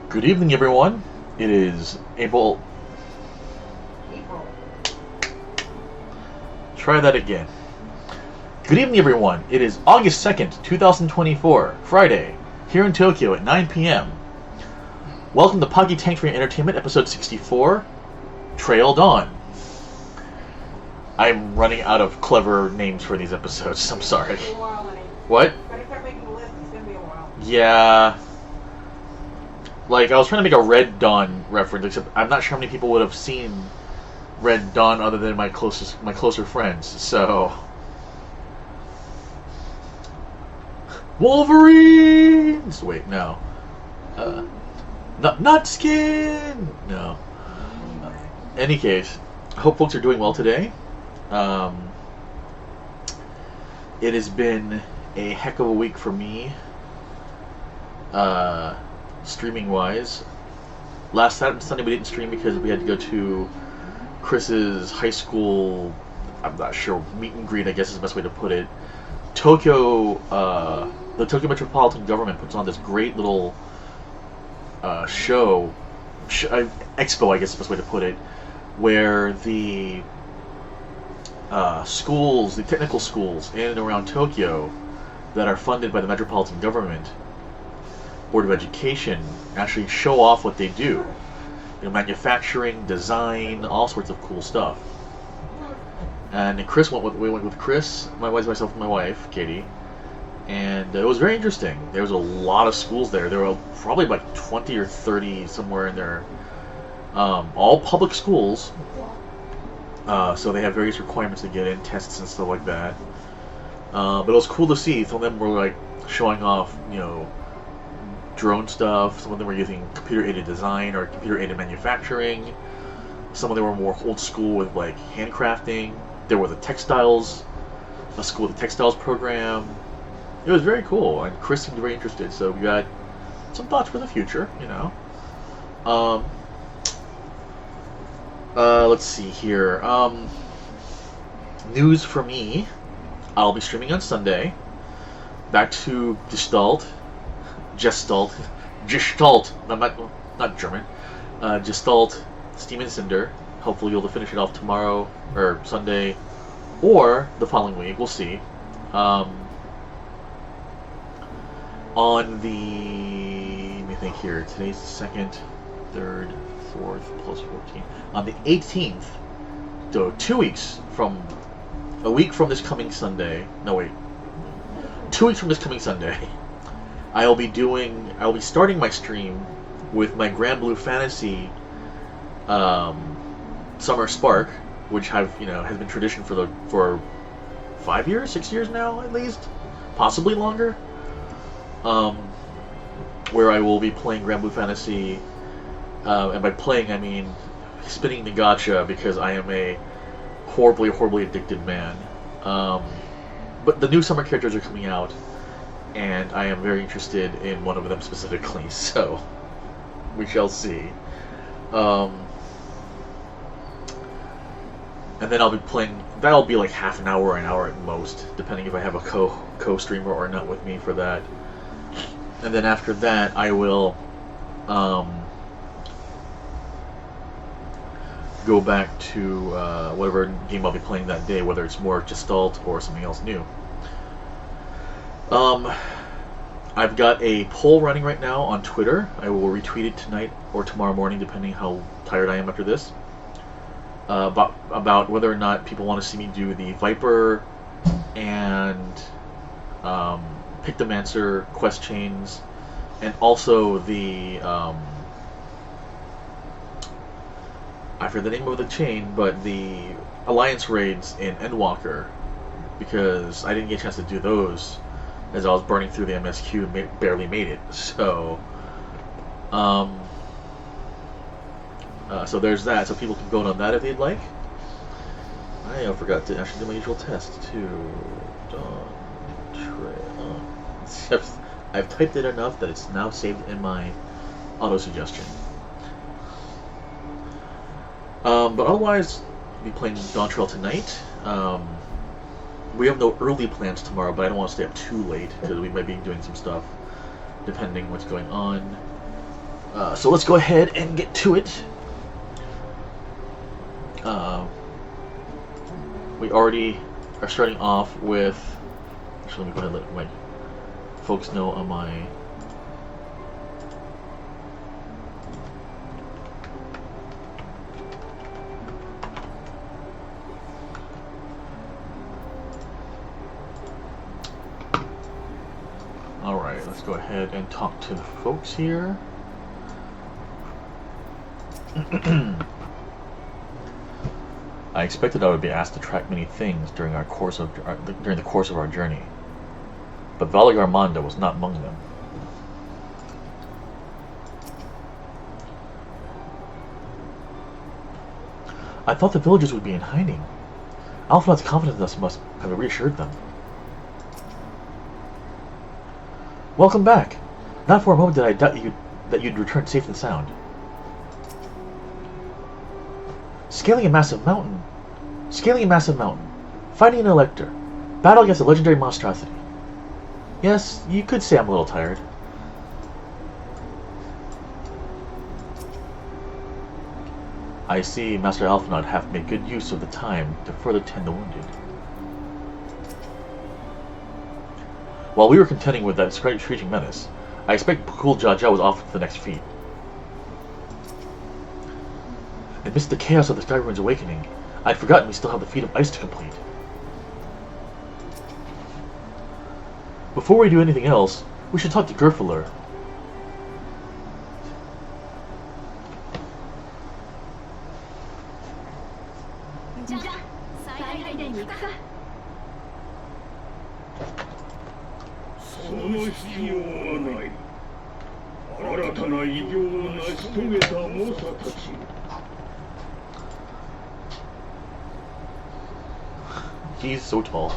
Good evening, everyone. It is April. Try that again. Good evening, everyone. It is August 2nd, 2024, Friday, here in Tokyo at 9 p.m. Welcome to Pocky Tank Train Entertainment, episode 64, Trail Dawn. I'm running out of clever names for these episodes. I'm sorry. It's gonna be a while, honey. What? Better start making the list. It's gonna be a while. Yeah. Like, I was trying to make a Red Dawn reference, except I'm not sure how many people would have seen Red Dawn other than my closer friends. So, Wolverines. Wait, no. Not skin. No. Any case, I hope folks are doing well today. It has been a heck of a week for me. Streaming wise, last Saturday and Sunday we didn't stream because we had to go to Chris's high school, I'm not sure, meet and greet, I guess is the best way to put it. The Tokyo Metropolitan Government puts on this great little expo, I guess is the best way to put it, where the schools, the technical schools in and around Tokyo that are funded by the Metropolitan Government Board of Education actually show off what they do. Manufacturing, design, all sorts of cool stuff. And we went with Chris, my wife, myself, and my wife, Katie, and it was very interesting. There was a lot of schools there. There were probably about 20 or 30 somewhere in there. All public schools, so they have various requirements to get in, tests and stuff like that. But it was cool to see. Some of them were like showing off, drone stuff. Some of them were using computer-aided design or computer-aided manufacturing. Some of them were more old school with like handcrafting. There was a school with a textiles program. It was very cool, and Chris seemed very interested. So we got some thoughts for the future, Let's see here. News for me. I'll be streaming on Sunday. Back to Gestalt, not German. Gestalt, Steam and Cinder. Hopefully you'll finish it off tomorrow or Sunday, or the following week. We'll see. Let me think here. Today's the 2nd, 3rd, 4th, plus 14. On the 18th, so 2 weeks from, a week from this coming Sunday. No wait. 2 weeks from this coming Sunday. I'll be starting my stream with my Grand Blue Fantasy Summer Spark, which has been tradition for 5 years, 6 years now at least, possibly longer. Where I will be playing Grand Blue Fantasy, and by playing I mean spinning the gacha, because I am a horribly, horribly addicted man. But the new summer characters are coming out, and I am very interested in one of them specifically, so we shall see. And then I'll be playing, that'll be like half an hour or an hour at most, depending if I have a co-streamer or not with me for that. And then after that, I will go back to whatever game I'll be playing that day, whether it's more Gestalt or something else new. I've got a poll running right now on Twitter. I will retweet it tonight or tomorrow morning, depending how tired I am after this. About whether or not people want to see me do the Viper and Pictomancer quest chains, and also the I forget the name of the chain, but the Alliance raids in Endwalker, because I didn't get a chance to do those as I was burning through the MSQ and barely made it. So, so there's that. So people can vote on that if they'd like. I forgot to actually do my usual test too. I've typed it enough that it's now saved in my auto suggestion. But otherwise, I'll be playing Dawn Trail tonight. We have no early plans tomorrow, but I don't want to stay up too late because we might be doing some stuff depending what's going on. So let's go ahead and get to it. We already are starting off with. Actually, let me go ahead and let my folks know on my. Alright, let's go ahead and talk to the folks here. I expected I would be asked to track many things during the course of our journey, but Valle Armanda was not among them. I thought the villagers would be in hiding. Alphonse's confidence in us must have reassured them. Welcome back. Not for a moment did I doubt that you'd return safe and sound. Scaling a massive mountain. Fighting an elector. Battle against a legendary monstrosity. Yes, you could say I'm a little tired. I see Master Alphonse hath made good use of the time to further tend the wounded. While we were contending with that screeching menace, I expect Cool Jaja was off to the next feat. Amidst the chaos of the Skyrune's awakening, I had forgotten we still have the feat of ice to complete. Before we do anything else, we should talk to Gerfalur. He's so tall.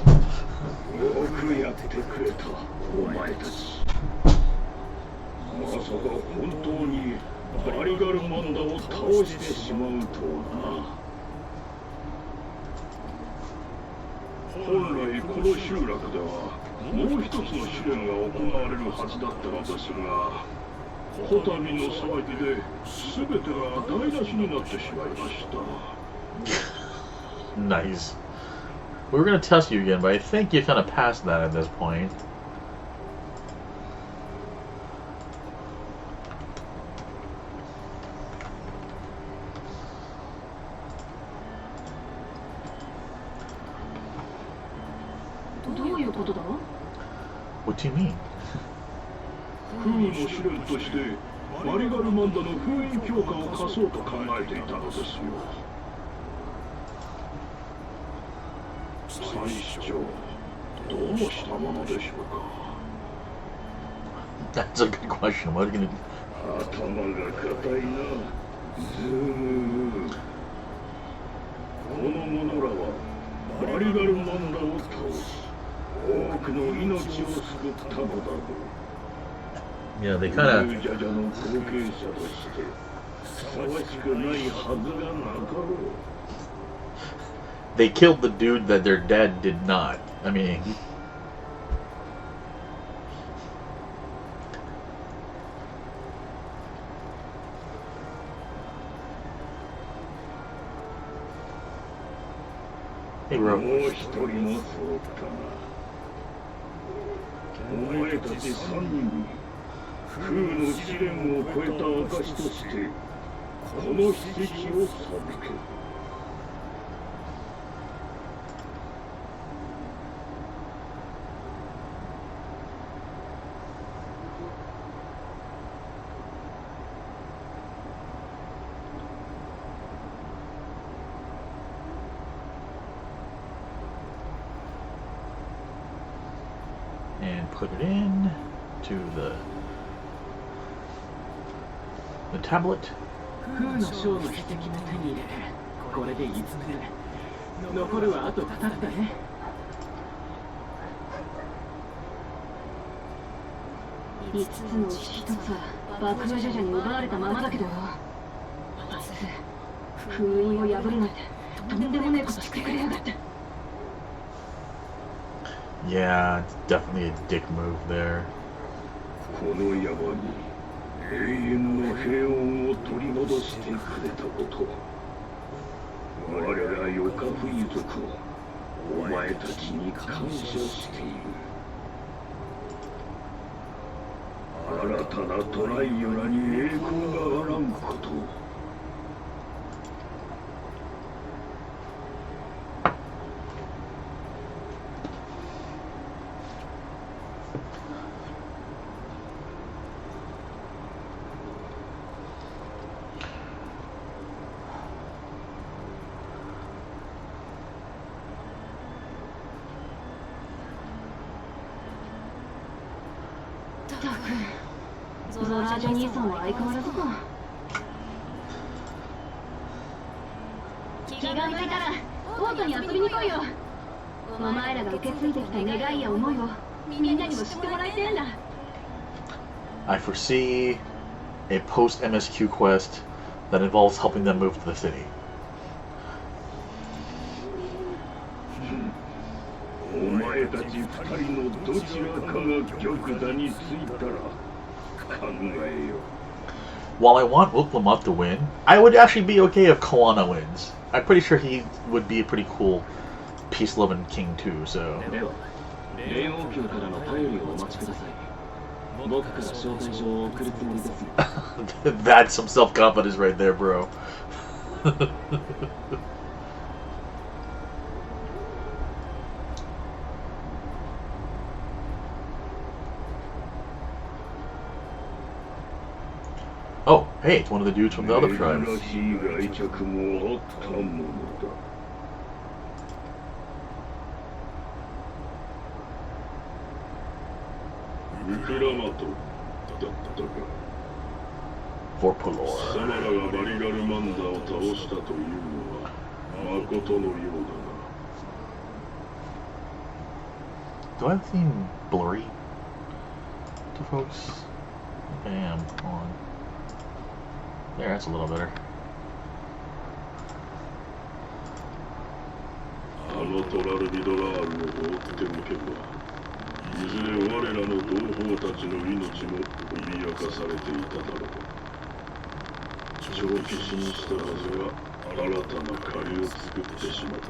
Nice. We were going to test you again, but I think you kind of passed that at this point. What do you mean? That's a good question. What are you going to Yeah, they kind of... They killed the dude that their dad did not. I mean... Hey, bro. And put it in to the tablet. Yeah, it's definitely a dick move there. 永遠の平穏を取り戻してくれたこと、我らヨカフイ族はお前たちに感謝している。新たなトライオラに栄光があらんことを。ゾラージャ兄さんは相変わらずか。気が向いたらオートに遊びに来いよ。お前らが受け継いできた願いや思いをみんなにも知ってもらいてえんだ。 I foresee a post-MSQ quest that involves helping them move to the city. お前たち二人のどちらかが玉座についたら考えよ。 While I want Uklamov to win, I would actually be okay if Koana wins. I'm pretty sure he would be a pretty cool peace-loving king too, so... では、霊王卿からの便りをお待ちください。僕から招待状を送るつもりです。That's some self-confidence right there, bro. Oh, hey, it's one of the dudes from the other tribes. らしい愛着もあったものだ。ウクラマトだったか。 For 貴 Pulor. 様らがバリガルマンダを倒したというのは誠のよう Do I seem blurry to folks? I am. Hold on. There, that's a little better. だな。あのトラルビドラールを放っておけば、いずれ我らの同胞たちの命も脅かされていただろう。長期死にしたはずが新たな借りを作ってしまった。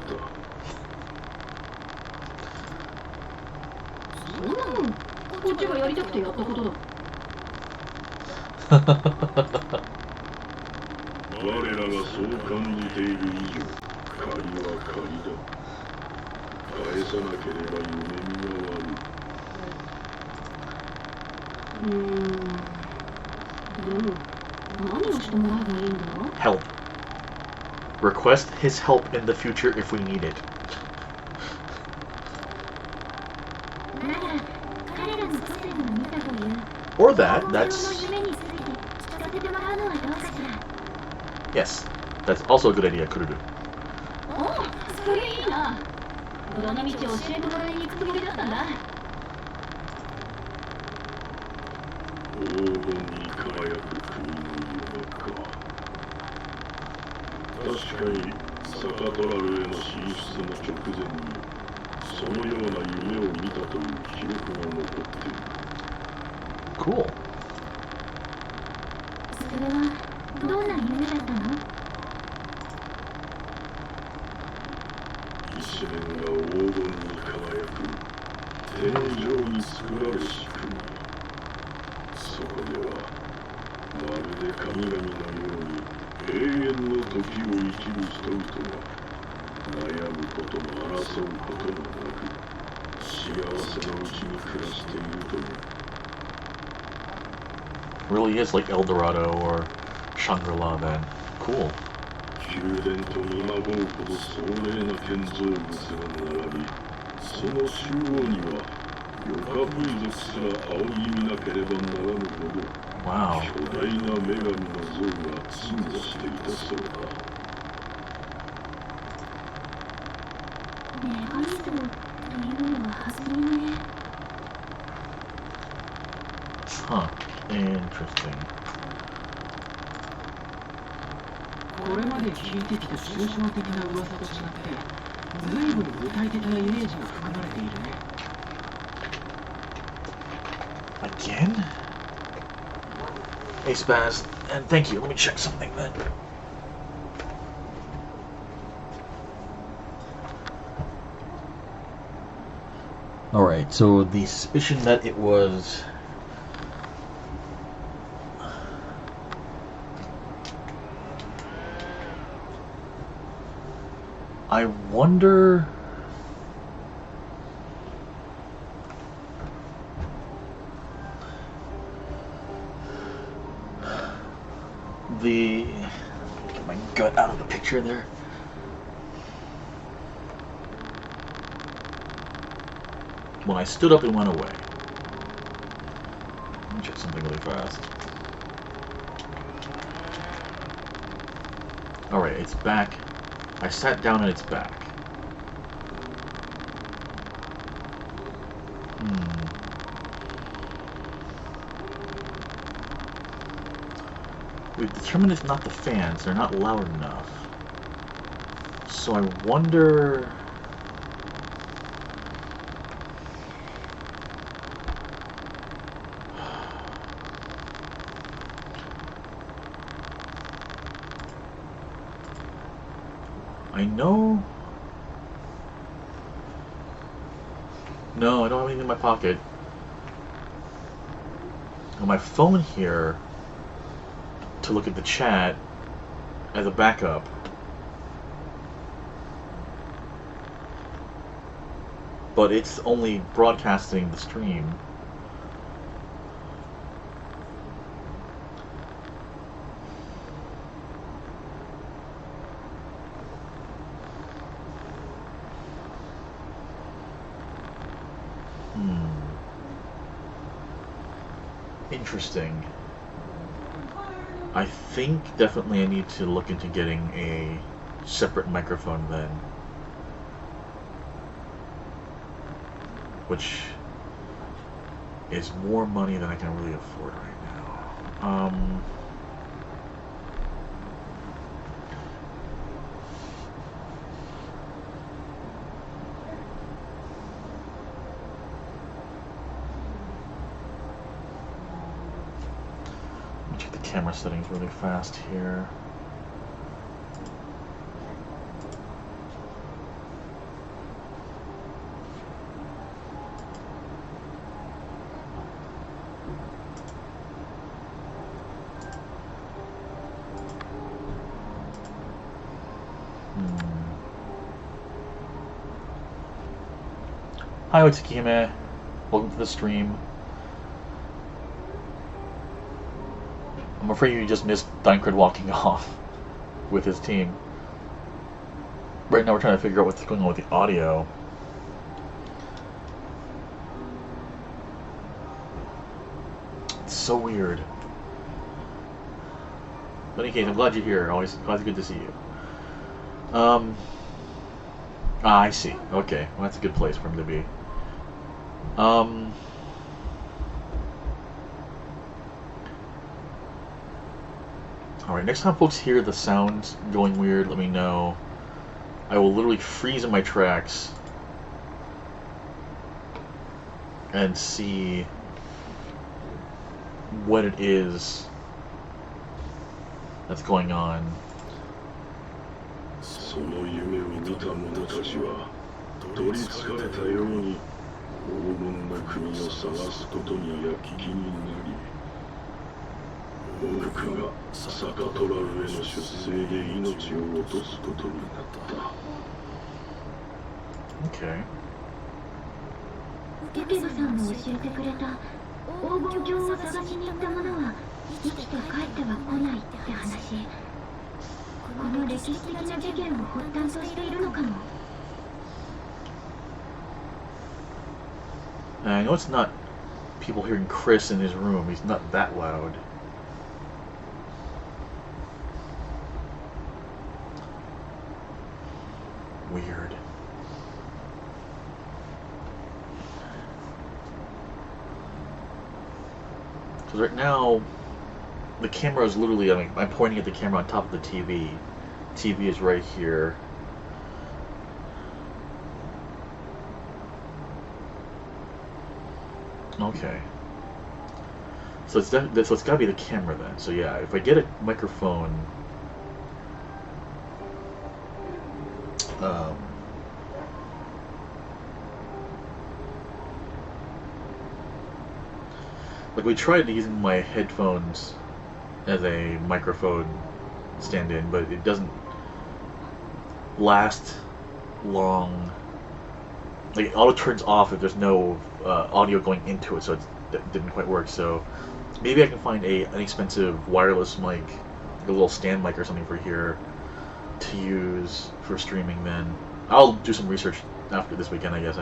そんなのこっちがやりたくてやったことだ。我らがそう感じている以上、借りは借りだ。返さなければ夢見が悪い。でも何をしてもらえばいいんだ？ Help. Request his help in the future if we need it. なら彼らの個性を見たという Or that, that's... 夢について聞かせてもらうのはどうかしら。 Yes, that's also a good idea, Kururu. おお、それいいな。どの道を教えてもらいに行くつもりだったんだ。黄金に輝く国の夢か。確かにサカトラルへの進出の直前にそのような夢を見たという記録が残っている。 Cool. それはどんな夢だったの？一面が黄金に輝く天井に作られし国。そこではまるで神々のように永遠の時を生きる人々が悩むことも争うこともなく幸せのうちに暮らしているという。 Really is like El Dorado or Shangri-La then. Cool. 宮殿と見まごうほど壮麗な建造物が並び、その中央にはヨカフイ族すら仰ぎ見なければならぬほど Wow. 巨大な女神の像が鎮座していたそうだ。女神像というのは初耳ね。 Huh. Interesting. これまで聞いてきた抽象的な噂と違って随分具体的なイメージが含まれているね。 Again? Hey Spaz, and thank you. Let me check something then. Alright, so the suspicion that it was... I wonder... Get my gut out of the picture there. When I stood up, it went away. Let me check something really fast. Alright, it's back. I sat down and it's back. We've determined it's not the fans. They're not loud enough. So I wonder... I know... No, I don't have anything in my pocket. On my phone here... to look at the chat as a backup. But it's only broadcasting the stream. Interesting. I think definitely I need to look into getting a separate microphone then. Which is more money than I can really afford right now. Let me check the camera settings really fast here. Hi Otsukihime, welcome to the stream. I'm afraid you just missed Dunkard walking off with his team. Right now we're trying to figure out what's going on with the audio. It's so weird. In any case, I'm glad you're here. Always good to see you. I see. Okay, well, that's a good place for him to be. Alright, next time folks hear the sounds going weird, let me know. I will literally freeze in my tracks and see what it is that's going on. その夢を見た者たちは取りつかれたように黄金の国を探すことに躍起になり多くがサカトラルへの出征で命を落とすことになった。Okay. テケブさんが教えてくれた黄金鏡を探しに行った者は生きて帰っては来ないって話。この歴史的な事件を発端としているのかも。I know it's not people hearing Chris in his room. He's not that loud. Weird. Because right now, the camera is literally, I mean, I'm pointing at the camera on top of the TV. TV is right here. Okay. So it's so it's gotta be the camera then. So yeah, if I get a microphone, like we tried using my headphones as a microphone stand-in, but it doesn't last long. Like it auto turns off if there's no audio going into it, so it didn't quite work. So maybe I can find an inexpensive wireless mic, like a little stand mic or something for here to use for streaming. Then I'll do some research after this weekend, I guess,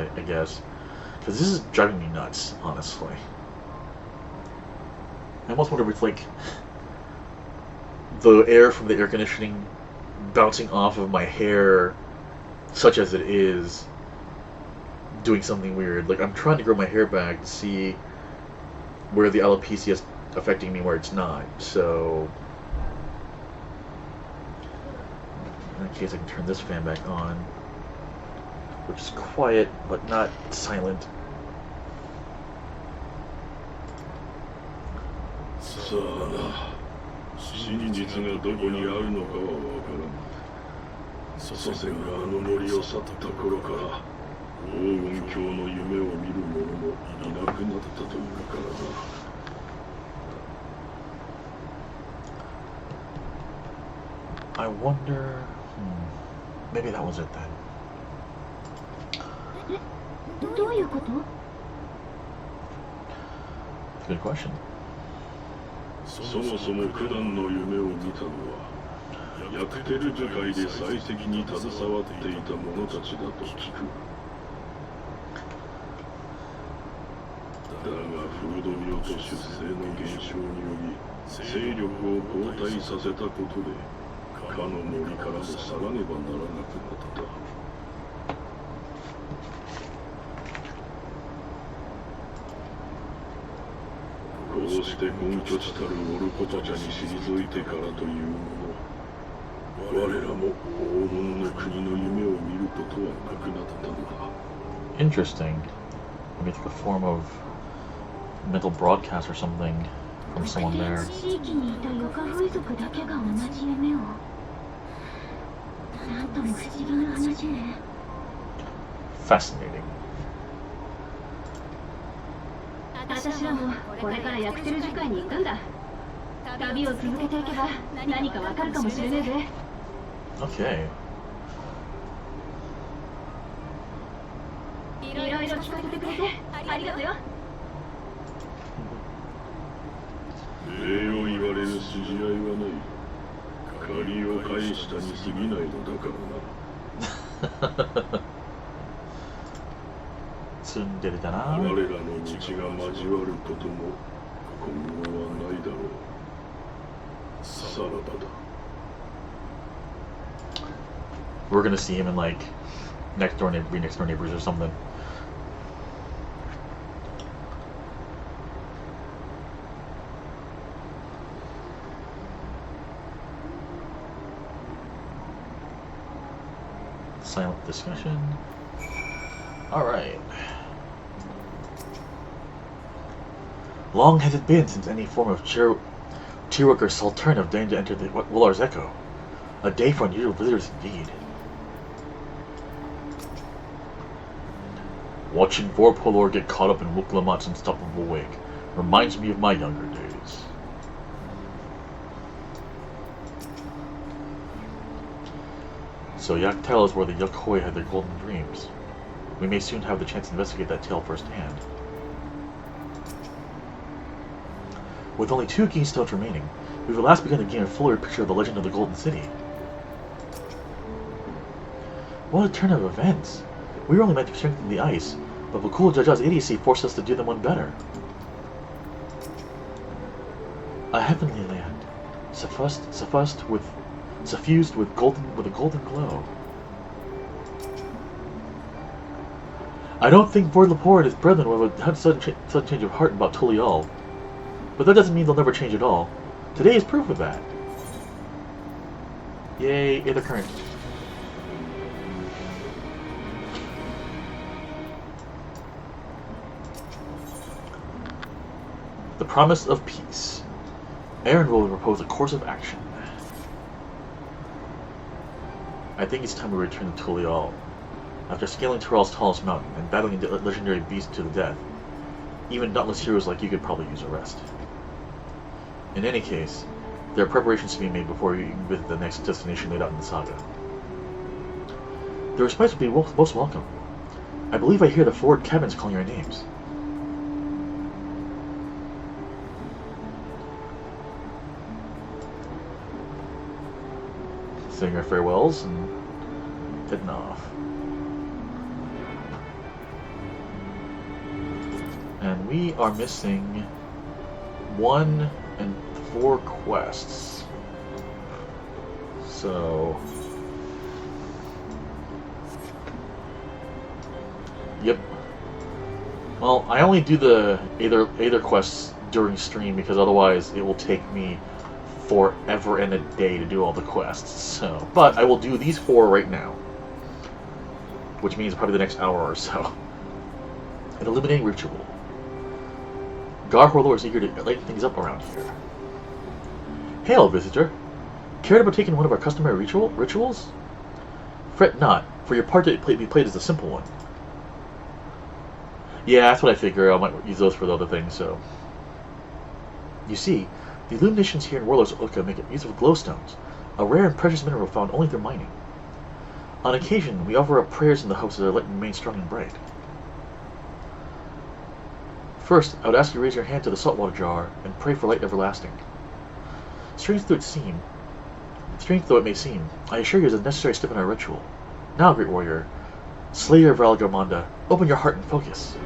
because this is driving me nuts, honestly. I almost wonder if it's like the air from the air conditioning bouncing off of my hair, such as it is, doing something weird. Like I'm trying to grow my hair back to see where the alopecia is affecting me, where it's not. So in that case, I can turn this fan back on, which is quiet but not silent. さあな、真実がどこにあるのかはわからん。祖先があの森を去った頃から黄金鏡の夢を見る者もいなくなったというからな。 I wonder... maybe that was it then. どういうこと？ Good question. そもそも苦難の夢を見たのはヤクテル樹海で採石に携わっていた者たちだと聞く。だがフード病と出生の減少により勢力を後退させたことでかの森からも去らねばならなくなった。 こうして根拠地たるオルコチャに退いてからというもの、我らも黄金の国の夢を見ることはなくなったのだ。 Interesting. Maybe it's like a form of mental broadcast or something from someone there. 地域にいたヨカ風俗だけが同じ夢を。なんとも不思議な話ね。 Fascinating. 私らもこれからヤクテル樹海に行くんだ。旅を続けていけば何かわかるかもしれねえぜ。 Okay. いろいろ聞かせてくれてありがとよ。礼を言われる筋合いはない。借りを返したに過ぎないのだからな。ツンデレだな。我らの道が交わることも今後はないだろう。さらばだ。 We're gonna see him in like next door neighbors or something. Silent discussion. All right. Long has it been since any form of Tirok or Sultan have deigned to enter the Willar's Echo. A day for unusual visitors indeed. Watching Vorpolor get caught up in Wuklamat's unstoppable wake reminds me of my younger days. So Yak tells where the Yakhoi had their golden dreams. We may soon have the chance to investigate that tale firsthand. With only 2 keystones remaining, we will last begin to gain a fuller picture of the legend of the Golden City. What a turn of events! We were only meant to strengthen the ice, but Vakul Jaja's idiocy forced us to do them one better. A heavenly land, suffused with a golden glow. I don't think Vord Lepore and his brethren will have a sudden change of heart about Tulial, but that doesn't mean they'll never change at all. Today is proof of that. Yay, Aether Current. The promise of peace. Aaron will propose a course of action. I think it's time we return to Tulial. After scaling Tural's tallest mountain and battling a legendary beast to the death, even dauntless heroes like you could probably use a rest. In any case, there are preparations to be made before you visit the next destination laid out in the saga. The respite will be most welcome. I believe I hear the forward cabins calling your names. Saying our farewells and heading off. And we are missing 1 and 4 quests. So, yep. Well, I only do the Aether quests during stream because otherwise it will take me forever and a day to do all the quests. So, but I will do these 4 right now, which means probably the next hour or so. An illuminating ritual. Gar Horlor is eager to lighten things up around here. Hail, visitor. Care to partake in one of our customary rituals? Fret not, for your part to be played is a simple one. Yeah, that's what I figure. I might use those for the other things, so. You see, the illuminations here in Warlord's Oka make use of glowstones, a rare and precious mineral found only through mining. On occasion, we offer up prayers in the hopes that their light remains strong and bright. First, I would ask you to raise your hand to the saltwater jar and pray for light everlasting. Strange though it may seem, I assure you it is a necessary step in our ritual. Now, great warrior, Slayer of Valgarmonda, open your heart and focus.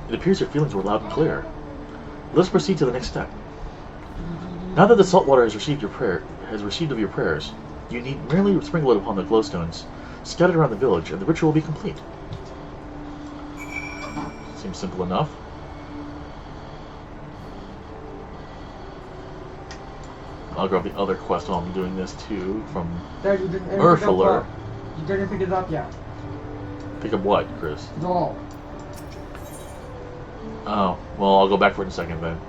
It appears your feelings were loud and clear. Let us proceed to the next step. Now that the saltwater has received of your prayers, you need merely sprinkle it upon the glowstones scattered around the village, and the ritual will be complete. Seems simple enough. I'll grab the other quest while I'm doing this too, from Murphaler. You didn't pick it up yet. Pick up what, Chris? No. Oh, well, I'll go back for it in a second then.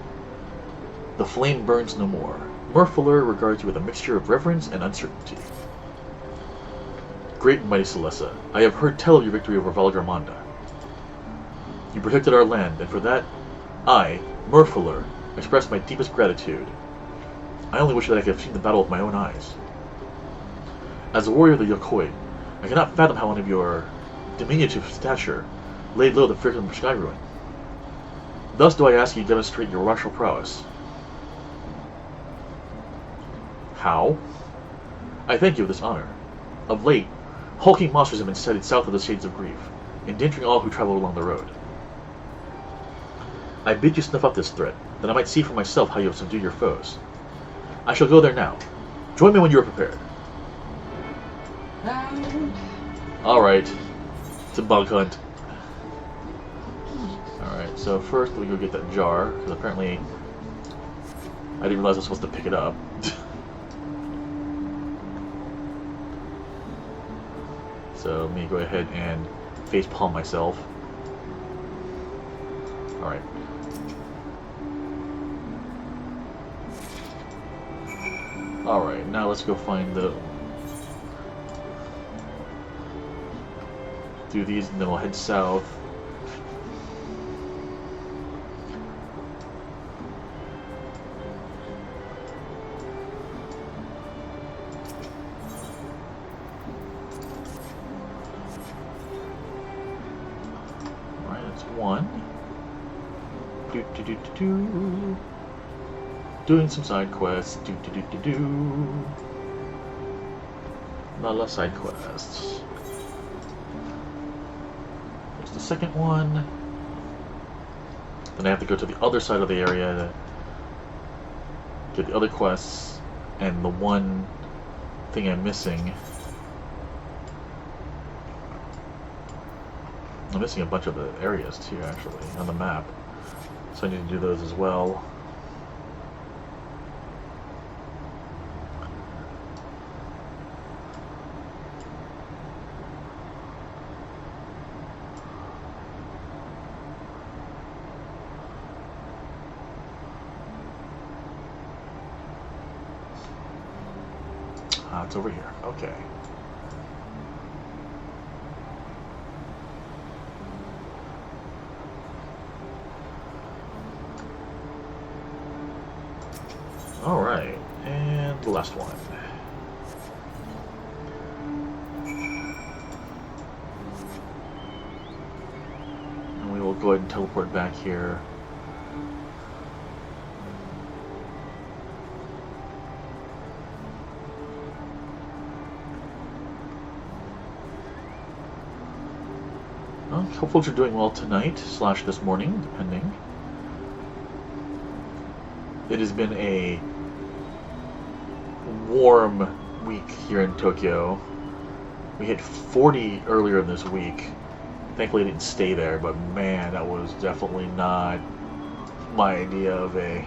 The flame burns no more. Murphaler regards you with a mixture of reverence and uncertainty. Great and mighty Celessa, I have heard tell of your victory over Valgarmonda. You protected our land, and for that, I, Murphaler, express my deepest gratitude. I only wish that I could have seen the battle with my own eyes. As a warrior of the Yokoi, I cannot fathom how one of your diminutive stature laid low the fearsome sky ruin. Thus do I ask you to demonstrate your martial prowess. How? I thank you for this honor. Of late, hulking monsters have been sighted south of the Shades of Grief, endangering all who travel along the road. I bid you snuff out this threat, that I might see for myself how you have subdued your foes. I shall go there now. Join me when you are prepared. Alright. It's a bug hunt. Alright, so first we go get that jar, because apparently I didn't realize I was supposed to pick it up. So let me go ahead and facepalm myself. Alright. Alright, now let's go find the... do these and then we'll head south. Alright, that's one. Doing some side quests. Not a lot of side quests. There's the second one. Then I have to go to the other side of the area to get the other quests. And the one thing I'm missing. I'm missing a bunch of the areas too, actually, on the map. So I need to do those as well. It's over here. Okay. Alright, and the last one. And we will go ahead and teleport back here. Well, hope folks are doing well tonight, / this morning, depending. It has been a warm week here in Tokyo. We hit 40 earlier this week. Thankfully it didn't stay there, but man, that was definitely not my idea of a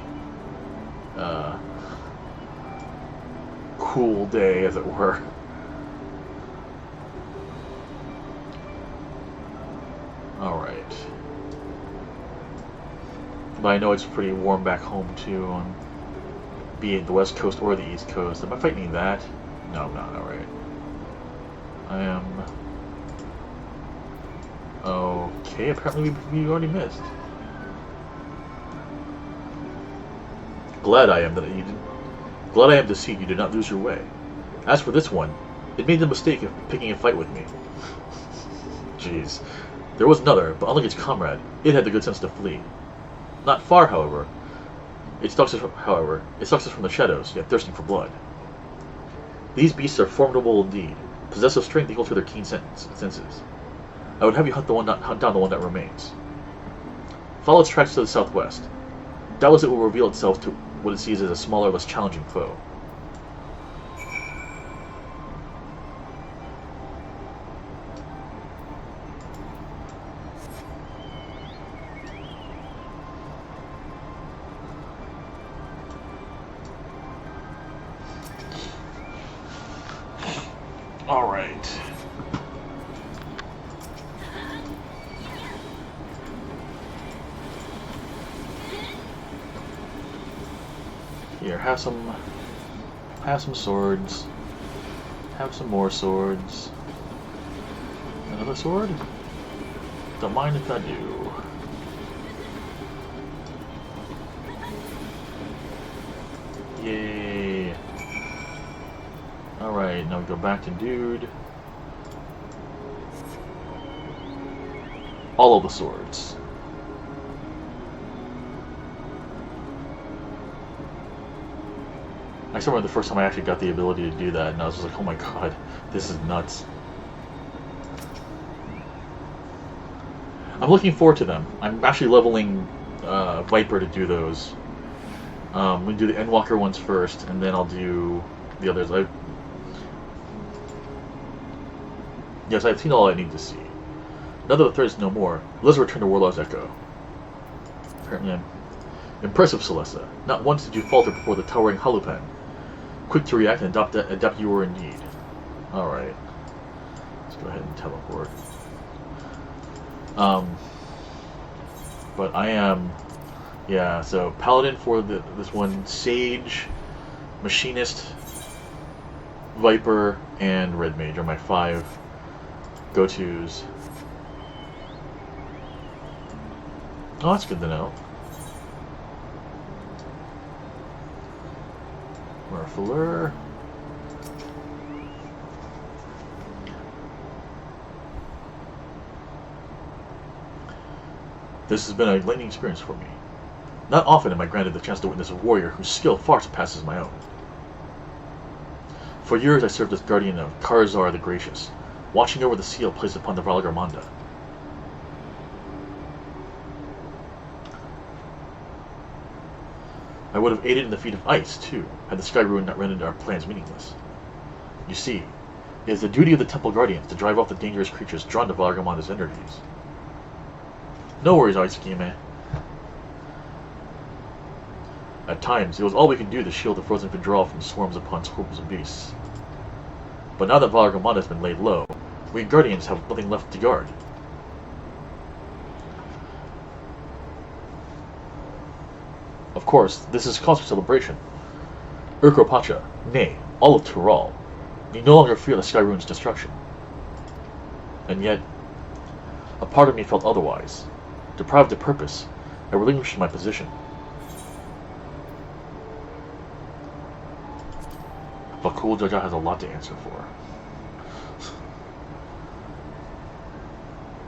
cool day, as it were. Alright. But I know it's pretty warm back home too, on be it the West Coast or the East Coast. Am I fighting that? No, I'm not. Alright. I am... Okay, apparently we already missed. Glad I am to see you did not lose your way. As for this one, it made the mistake of picking a fight with me. Jeez. There was another, but unlike its comrade, it had the good sense to flee. Not far, however. It stalks us from the shadows, yet thirsting for blood. These beasts are formidable indeed, possessive strength equal to their keen senses. I would have you hunt down the one that remains. Follow its tracks to the southwest. Doubtless it will reveal itself to what it sees as a smaller, less challenging foe. Alright. Here, have some swords. Have some more swords. Another sword? Don't mind if I do. Yay. Alright, now we go back to Dude. All of the swords. I still remember the first time I actually got the ability to do that, and I was just like, oh my god, this is nuts. I'm looking forward to them. I'm actually leveling Viper to do those. We do the Endwalker ones first, and then I'll do the others. Yes, I've seen all I need to see. Now that the threat is no more, let's return to Warlord's Echo. Apparently I'm impressive, Celesta. Not once did you falter before the towering Halupan. Quick to react and adapt you were indeed. Alright. Let's go ahead and teleport. But I am... Yeah, so Paladin for this one, Sage, Machinist, Viper, and Red Mage are my 5 go-tos. Oh, that's good to know. Merfoleur. This has been a enlightening experience for me. Not often am I granted the chance to witness a warrior whose skill far surpasses my own. For years I served as guardian of Karazar the Gracious, watching over the seal placed upon the Valagarmanda. I would have aided in the feat of ice, too, had the Sky Ruin not rendered our plans meaningless. You see, it is the duty of the Temple Guardians to drive off the dangerous creatures drawn to Valagarmanda's energies. No worries, Aitsukime. At times, it was all we could do to shield the frozen withdrawal from swarms upon swarms of beasts. But now that Valagarmanda has been laid low, we Guardians have nothing left to guard. Of course, this is cause for celebration. Urkro Pacha, nay, all of Tural, You no longer fear the Sky Rune's destruction. And yet, a part of me felt otherwise. Deprived of purpose, I relinquished my position. But cool Jaja has a lot to answer for.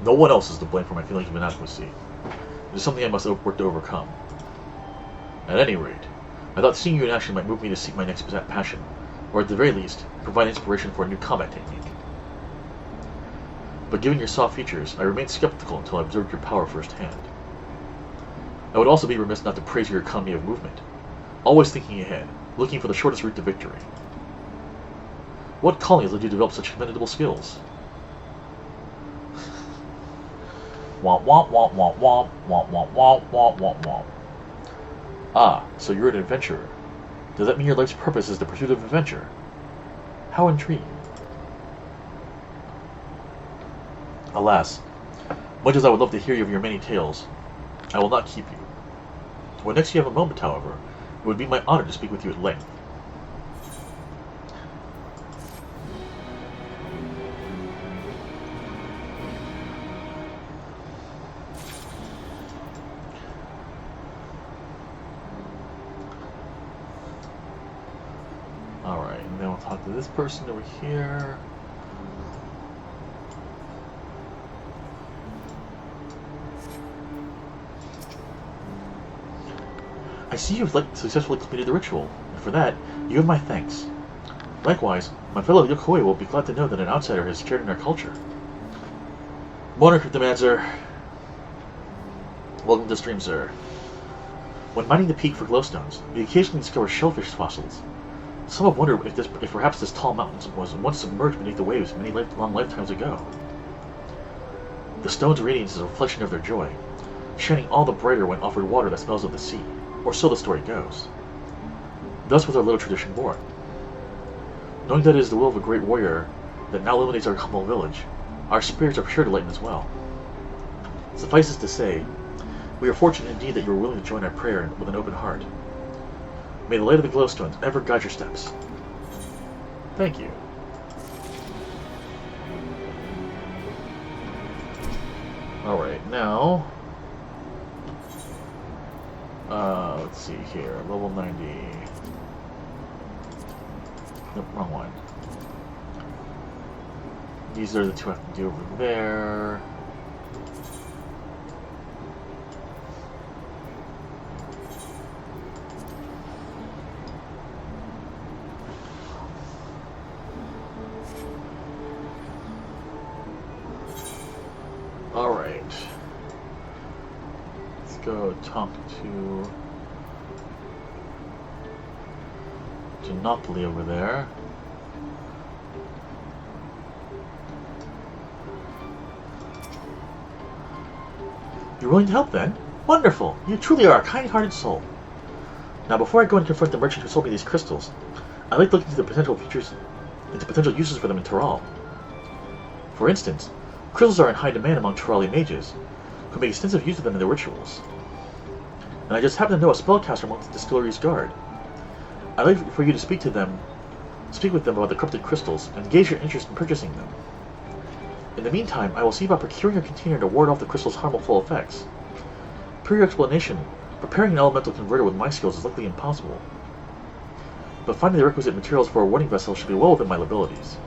No one else is to blame for my feelings of inadequacy. It is something I must work to overcome. At any rate, I thought seeing you in action might move me to seek my next passion, or at the very least, provide inspiration for a new combat technique. But given your soft features, I remained skeptical until I observed your power firsthand. I would also be remiss not to praise your economy of movement, always thinking ahead, looking for the shortest route to victory. What calling has led you to develop such commendable skills? Womp womp womp womp womp womp womp womp womp womp womp. Ah, so you're an adventurer. Does that mean your life's purpose is the pursuit of adventure? How intriguing. Alas, much as I would love to hear of your many tales, I will not keep you. When next you have a moment, however, it would be my honor to speak with you at length. Alright, and then we'll talk to this person over here. I see you have successfully completed the ritual, and for that, you have my thanks. Likewise, my fellow Yokoi will be glad to know that an outsider has shared in our culture. Monarch of the Manzer. Welcome to the stream, sir. When mining the peak for glowstones, we occasionally discover shellfish fossils. Some have wondered if perhaps this tall mountain was once submerged beneath the waves many long lifetimes ago. The stone's radiance is a reflection of their joy, shining all the brighter when offered water that smells of the sea, or so the story goes. Thus was our little tradition born. Knowing that it is the will of a great warrior that now illuminates our humble village, our spirits are sure to lighten as well. Suffice it to say, we are fortunate indeed that you were willing to join our prayer with an open heart. May the light of the glowstones ever guide your steps. Thank you. Alright, now... let's see here. Level 90. Nope, wrong one. These are the two I have to do over there. Alright. Let's go talk to Monopoly over there. You're willing to help then? Wonderful! You truly are a kind-hearted soul. Now before I go and confront the merchant who sold me these crystals, I'd like to look into the potential uses for them in Toral. For instance, crystals are in high demand among Torali mages, who make extensive use of them in their rituals. And I just happen to know a spellcaster amongst the distillery's guard. I'd like for you to speak with them about the corrupted crystals, and gauge your interest in purchasing them. In the meantime, I will see about procuring a container to ward off the crystal's harmful effects. Per your explanation, preparing an elemental converter with my skills is likely impossible. But finding the requisite materials for a warding vessel should be well within my abilities.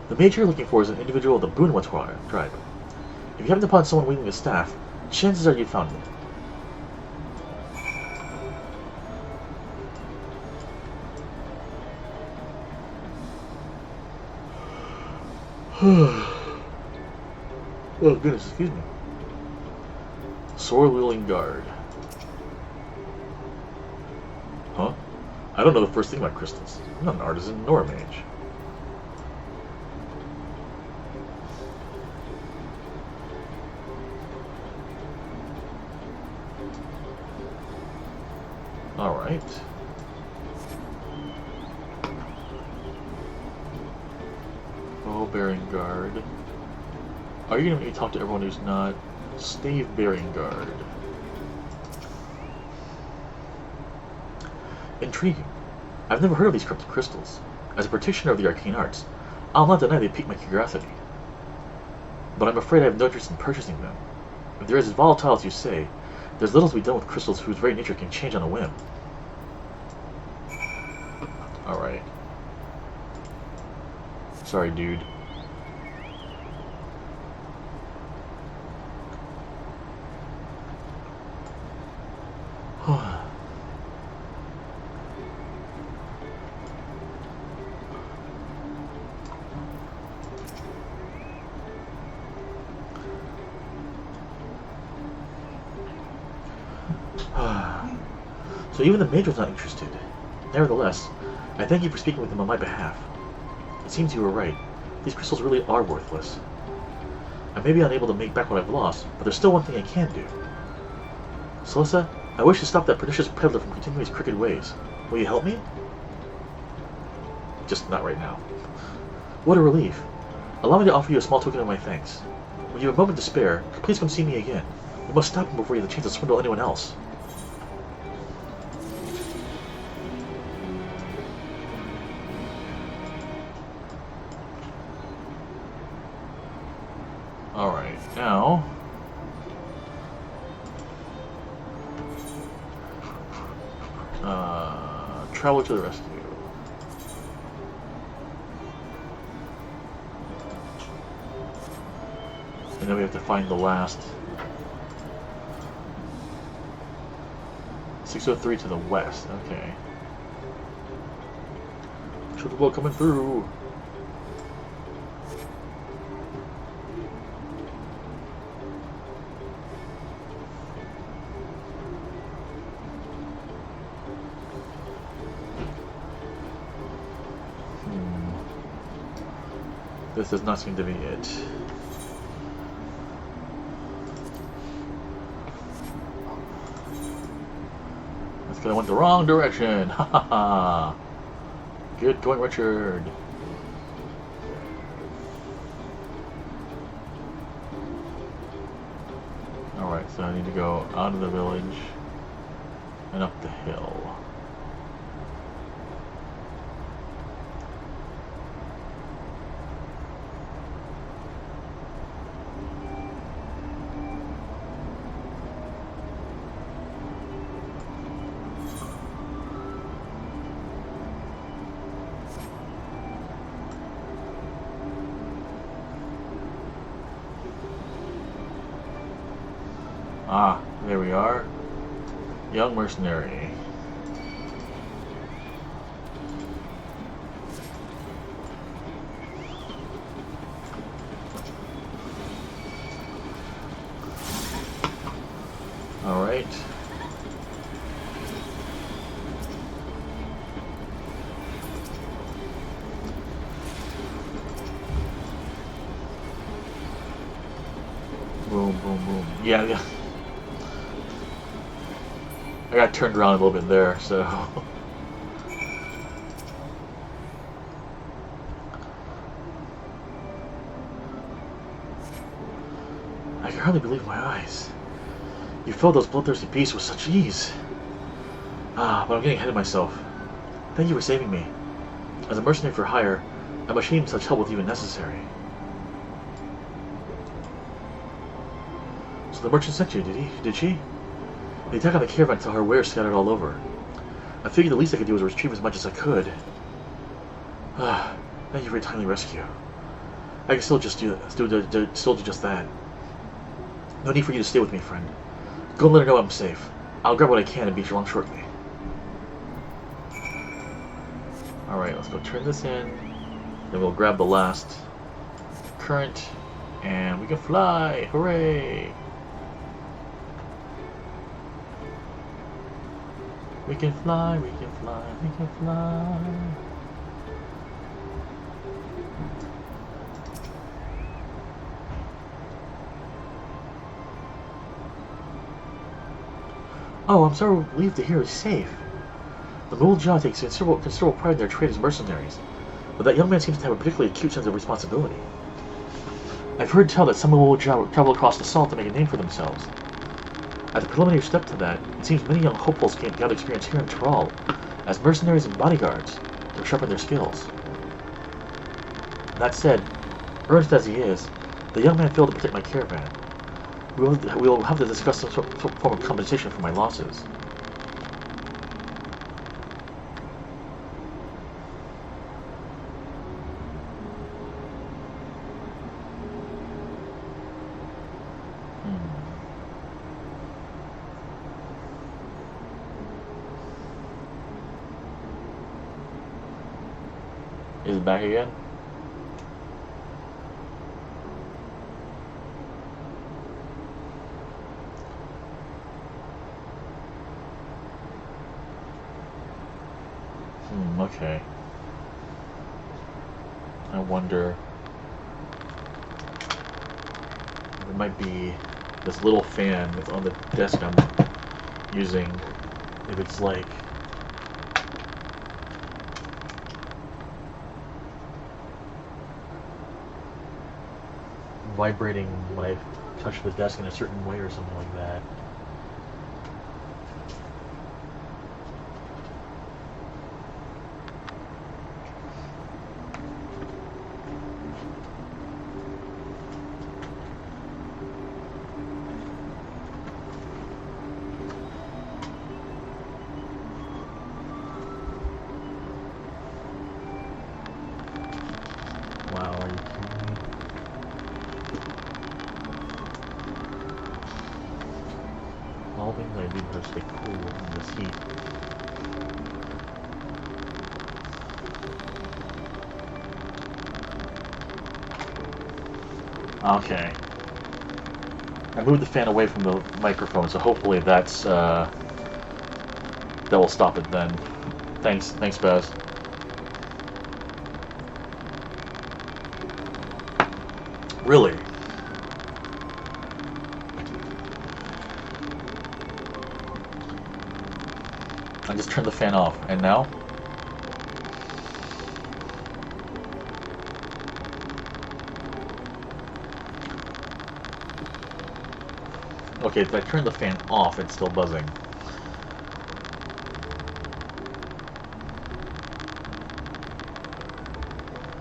The mage you're looking for is an individual of the Bunwa tribe. If you happen upon someone wielding a staff, chances are you found me. Oh goodness, excuse me. Sword-wielding guard. Huh? I don't know the first thing about crystals. I'm not an artisan nor a mage. Alright. Bow-bearing guard. Are you going to make me talk to everyone who's not stave-bearing guard? Intriguing. I've never heard of these corrupted crystals. As a practitioner of the arcane arts, I'll not deny they pique my curiosity. But I'm afraid I have no interest in purchasing them. If they're as volatile as you say, there's little to be done with crystals whose very nature can change on a whim. Alright. Sorry, dude. So even the Major's not interested. Nevertheless, I thank you for speaking with him on my behalf. It seems you were right. These crystals really are worthless. I may be unable to make back what I've lost, but there's still one thing I can do. Celissa, I wish to stop that pernicious peddler from continuing his crooked ways. Will you help me? Just not right now. What a relief. Allow me to offer you a small token of my thanks. When you have a moment to spare, please come see me again. We must stop him before he has a chance to swindle anyone else. Alright, now... travel to the rescue. And then we have to find the last... 603 to the west, okay. Should the boat coming through? This does not seem to be it. That's because I went the wrong direction. Ha ha ha. Good going, Richard. Alright, so I need to go out of the village and up the hill. Ah, there we are. Young mercenary. All right. Boom, boom, boom. Yeah. I got turned around a little bit there, so... I can hardly believe my eyes. You filled those bloodthirsty beasts with such ease. Ah, but I'm getting ahead of myself. Thank you for saving me. As a mercenary for hire, I'm ashamed such help was even necessary. So the merchant sent you, did she? The attack on the caravan saw her wares scattered all over. I figured the least I could do was retrieve as much as I could. Ah, thank you for your timely rescue. I can still do just that. No need for you to stay with me, friend. Go and let her know I'm safe. I'll grab what I can and be along shortly. Alright, let's go turn this in. Then we'll grab the last current. And we can fly! Hooray! We can fly, we can fly, we can fly. Oh, I'm so relieved to hear he's safe. The Mulja takes considerable pride in their trade as mercenaries, but that young man seems to have a particularly acute sense of responsibility. I've heard tell that some Mulja travel across the salt to make a name for themselves. As a preliminary step to that, it seems many young hopefuls gather experience here in Tyrol as mercenaries and bodyguards to sharpen their skills. That said, earnest as he is, the young man failed to protect my caravan. We'll have to discuss some form of compensation for my losses. Is it back again? Okay. I wonder if it might be this little fan that's on the desk I'm using, if it's like vibrating when I touch the desk in a certain way or something like that. Wow, are you kidding me? All things I do to stay cool in this heat. Okay. I moved the fan away from the microphone, so hopefully that's that will stop it then. Thanks, Baz. Really? I just turned the fan off, and now? Okay, if I turn the fan off, it's still buzzing.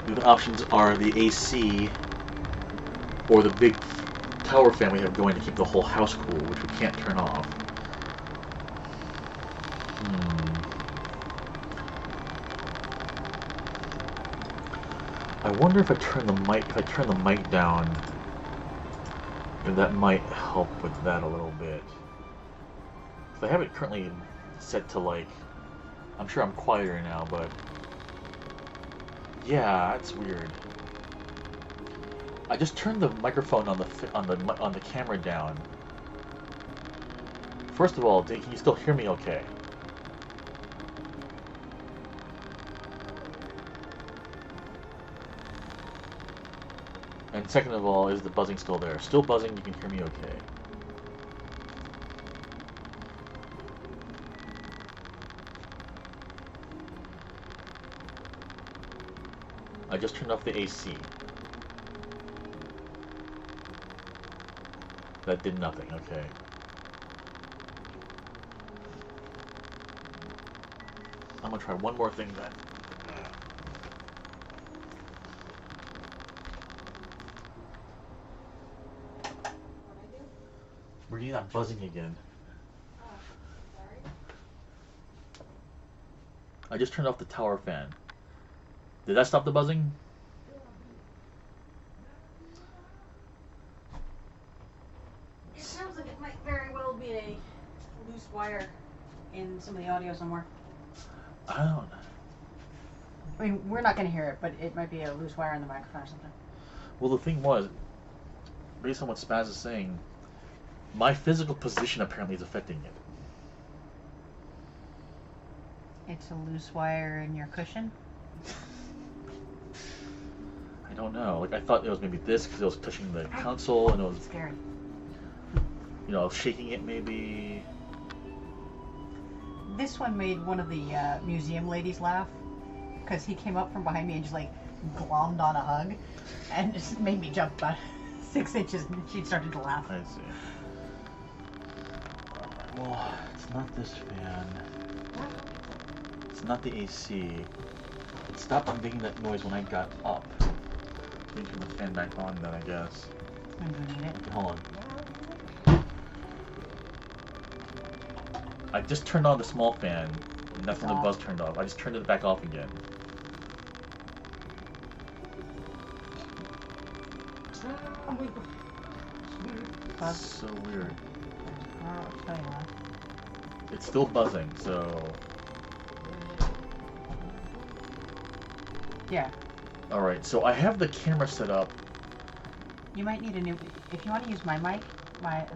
The options are the AC or the big tower fan we have going to keep the whole house cool, which we can't turn off. I wonder if I turn the mic down, if that might help with that a little bit. I have it currently set to like, I'm sure I'm quieter now, but yeah, that's weird. I just turned the microphone on the camera down. First of all, can you still hear me okay? And second of all, is the buzzing still there? Still buzzing, you can hear me okay. I just turned off the AC. That did nothing, okay. I'm gonna try one more thing then. We're getting that buzzing again. I just turned off the tower fan. Did that stop the buzzing? It sounds like it might very well be a loose wire in some of the audio somewhere. I don't know. I mean, we're not going to hear it, but it might be a loose wire in the microphone or something. Well, the thing was, based on what Spaz is saying, my physical position apparently is affecting it. It's a loose wire in your cushion? I don't know. Like, I thought it was maybe this because it was touching the console and it was Scary. You know, shaking it maybe. This one made one of the museum ladies laugh because he came up from behind me and just like glommed on a hug and just made me jump about 6 inches and she started to laugh. I see. Well, it's not this fan. It's not the AC. It stopped making that noise when I got up. Need to turn the fan back on then, I guess. I'm gonna need it. Okay, hold on. I just turned on the small fan, and that's when the buzz turned off. I just turned it back off again. Buzz. So weird. I'll tell you what. It's still buzzing, so... Yeah. Alright, so I have the camera set up. You might need a new. If you want to use my mic,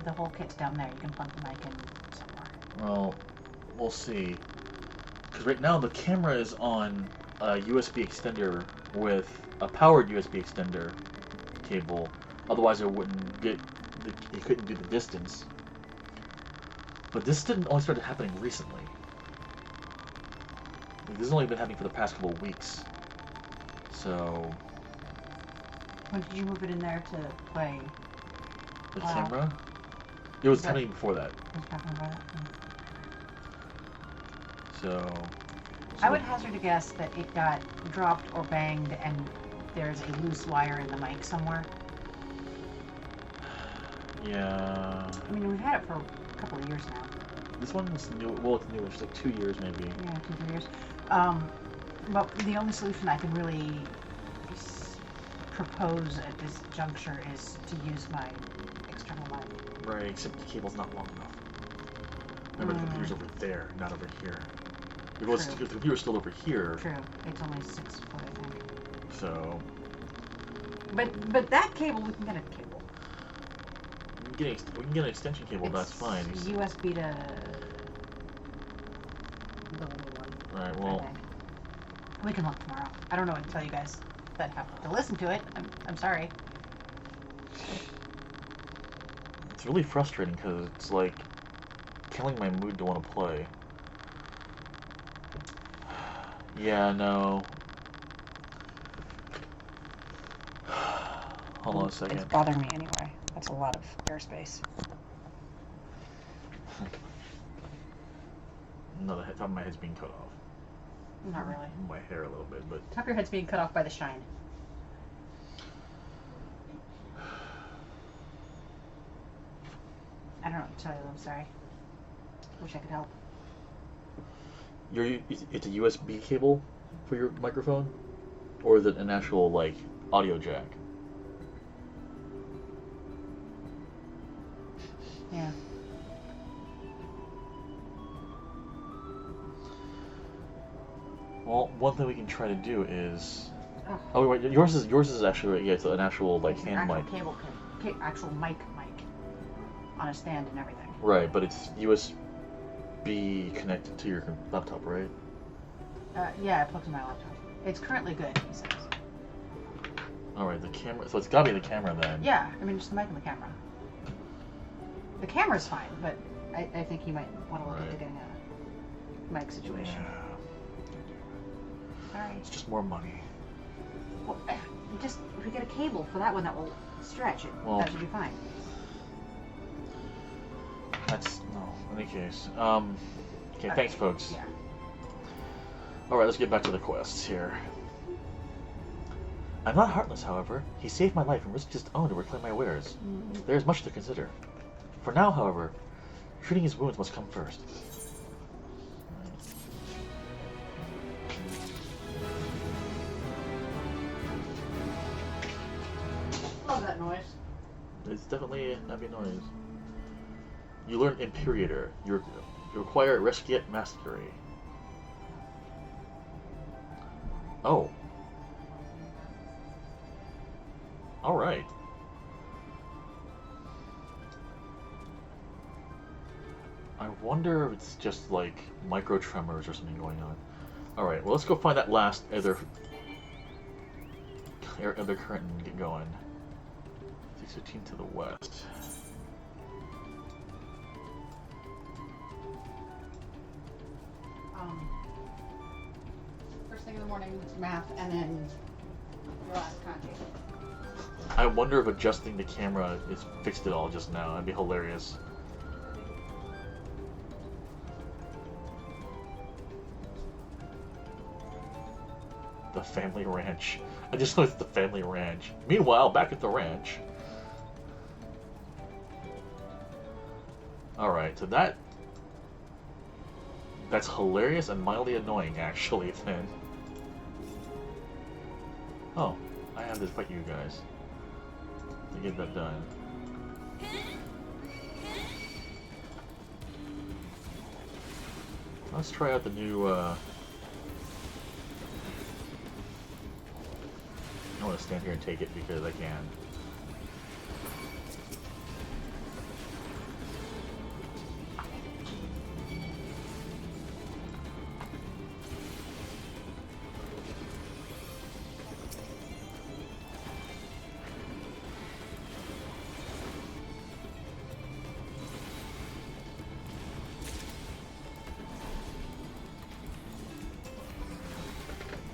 the whole kit's down there. You can plug the mic in somewhere. Well, we'll see. Because right now the camera is on a USB extender with a powered USB extender cable. Otherwise, it wouldn't get. It couldn't do the distance. But this didn't only started happening recently. Like, this has only been happening for the past couple of weeks. So When did you move it in there to play? the camera, it was happening before that. I was talking about it. So I would hazard a guess that it got dropped or banged, and there's a loose wire in the mic somewhere. yeah. I mean, we've had it for a couple of years now. This one is new. Well, it's newish, like 2 years maybe. Yeah, 2-3 years. But the only solution I can really propose at this juncture is to use my external mic. Right, except the cable's not long enough. Remember, the computer's over there, not over here. If the computer's still over here, True. It's only 6 foot, I think. so But that cable, we can get a cable. we can get an extension cable. That's fine. It's USB to the only one. Right. I Well, think. We can look tomorrow. I don't know what to tell you guys that have to listen to it. I'm sorry. it's really frustrating because it's like killing my mood to want to play. Yeah. No. Hold on a second. It's bothering me anyway. That's a lot of airspace. No, the top of my head's being cut off. Not really. My hair a little bit, but Top of your head's being cut off by the shine. I don't know what to tell you. I'm sorry. Wish I could help. it's a USB cable for your microphone, or is it an actual like audio jack? Yeah. Well, one thing we can try to do is. Ugh. Oh wait, yours is actually it's an actual like It's an hand actual mic. cable, actual mic, on a stand and everything. Right, but it's USB connected to your laptop, right? Yeah, I plugged in my laptop. It's currently good, he says. All right, the camera. So it's gotta be the camera then. Yeah, I mean, just the mic and the camera. The camera's fine, but I think you might want to look into getting a mic situation. Yeah. Sorry. It's just more money. Well, just if we get a cable for that one that will stretch it, Well, that should be fine. That's no. In any case, okay. Thanks, folks. Yeah. All right, let's get back to the quests here. I'm not heartless, however. He saved my life and risked his own to reclaim my wares. There is much to consider. For now, however, treating his wounds must come first. Love that noise. It's definitely a happy noise. You learn Imperator. You require Resciat Mastery. Oh. Alright. I wonder if it's just like micro tremors or something going on. Alright, well let's go find that last other current and get going. 615 to the west. First thing in the morning, math, and then your last kanji. I wonder if adjusting the camera is fixed it all just now. That'd be hilarious. The family ranch. I just looked at the family ranch. Meanwhile, back at the ranch. Alright, so that's hilarious and mildly annoying, actually, then. Oh, I have to fight you guys to get that done. Let's try out the new, I want to stand here and take it because I can.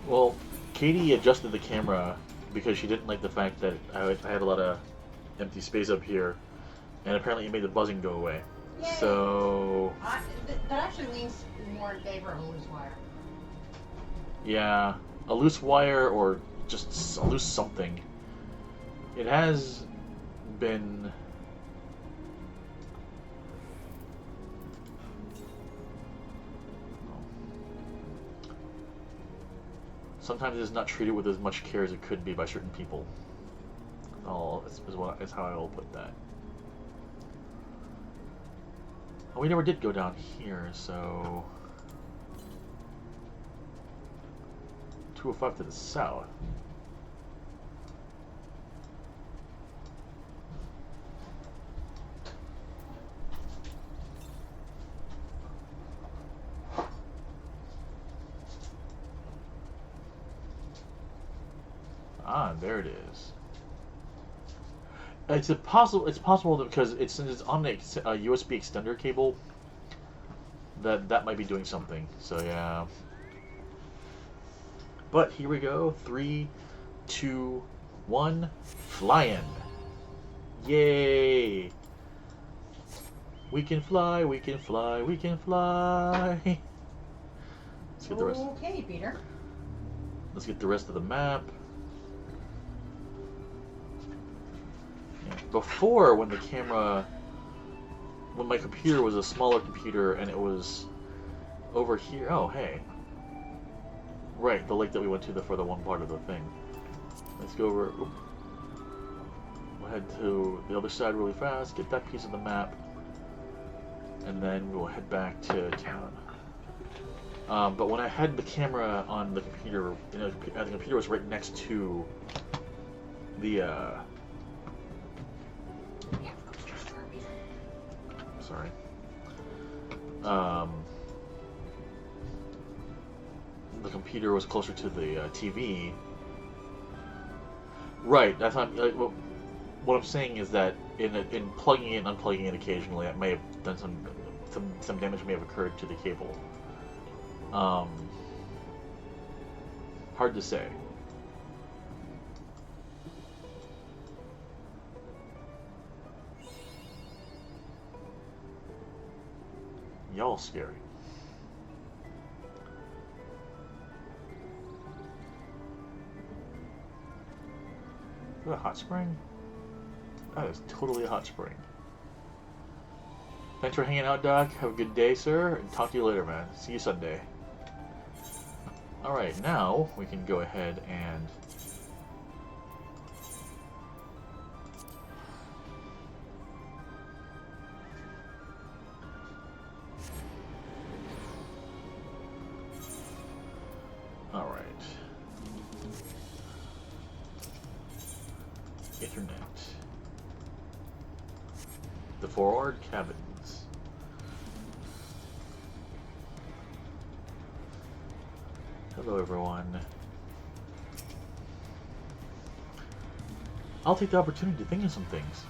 Well, Katie adjusted the camera because she didn't like the fact that I had a lot of empty space up here, and apparently it made the buzzing go away. Yay. So that actually leans more in favor of a loose wire. yeah, a loose wire or just a loose something. It has been sometimes it is not treated with as much care as it could be by certain people. Oh, is how I will put that. Oh, we never did go down here, so 205 to the south. Ah, there it is. It's possible because since it's on a USB extender cable, that might be doing something. So yeah. But here we go. 3, 2, 1, flying! Yay! We can fly. We can fly. We can fly. Let's get the rest. Okay, Peter. Let's get the rest of the map. Before, when my computer was a smaller computer and it was over here. Oh, hey. Right, the lake that we went to for the one part of the thing. Let's go over. Oop. We'll head to the other side really fast, get that piece of the map, and then we'll head back to town. But when I had the camera on the computer, the computer was right next to the sorry. The computer was closer to the TV. Right. That's not. What I'm saying is that in plugging it and unplugging it occasionally, it may have done some damage may have occurred to the cable. Hard to say. Y'all scary. Is that a hot spring? That is totally a hot spring. Thanks for hanging out, Doc. Have a good day, sir, and talk to you later, man. See you Sunday. Alright, now we can go ahead and alright. Internet. The forward cabins. Hello, everyone. I'll take the opportunity to think of some things.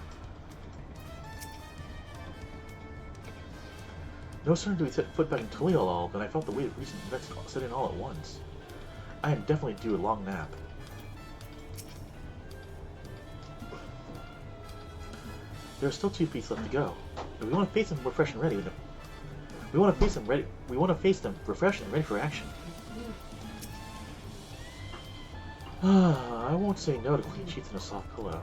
No sooner did we set foot back in Toledo than I felt the weight of recent events set in all at once. I am definitely due a long nap. There are still 2 feats left to go. If we want to face them refreshed and ready, we want to face them refreshed and ready for action. I won't say no to clean sheets and a soft pillow.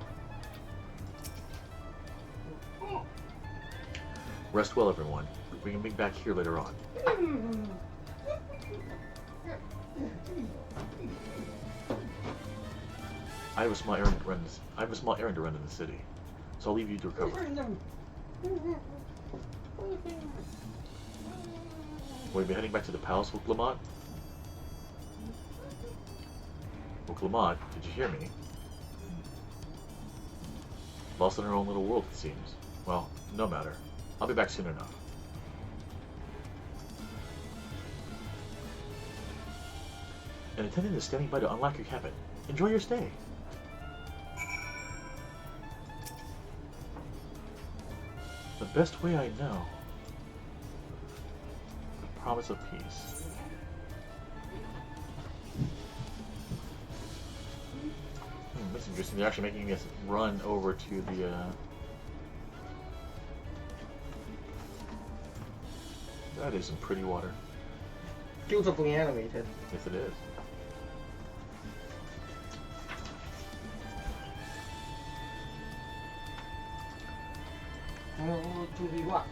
Rest well, everyone. We can meet back here later on. I have a small errand to run in the city, so I'll leave you to recover. Will you be heading back to the palace with Lamont? Well, Lamont, did you hear me? Lost in her own little world, it seems. Well, no matter. I'll be back soon enough. An attendant is standing by to unlock your cabin. Enjoy your stay. The best way I know. The promise of peace. That's interesting. They're actually making us run over to the, That is some pretty water. Beautifully animated. Yes, it is. To be what?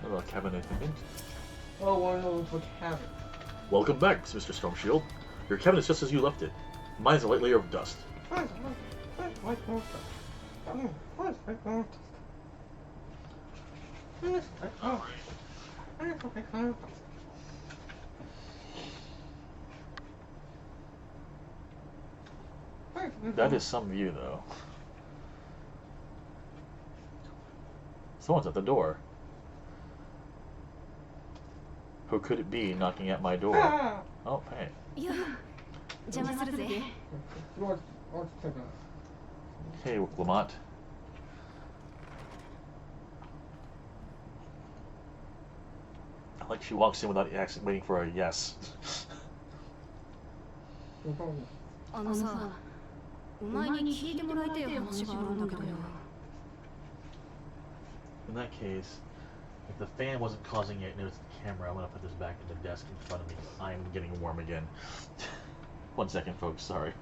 Hello, cabin attendant. Oh, one of the cabin. Welcome back, Mr. Stormshield. Your cabin is just as you left it. Mine is a light layer of dust. That is some view, though. Someone's at the door. Who could it be knocking at my door? Oh, hey. Hey, Lamont. Like she walks in without waiting for a yes. In that case, if the fan wasn't causing it and it was the camera, I'm gonna put this back in the desk in front of me. I'm getting warm again. 1 second, folks, sorry.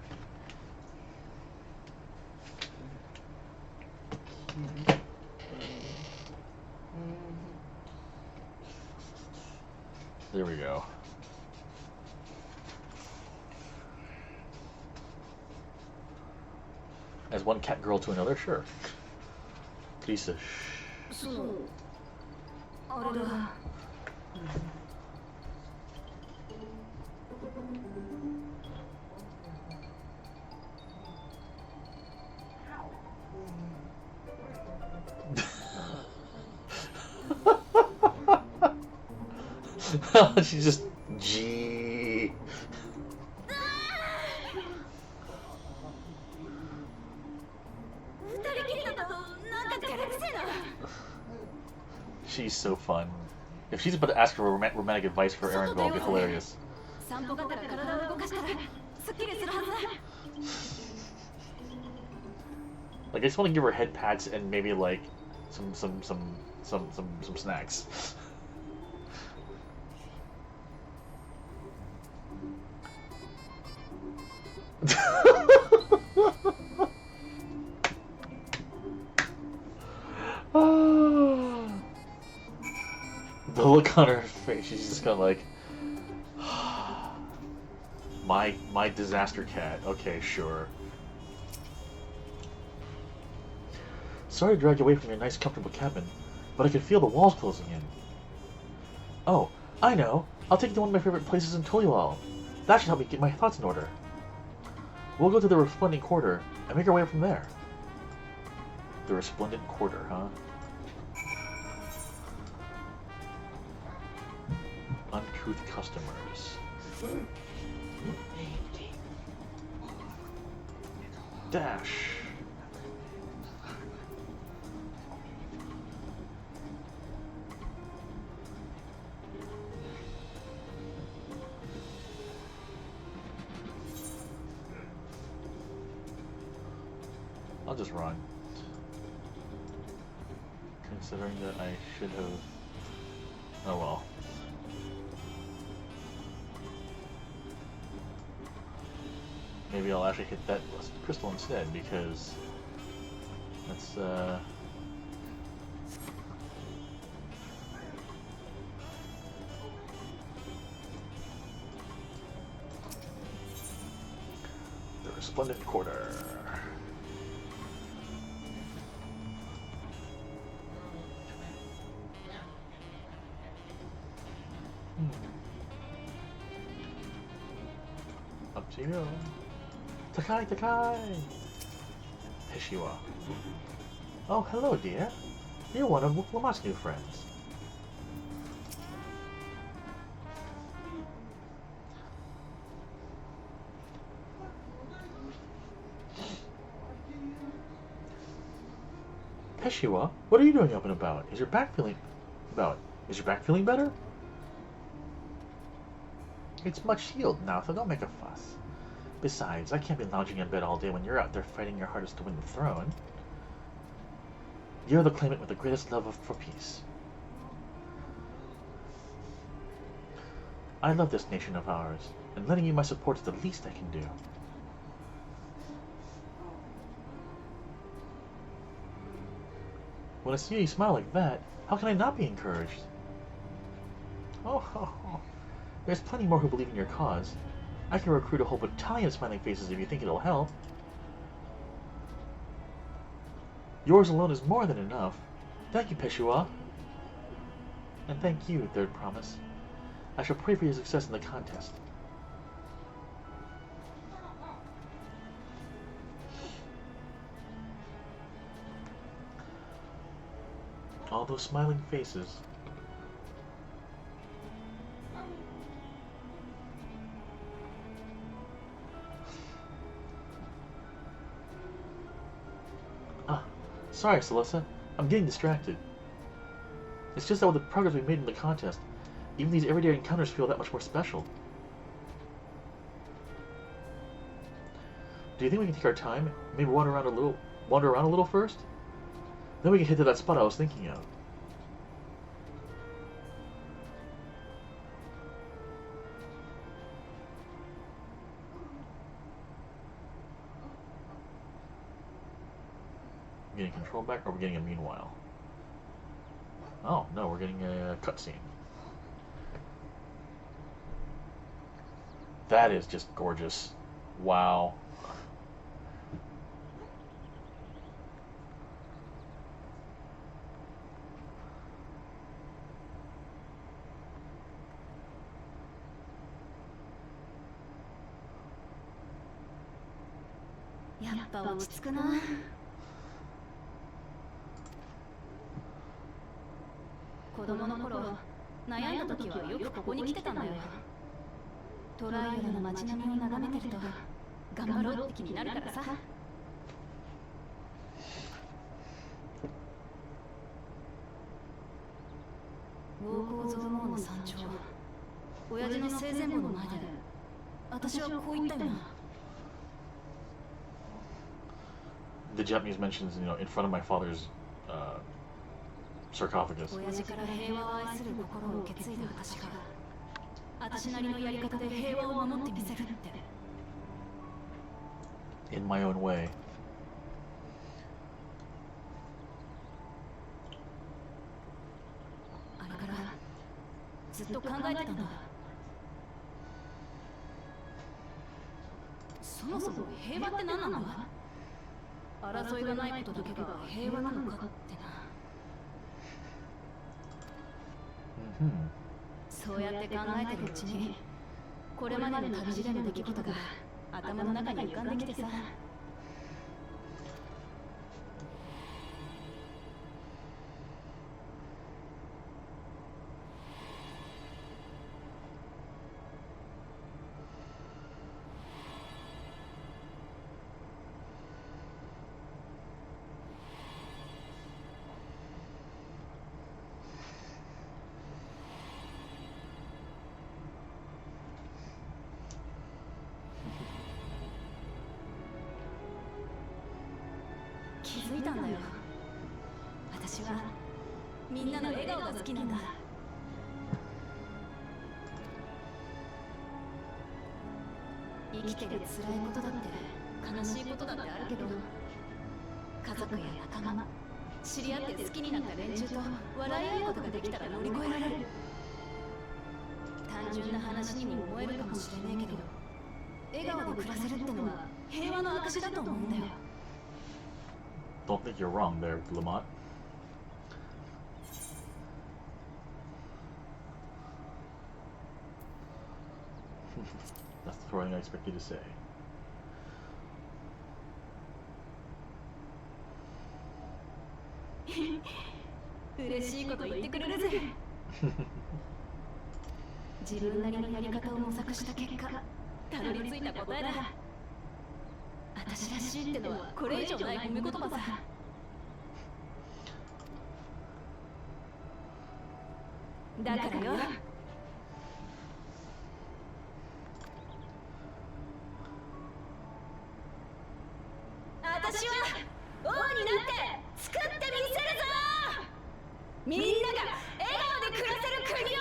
There we go. As one cat girl to another, sure. Lisa, shh. She's just G. She's so fun. If she's about to ask for romantic advice for Aaron, it'll be hilarious. Like, I just want to give her head pats and maybe like some snacks. The look on her face, she's just kind of like, my disaster cat. Okay, sure. Sorry to drag you away from your nice, comfortable cabin, but I can feel the walls closing in. Oh, I know. I'll take you to one of my favorite places in Toyolal. That should help me get my thoughts in order. We'll go to the Resplendent Quarter and make our way from there. The Resplendent Quarter, huh? Uncouth customers. Dash. I'll just run. Considering that I should have... Oh well. maybe I'll actually hit that crystal instead, because that's the resplendent quarter. Up to you. Takai, Takai! Peshiwa. Oh, hello, dear. You're one of Lamott's new friends. Peshiwa, what are you doing up and about? Is your back feeling better? It's much healed now, so don't make a fuss. Besides, I can't be lounging in bed all day when you're out there fighting your hardest to win the throne. You're the claimant with the greatest love for peace. I love this nation of ours, and lending you my support is the least I can do. When I see you smile like that, how can I not be encouraged? Oh, there's plenty more who believe in your cause. I can recruit a whole battalion of smiling faces if you think it'll help. Yours alone is more than enough. Thank you, Peshiwa. And thank you, Third Promise. I shall pray for your success in the contest. All those smiling faces. Sorry, Celissa. I'm getting distracted. It's just that with the progress we've made in the contest, even these everyday encounters feel that much more special. Do you think we can take our time? Maybe wander around a little first? Then we can head to that spot I was thinking of. Getting control back, or we're getting a meanwhile? Oh, no, we're getting a cutscene. That is just gorgeous. Wow. The Japanese mentions, in front of my father's sarcophagus. In my own way. 生きてて辛いことだって悲しいことだってあるけど、家族や仲間、知り合って好きになった連中と笑い合うことができたら乗り越えられる。単純な話にも思えるかもしれないけど、笑顔で暮らせるってのは平和の証だと思うんだよ。 Don't think you're wrong there, Lamont. That's the thing I expect you to say. 嬉しいこと言ってくれるぜ。自分なりのやり方を模索した結果、たどり着いた答えだ。私らしいってのはこれ以上ない褒め言葉さ。だからよ、私は王になって作ってみせるぞ。みんなが笑顔で暮らせる国を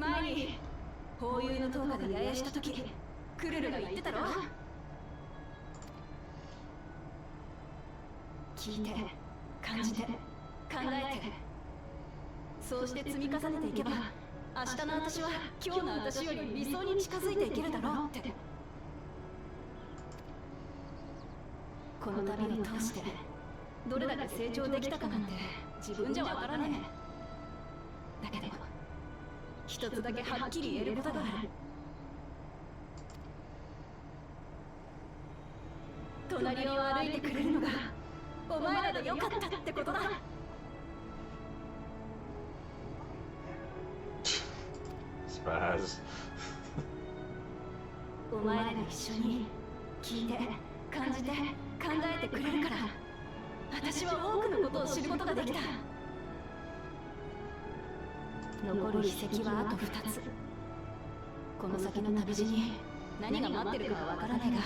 な。前にホーユーの塔下で野営した時、クルルが言ってたろ。聞いて、感じて、考えて、そうして積み重ねていけば、明日の私は今日の私より理想に近づいていけるだろうって。この旅を通してどれだけ成長できたかなんて自分じゃわからねえ。だけど一つだけはっきり言えることがある。隣を歩いてくれるのがお前らでよかったってことだ。Spaz. お前らが一緒に聞いて、感じて、考えてくれるから、私は多くのことを知ることができた。残る秘跡はあと2つ。この先の旅路に何が待ってるかはわからないが、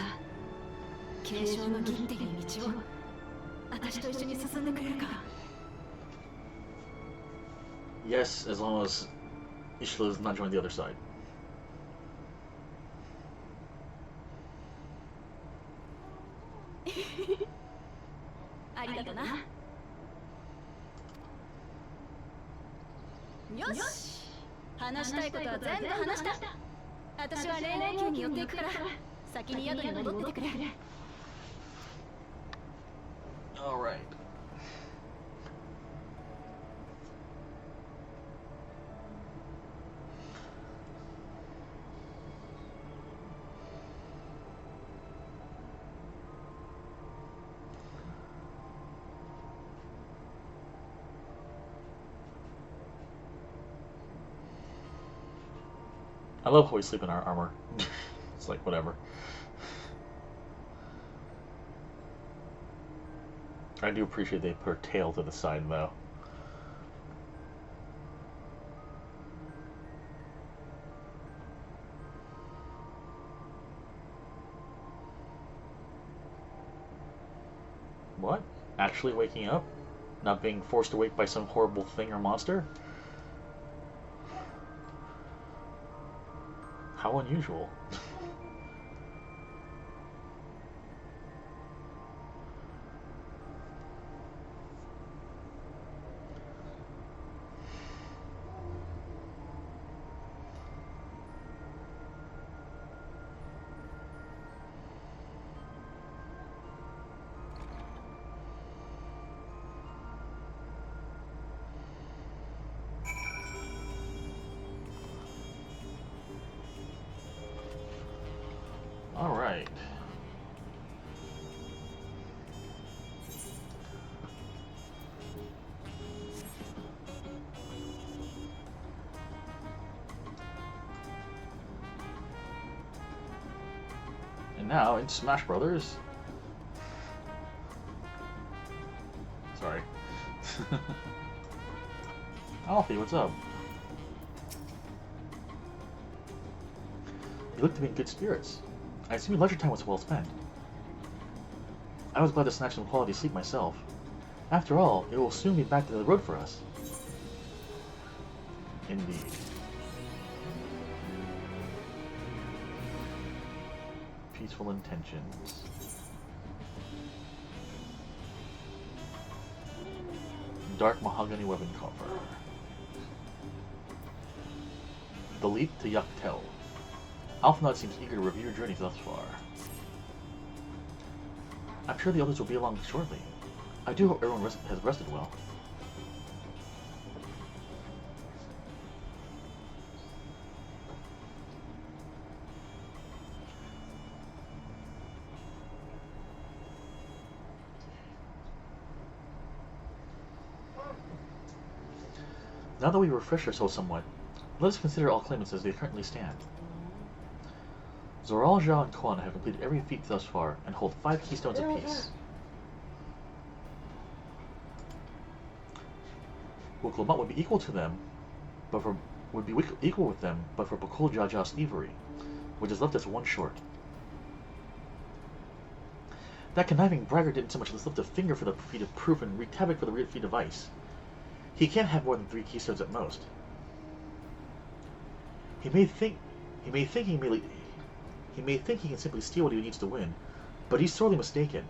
継承の儀っていう道を私と一緒に進んでくれるか。 Yes, as long as Ishla does not join the other side. ありがとな。よし、話したいことは全部話した。私は霊霊宮に寄っていくから、先に宿に戻っててくれ。 Alright. I love how we sleep in our armor. It's like, whatever. I do appreciate they put her tail to the side, though. What? Actually waking up? Not being forced awake by some horrible thing or monster? How unusual. All right. And now in Smash Brothers. Sorry. Alfie, what's up? You look to be in good spirits. I assume your leisure time was well spent. I was glad to snatch some quality sleep myself. After all, it will soon be back to the road for us. Indeed. Peaceful intentions. Dark mahogany weapon coffer. The leap to Yaktel. Alphanod seems eager to review your journey thus far. I'm sure the others will be along shortly. I do hope everyone has rested well. Now that we refresh ourselves somewhat, let us consider all claimants as they currently stand. Zoral, Zhao, and Quan have completed every feat thus far and hold 5 keystones apiece. Wuklamat would be equal to them, but for Bakul Jaja's thievery, which has left us 1 short. That conniving braggart didn't so much as lift a finger for the feat of proof and wreaked havoc for the feat of ice. He can't have more than 3 keystones at most. He may think he can simply steal what he needs to win, but he's sorely mistaken.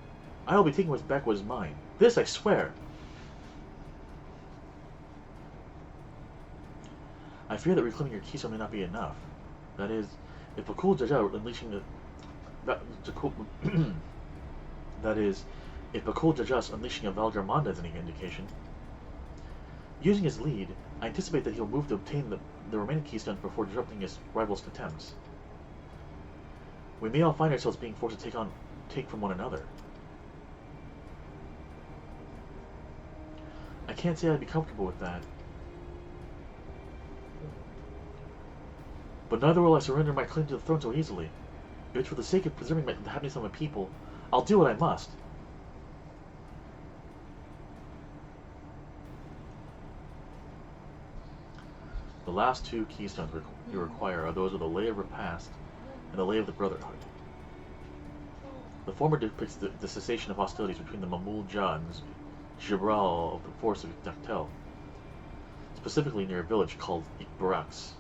I will be taking back what is mine. This I swear. I fear that reclaiming your keystone may not be enough. That is, if Bakul Jaja unleashing that is, if Bakul Jaja's unleashing a Valgarmanda is any indication. Using his lead, I anticipate that he'll move to obtain the remaining keystones before disrupting his rival's attempts. We may all find ourselves being forced to take from one another. I can't say I'd be comfortable with that. But neither will I surrender my claim to the throne so easily. If it's for the sake of preserving the happiness of my people, I'll do what I must. The last 2 keystones you require are those of the Lay of Repast and the Lay of the Brotherhood. The former depicts the cessation of hostilities between the Mamul Jah and Jibral of the force of Yaktel, specifically near a village called Ikbarax.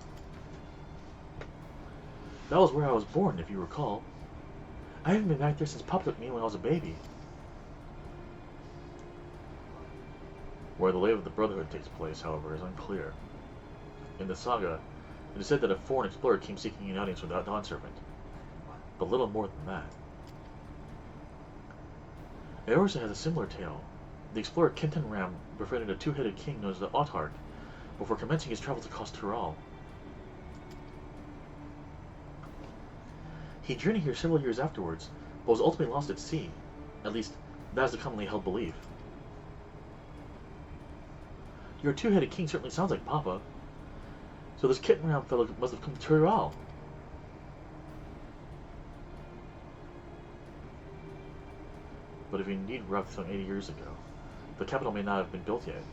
That was where I was born, if you recall. I haven't been back there since Pop took me when I was a baby. Where the Lay of the Brotherhood takes place, however, is unclear. In the saga, it is said that a foreign explorer came seeking an audience with the Dawn Serpent, but little more than that. Eorsa has a similar tale. The explorer Kenton Ram befriended a 2-headed king known as the Autarch before commencing his travels across Tural. He journeyed here several years afterwards, but was ultimately lost at sea. At least, that is the commonly held belief. Your 2-headed king certainly sounds like Papa. So this kitten round fellow must have come to Tural. But if he indeed arrived some 80 years ago, the capital may not have been built yet,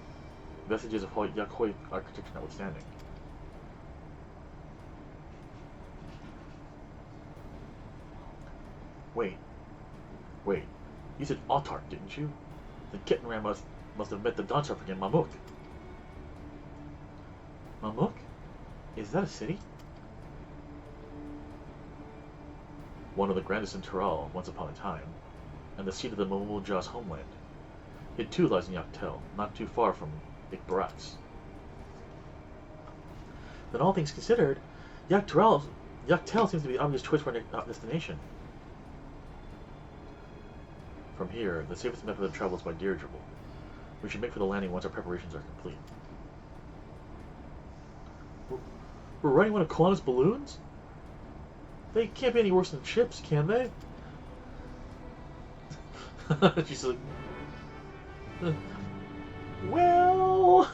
vestiges of Yakhoi architecture notwithstanding. Wait, you said Autarch, didn't you? The kitten ram must have met the Dawn Serpent in Mamuk. Mamuk? Is that a city? One of the grandest in Tural, once upon a time, and the seat of the Mamul Jah's homeland. It too lies in Yaktel, not too far from Ikbarax. Then all things considered, Yaktel seems to be the obvious choice for our destination. From here, the safest method of travel is by dirigible. We should make for the landing once our preparations are complete. We're riding one of Kalana's balloons? They can't be any worse than ships, can they? She's like... Well...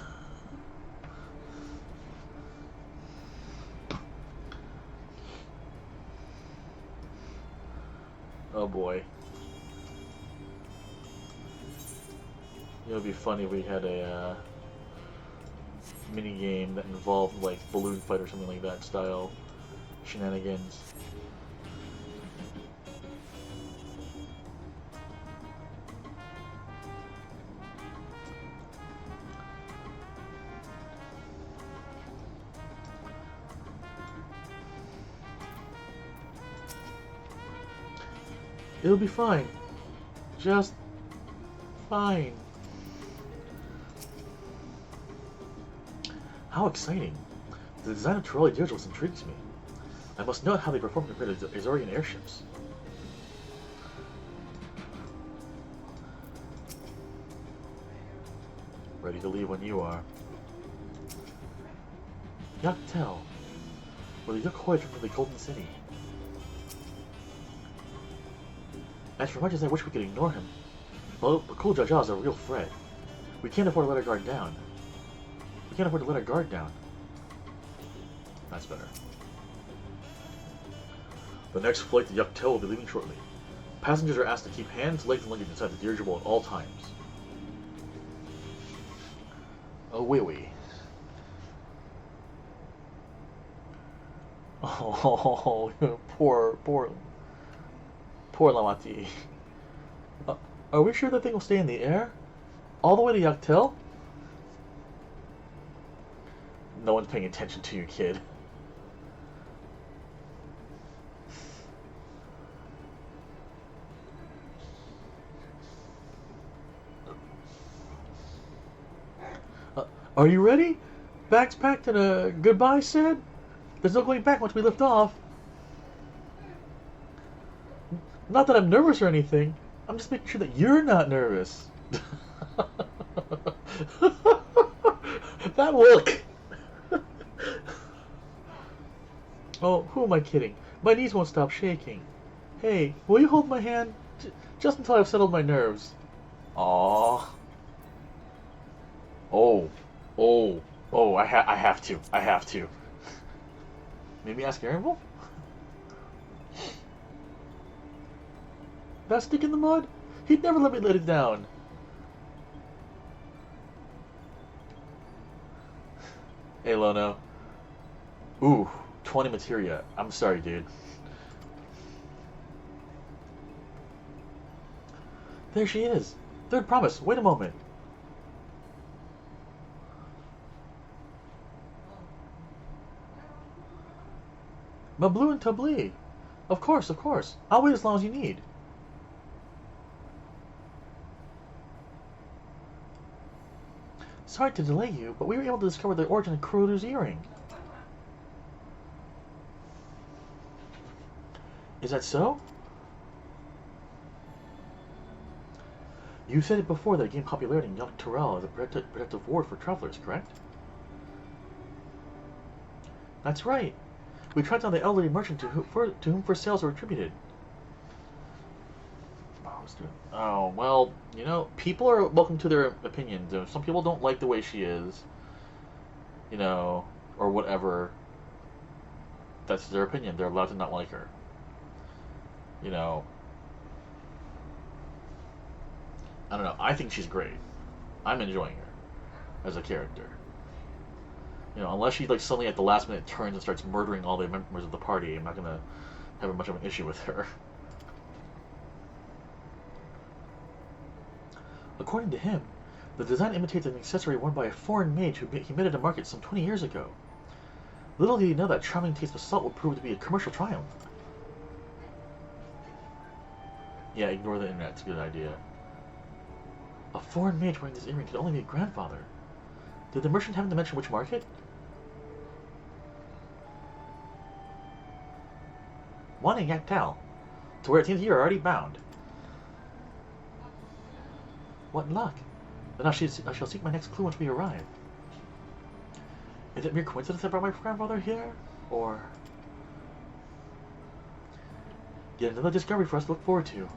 Oh boy. It would be funny if we had a mini game that involved like balloon fight or something like that style shenanigans. It'll be fine. Just fine. How exciting. The design of trolley dirigibles intrigues me. I must note how they perform compared to Azorian airships. Ready to leave when you are. Yaktel, where the Yuk-Hoi from the Golden City. As for much as I wish we could ignore him, well, the cool Jaja is a real threat. We can't afford to let our guard down. We can't afford to let our guard down. That's better. The next flight to Yaktel will be leaving shortly. Passengers are asked to keep hands, legs, and luggage inside the dirigible at all times. Oh, wee wee. Oh, poor Lamati. Are we sure that thing will stay in the air? All the way to Yaktel? No one's paying attention to you, kid. Are you ready? Bags packed and a goodbye said? There's no going back once we lift off. Not that I'm nervous or anything. I'm just making sure that you're not nervous. That look! Oh, who am I kidding? My knees won't stop shaking. Hey, will you hold my hand? Just until I've settled my nerves. Aww. Oh, I have to. Maybe ask Aaronville? That stick in the mud? He'd never let me let it down. Hey, Lono. Ooh, 20 materia. I'm sorry, dude. There she is. Third promise. Wait a moment. Mablu and Tabli. Of course. I'll wait as long as you need. Sorry to delay you, but we were able to discover the origin of Kuroru's earring. Is that so? You said it before that it gained popularity in Young Terrell as a protective ward for travelers, correct? That's right. We tracked down the elderly merchant to whom first sales were attributed. Oh, well, you know, people are welcome to their opinions. Some people don't like the way she is, you know, or whatever. That's their opinion. They're allowed to not like her. You know, I don't know. I think she's great. I'm enjoying her as a character. You know, unless she like suddenly at the last minute turns and starts murdering all the members of the party, I'm not gonna have much of an issue with her. According to him, the design imitates an accessory worn by a foreign mage who he made at a market some 20 years ago. Little did he know that charming taste of salt would prove to be a commercial triumph. Yeah, ignore the internet. It's a good idea. A foreign mage wearing this earring could only be a grandfather. Did the merchant happen to mention which market? One in Yaktel, to where it seems you're already bound. What luck! Then I shall seek my next clue once we arrive. Is it mere coincidence I brought my grandfather here? Or... yet another discovery for us to look forward to.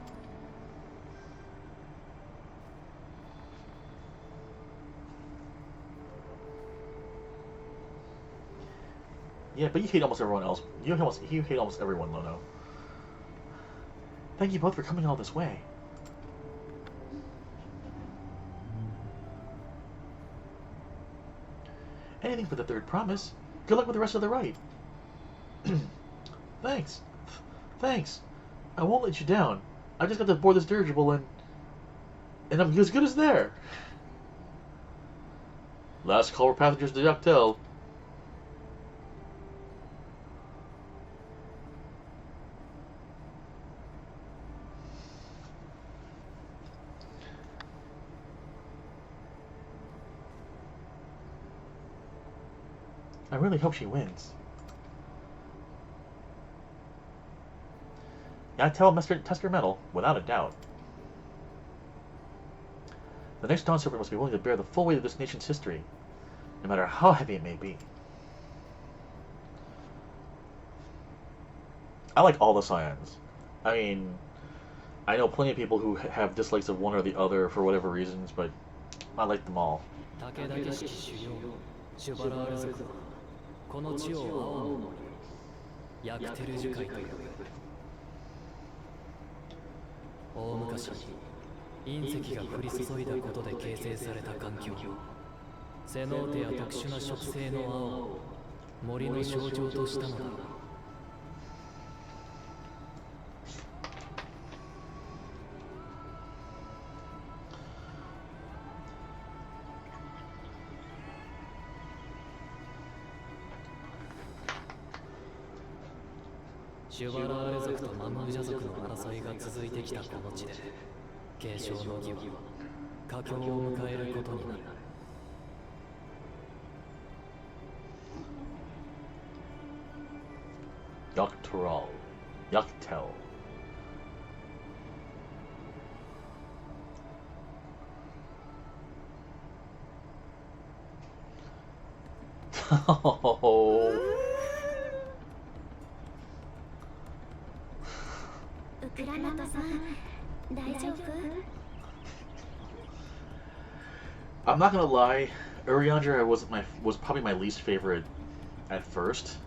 Yeah, but you hate almost everyone else. You hate almost everyone, Lono. Thank you both for coming all this way. Anything for the third promise. Good luck with the rest of the ride. Thanks. Thanks. I won't let you down. I just got to board this dirigible and I'm as good as there. Last call for passengers to Yaktel. I really hope she wins. Yeah, I tell Mr. Test her mettle, without a doubt. The next Dawn Serpent must be willing to bear the full weight of this nation's history, no matter how heavy it may be. I like all the Scions. I mean, I know plenty of people who have dislikes of one or the other for whatever reasons, but I like them all. 武田式主要シュバラール族はこの地を青の森ヤクテル樹海と呼ぶ。大昔隕石が降り注いだことで形成された環境、セノーテや特殊な植生の青を森の象徴としたのだ。シュバラール族とマンムジャ族の争いが続いてきたこの地で継承の儀は佳境を迎えることになる。Yoctoral. Yoctel. Oh. ウクラナトさん、大丈夫？ I'm not gonna lie, Urianger was probably my least favorite at first,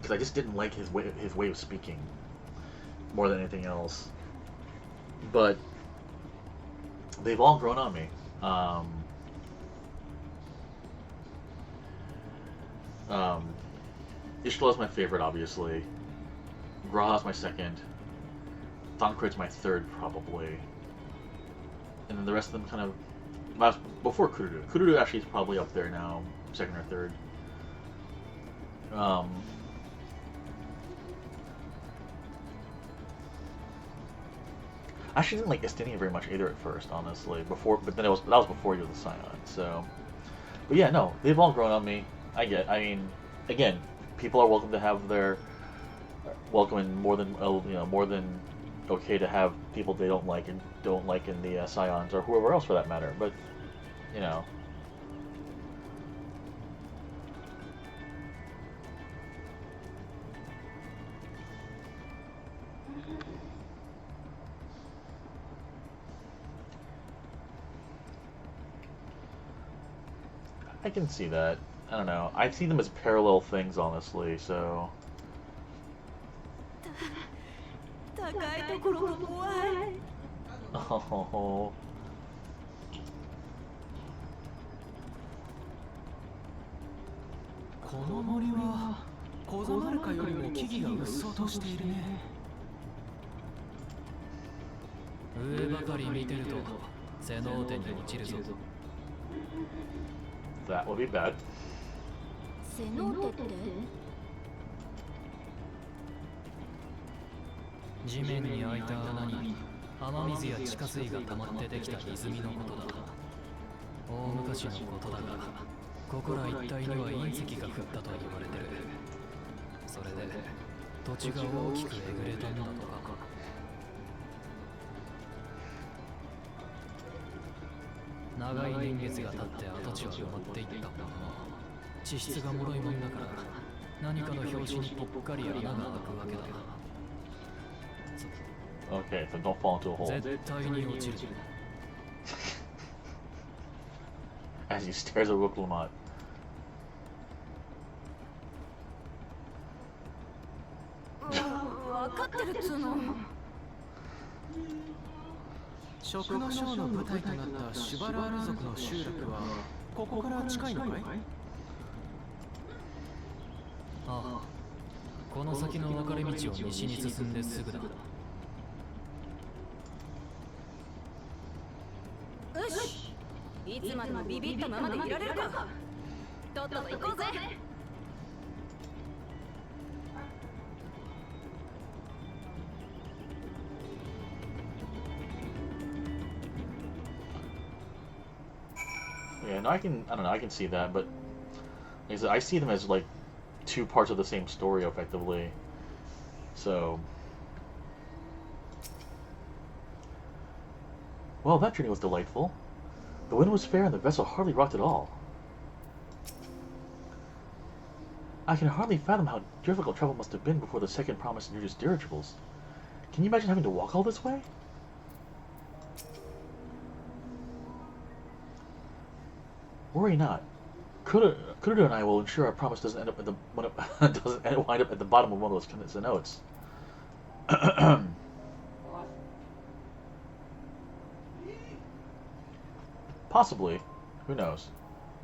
because I just didn't like his way of speaking more than anything else. But they've all grown on me. Ishtla's my favorite, obviously. Graha's my second. Thancred's my third, probably. And then the rest of them kind of... Before Kurudu. Kurudu actually is probably up there now, second or third. I actually didn't like Estinian very much either at first, honestly. But then that was before he was a Scion, so... But yeah, no, they've all grown on me. I mean, again, people are welcome to have their... Welcome and more than okay to have people they don't like in the Scions or whoever else for that matter, but you know. I can see that. I don't know. I see them as parallel things, honestly, so... 高いところが怖い。 Oh. この森はコザマルカよりも木々がうっそうとしているね。上ばかり見てるとセノーテに落ちるぞ。 That would be bad. セノーテって地面に開いた穴に雨水や地下水が溜まってできた泉のことだ。大昔のことだが、ここら一帯には隕石が降ったと言われてる。それで土地が大きくえぐれたんだとか。長い年月が経って跡地は埋まっていったものの、地質が脆いもんだから何かの拍子にぽっかり穴が開くわけだ。 Okay, so don't fall into a hole. As he stares at Wuklamot. わかってるっつうの。食のショーの舞台となったシュバラール族の集落はここから近いのかい？ああ、この先の分かれ道を西に進んですぐだ。 よし、いつまでもビビったままでいられるか。とっとと行こうぜ。Yeah, no, I don't know, I can see that, but like I said, I see them as like two parts of the same story, effectively. So, well, that journey was delightful. The wind was fair and the vessel hardly rocked at all. I can hardly fathom how difficult travel must have been before the second promise introduced dirigibles. Can you imagine having to walk all this way? Worry not. Kurudu and I will ensure our promise doesn't end up at the doesn't wind up at the bottom of one of those notes. Possibly. Who knows?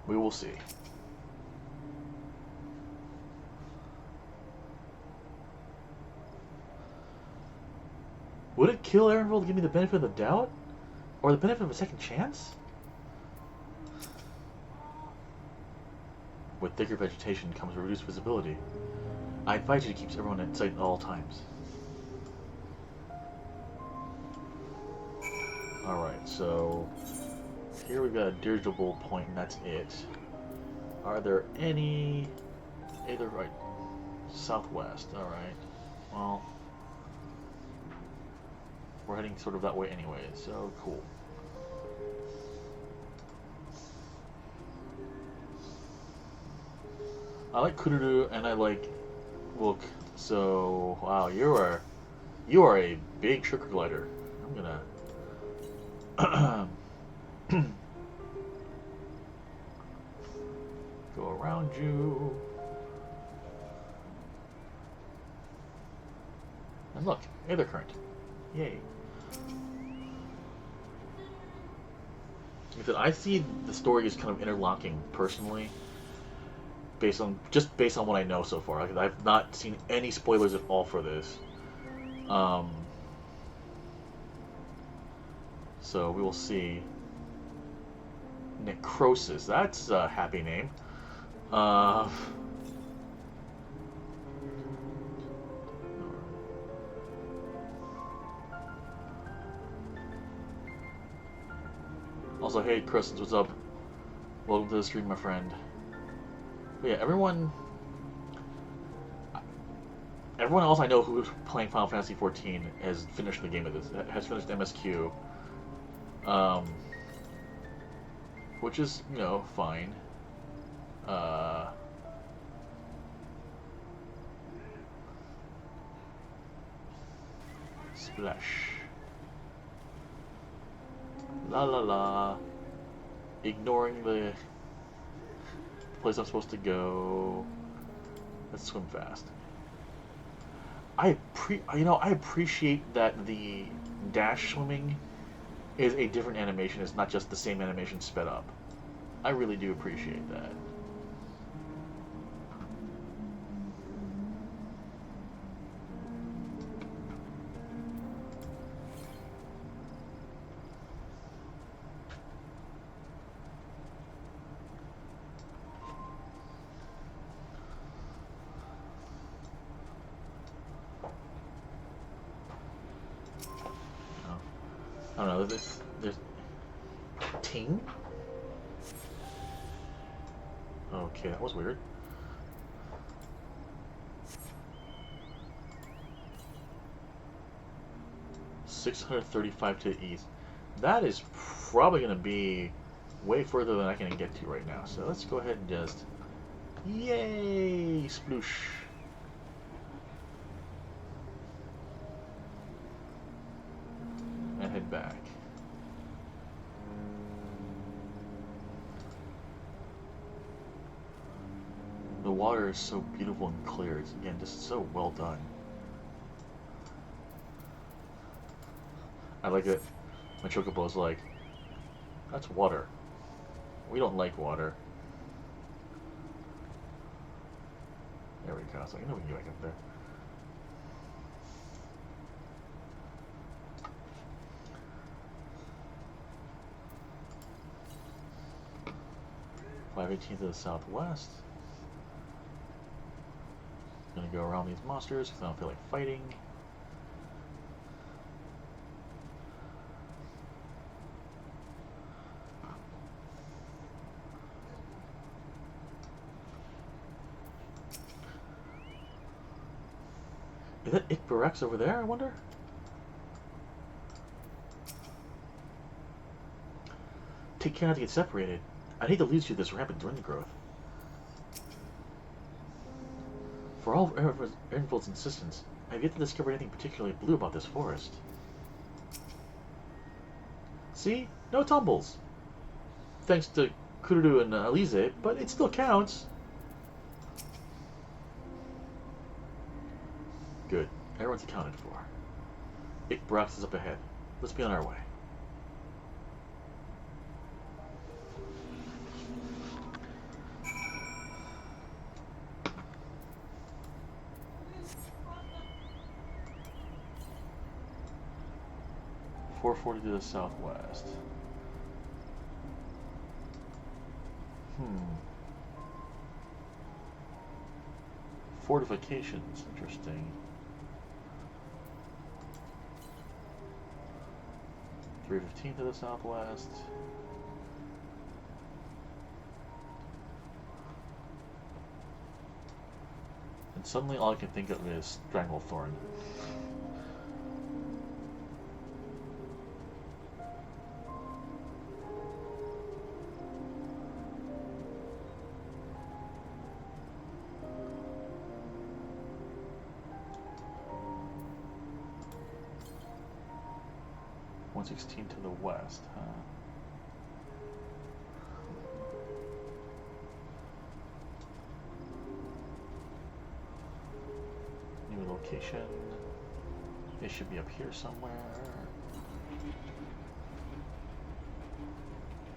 We will see. Would it kill Aaronville to give me the benefit of the doubt? Or the benefit of a second chance? With thicker vegetation comes reduced visibility. I advise you to keep everyone in sight at all times. Alright, so here we've got a dirigible point and that's it. Are there any... Either right... Southwest, alright. Well... We're heading sort of that way anyway, so cool. I like Kurudu and I like Wook, so wow, you are a big sugar glider. I'm gonna go around you. And look, Aether Current. Yay. Because I see the story as kind of interlocking personally, based on what I know so far. I've not seen any spoilers at all for this. So we will see. Necrosis. That's a happy name. Also, hey, Crystals, what's up? Welcome to the stream, my friend. But yeah, everyone else I know who's playing Final Fantasy XIV has finished the game of this. Has finished MSQ, which is, you know, fine. Splash. La la la. Ignoring the place I'm supposed to go. Let's swim fast. I appreciate that the dash swimming is a different animation. It's not just the same animation sped up. I really do appreciate that. I don't know, there's Ting? Okay, that was weird. $635 to the east. That is probably going to be way further than I can get to right now. So let's go ahead and just... Yay! Sploosh! And head back. The water is so beautiful and clear. It's, again, just so well done. I like it. My Chocobo's like, that's water. We don't like water. There we go. So I know we can get back up there. .518 to the southwest. Gonna go around these monsters because I don't feel like fighting. Is that Ikbarex over there, I wonder? Take care not to get separated. I'd hate to lose you this rapid wind growth. For all of Erinvold's insistence, I've yet to discover anything particularly blue about this forest. See? No tumbles. Thanks to Kururu and Alize, but it still counts. Good. Everyone's accounted for. Ikbarex is up ahead. Let's be on our way. .440 to the southwest. Fortifications, interesting. 315 to the southwest. And suddenly all I can think of is Stranglethorn. .116 to the west, huh? New location. It should be up here somewhere.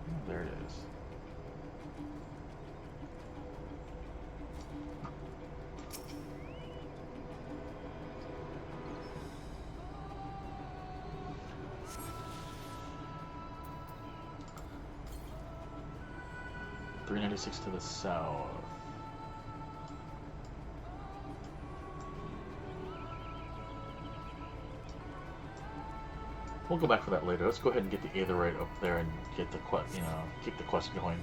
Oh, there it is. .396 to the south. We'll go back for that later. Let's go ahead and get the Aetherite up there and get the quest, keep the quest going.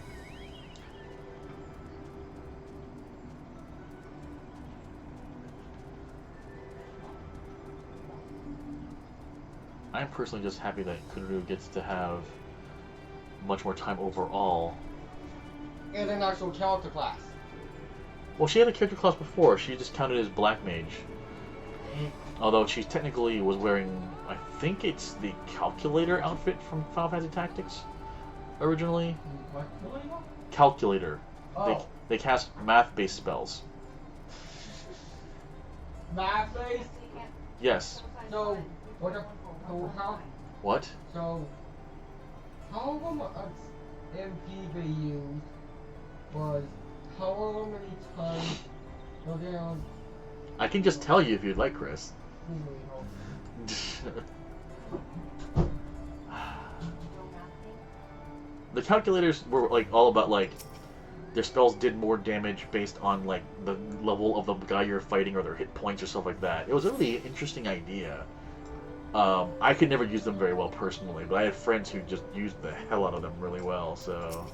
I'm personally just happy that Kururu gets to have much more time overall. And an actual character class. Well, she had a character class before. She just counted as Black Mage. Although she technically was wearing, I think it's the Calculator outfit from Final Fantasy Tactics, originally. What? Calculator. Oh. They cast math-based spells. Math based? Yes. So, so how? What? So, how much MP they used was however many times around. I can just tell you if you'd like, Chris. The calculators were like all about like their spells did more damage based on like the level of the guy you're fighting or their hit points or stuff like that. It was a really interesting idea. I could never use them very well personally, but I had friends who just used the hell out of them really well. So,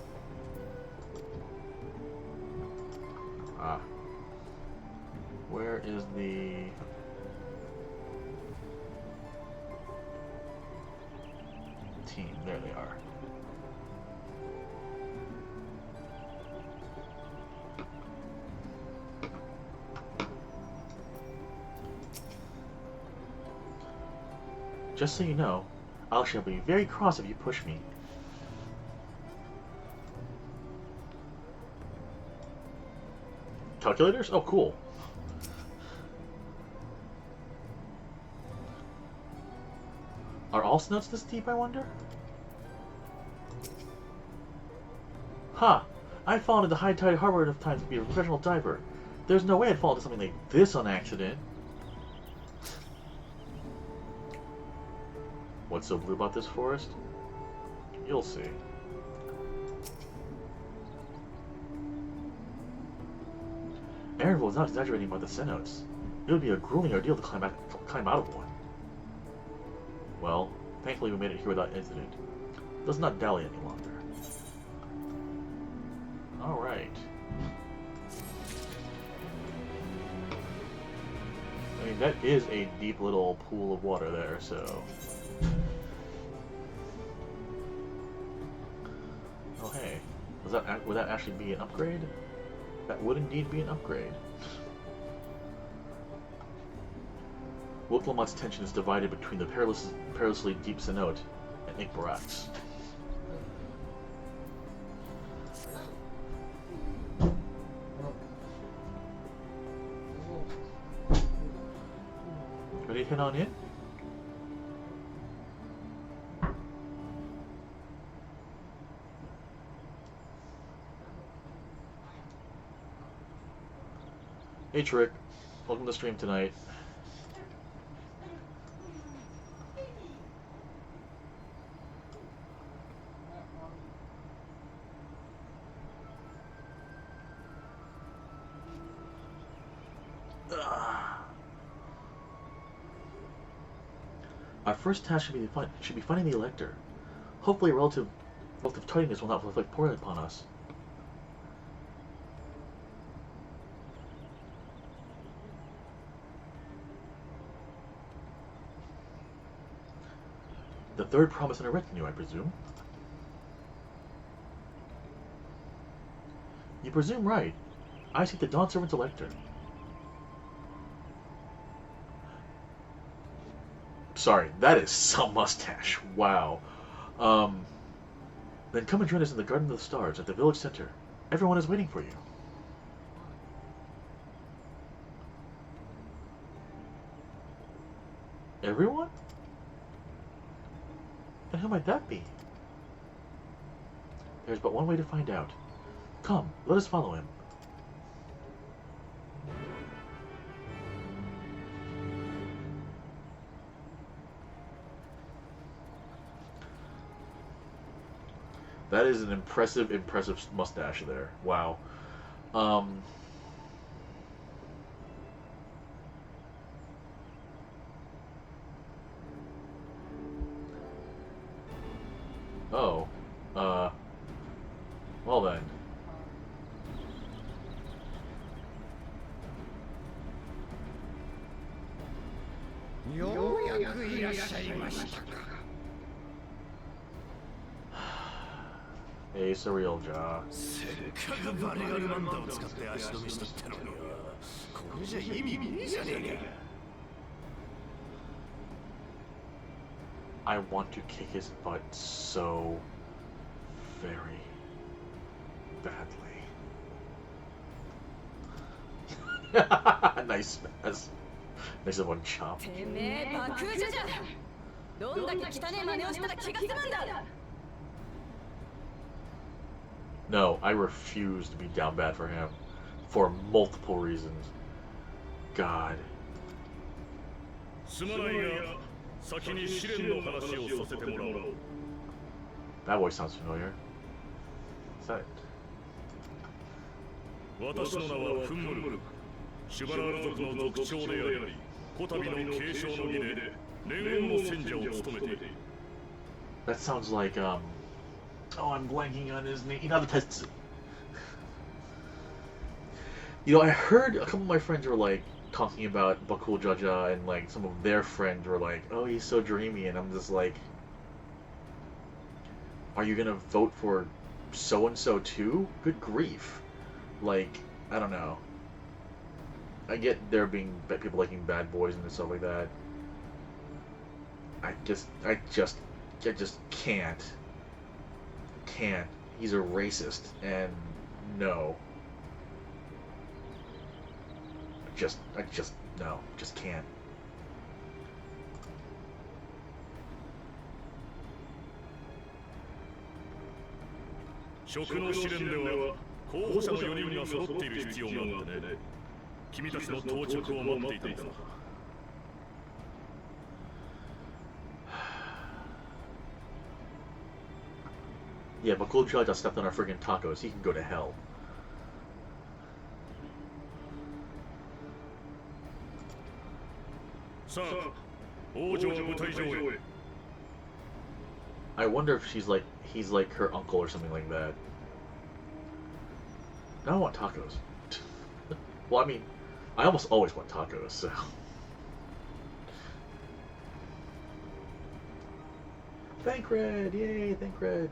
where is the team? There they are. Just so you know, I shall be very cross if you push me. Calculators? Oh, cool. Are all snouts this deep, I wonder? Ha! I've fallen into high tide harbor enough times to be a professional diver. There's no way I'd fall into something like this on accident. What's so blue about this forest? You'll see. Erinvold is not exaggerating about the cenotes. It would be a grueling ordeal to climb out of one. Well, thankfully we made it here without incident. Let's not dally any longer. Alright. Let me that is a deep little pool of water there, so... Oh hey, would that actually be an upgrade? That would indeed be an upgrade. Wilklamot's tension is divided between the perilously deep cenote and Inkborax. Ready to head on in? Hey Trick, welcome to the stream tonight. Our first task should be finding the Elector. Hopefully relative tidiness will not reflect poorly upon us. The third promise in a retinue, I presume. You presume right. I seek the Dawn Servant's Elector. Sorry, that is some mustache. Wow. Then come and join us in the Garden of the Stars at the village center. Everyone is waiting for you. Everyone? And who might that be? There's but one way to find out. Come, let us follow him. That is an impressive mustache there. Wow. Oh. Well then. Hey, Surreal Jaw. I want to kick his butt so very badly. Nice mess. Nice one chop. No, I refuse to be down bad for him. For multiple reasons. God. That voice sounds familiar. Is that it? That sounds like, oh, I'm blanking on his name. Inabatetsu. You know, I heard a couple of my friends were like talking about Bakul Jaja, and like some of their friends were like, oh, he's so dreamy, and I'm just like, are you gonna vote for so-and-so too? Good grief. Like, I don't know. I get there being people liking bad boys and stuff like that. I just can't. He's a racist, and no. No, just can't. Yeah, but Cool Jaja stepped on our friggin' tacos. He can go to hell. I wonder if he's like her uncle or something like that. Now I want tacos. Well, I mean, I almost always want tacos, so... Thancred! Yay, Thancred!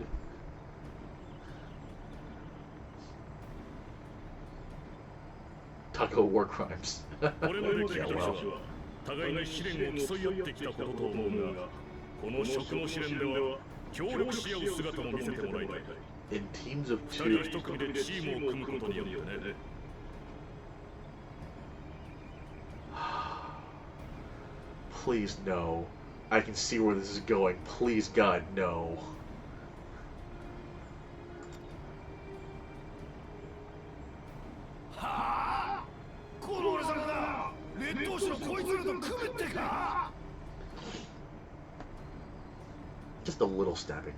Taco war crimes. これまで君 Yeah, たち well. は互いに試練を競い合ってきたことと思うが、この食の試練では協力し合う姿も見せてもらいたい。 In teams of 二人 two. 一組でチームを組むことによってね。 Please, no. I can see where this is going. Please, God, no. はあ、この俺さんが劣等種のこいつらと組むってか。 Just a little stabbing.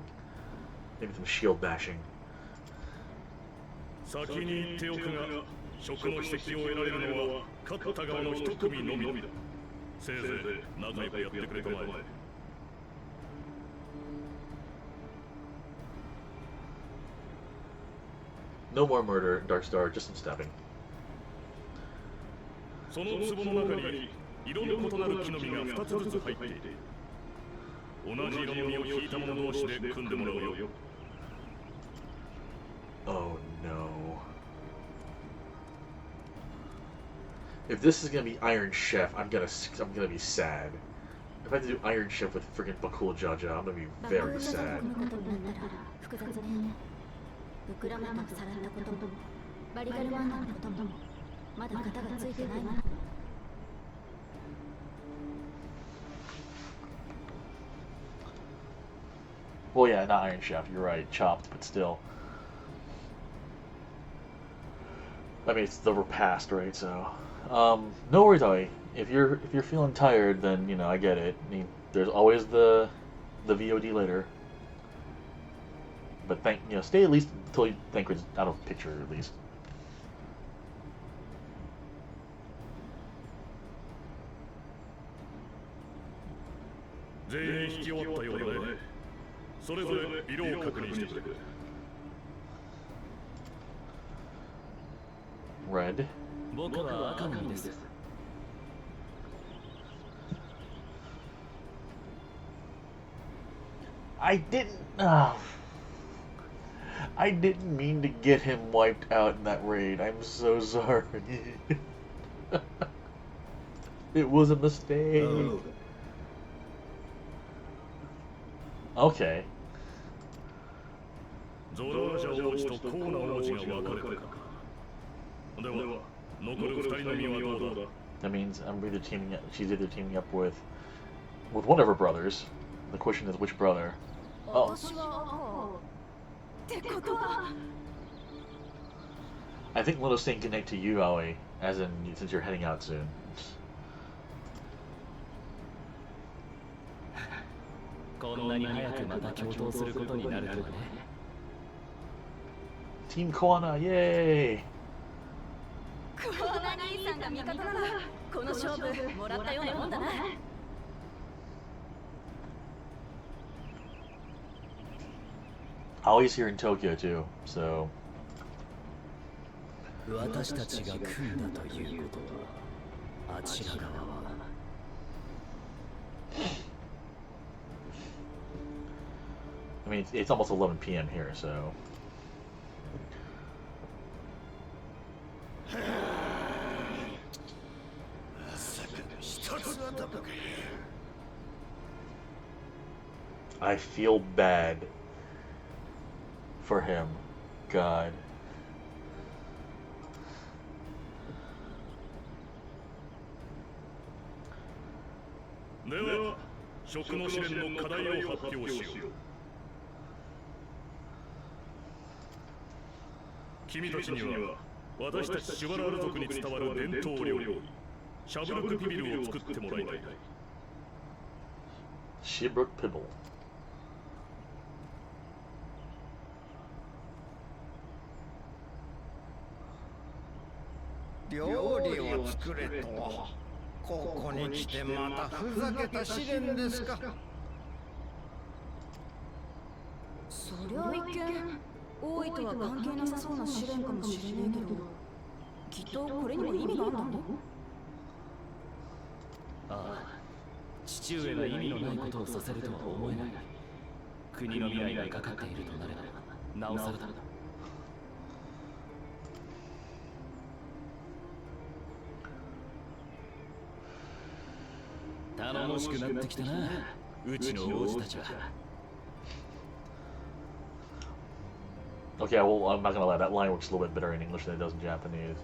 Maybe some shield bashing. 先に言っておくが、食の秘跡を得られるのは勝った側の一組のみだ。せいぜい仲良くやってくれたまえ。 No more murder, Darkstar, just some stabbing. その壺の中に色の異なる木の実が2つずつ入っていて、同じ色の実を引いた者同士で組んでもらうよ。 Oh no. If this is gonna be Iron Chef, I'm gonna be sad. If I have to do Iron Chef with freaking Bakul Jaja, I'm gonna be very sad. 複雑だよね。ウクラマタをさらったこともバリガルマンナのこともまだ型がついてないな。 Well, yeah, not Iron Chef. You're right, chopped, but still. I mean, it's the repast, right? So, no worries, Ollie. If you're feeling tired, then you know I get it. I mean, there's always the VOD later. But stay at least until Thancred's out of picture at least. 全員引き終わったようだね。それぞれ色を確認してくれ。 Red. 僕は赤の実です。 I didn't. I didn't mean to get him wiped out in that raid. I'm so sorry. It was a mistake. Oh. Okay. ゾラージャ王子とコーナ王子が別れたか。では、残る二人の身はどうだ? That means she's either teaming up with one of her brothers. The question is which brother? Oh. I think Little's saying connect to you, Aoi, as in since you're heading out soon. Team Koana, yay! コアナ兄さんが味方ならこの勝負もらったようなもんだな。 Aoi's here in Tokyo too, so. 私たちが組んだということは、あちら側は。 I mean, it's almost 11 p.m. here, so. I feel bad for him. God. Then, 食の試練の課題を発表しよう。君たちには私たちシュバラール族に伝わる伝統料理シャブルクピビルを作ってもらいたい。 Shibruk Pibble. 料理を作れと。ここに来てまたふざけた試練ですか。そりゃ一見多いとは関係なさそうな試練かもしれねえけど、きっとこれにも意味があるんだろう。ああ、父上が意味のないことをさせるとは思えない。国の未来がかかっているとなればなおさらだ。頼もしくなってきたな、うちの王子たちは。Okay, well, I'm not gonna lie, that line works a little bit better in English than it does in Japanese.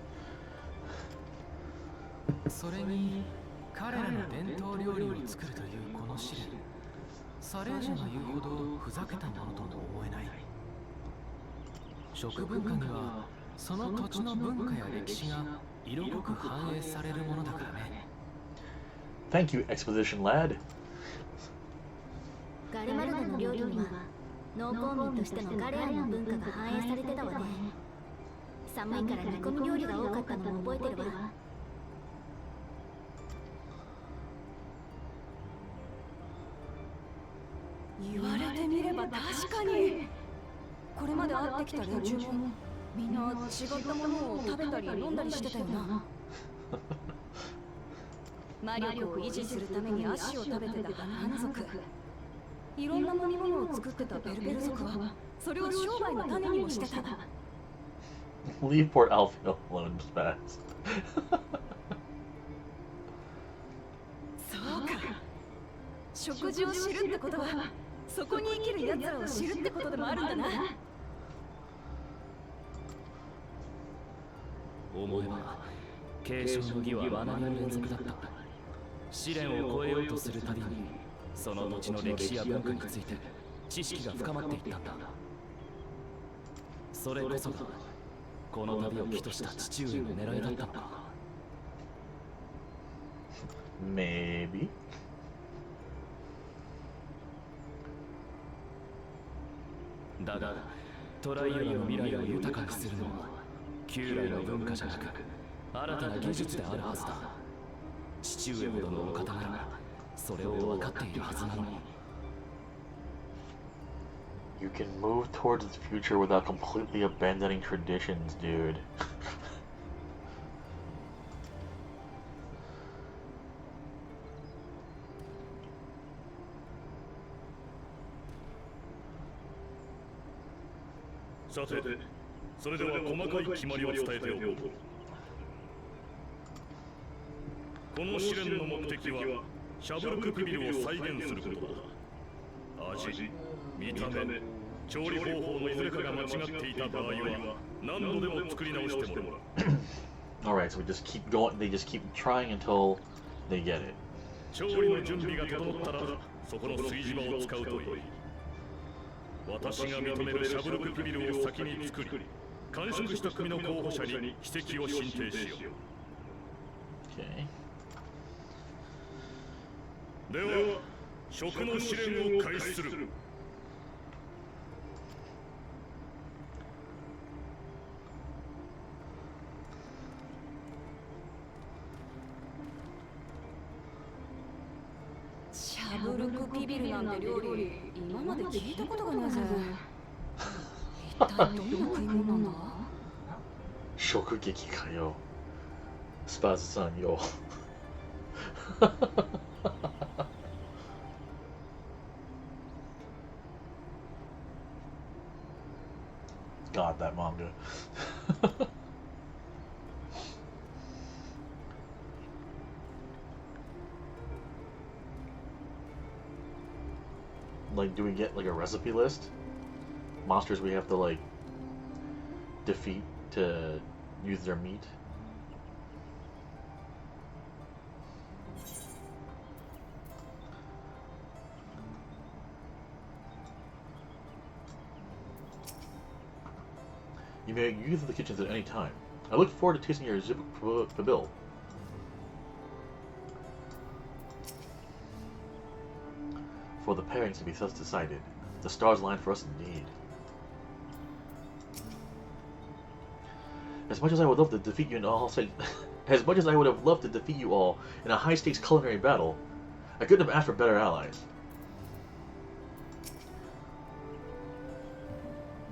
それに彼らの伝統料理を作るというこの試練、サレージャが言うほどふざけたものとも思えない。食文化にはその土地の文化や歴史が色濃く反映されるものだからね。Thank you, exposition lad. ガルマルダの料理には農耕民としてのガレアンの文化が反映されてたわね。寒いから煮込み料理が多かったのも覚えてるわ。言われてみれば確かに。これまで会ってきた連中もみんな違ったものを食べたり飲んだりしてたよな。魔力を維持するために足を食べてた花族、いろんな飲み物を作ってたベルベル族はそれを商売の種にもしてた。Leave poor Alfie alone, Spaz. そうか、食事を知るってことはそこに生きる奴らを知るってことでもあるんだな。思えば継承の儀は学びの連続だった。試練を超えようとするたびにその土地の歴史や文化について知識が深まっていったんだ。それこそがこの旅を起とした父上の狙いだったのか。Maybe. だがトライアルの未来を豊かにするのは旧来の文化じゃなく新たな技術であるはずだ。父上ほどのお方ならそれを分かっているはずなのに。You can move towards the future without completely abandoning traditions, dude. さて、それでは細かい決まりを伝えておこう。この試練の目的はシャブルクピビルを再現することだ。味、見た目、調理方法のいずれかが間違っていた場合は何度でも作り直してもらう。Alright, so we just keep going, they just keep trying until they get it. 調理の準備が整ったらそこの炊事場を使うといい。私が認めるシャブルクピビルを先に作り、完食した組の候補者に奇跡を進呈しよう。 Okay. では、食の試練を開始する。シャブルクピビルなんて料理今まで聞いたことがないぜ。一体どんな食い物なんだ。食撃かよ。スパーズさんよ。God, that manga. Like, do we get like a recipe list? Monsters we have to like defeat to use their meat? You may use the kitchens at any time. I look forward to tasting your zip bill. For the pairings to be thus decided, the stars align for us indeed. As much as I would love to defeat you in all, as much as I would have loved to defeat you all in a high-stakes culinary battle, I couldn't have asked for better allies.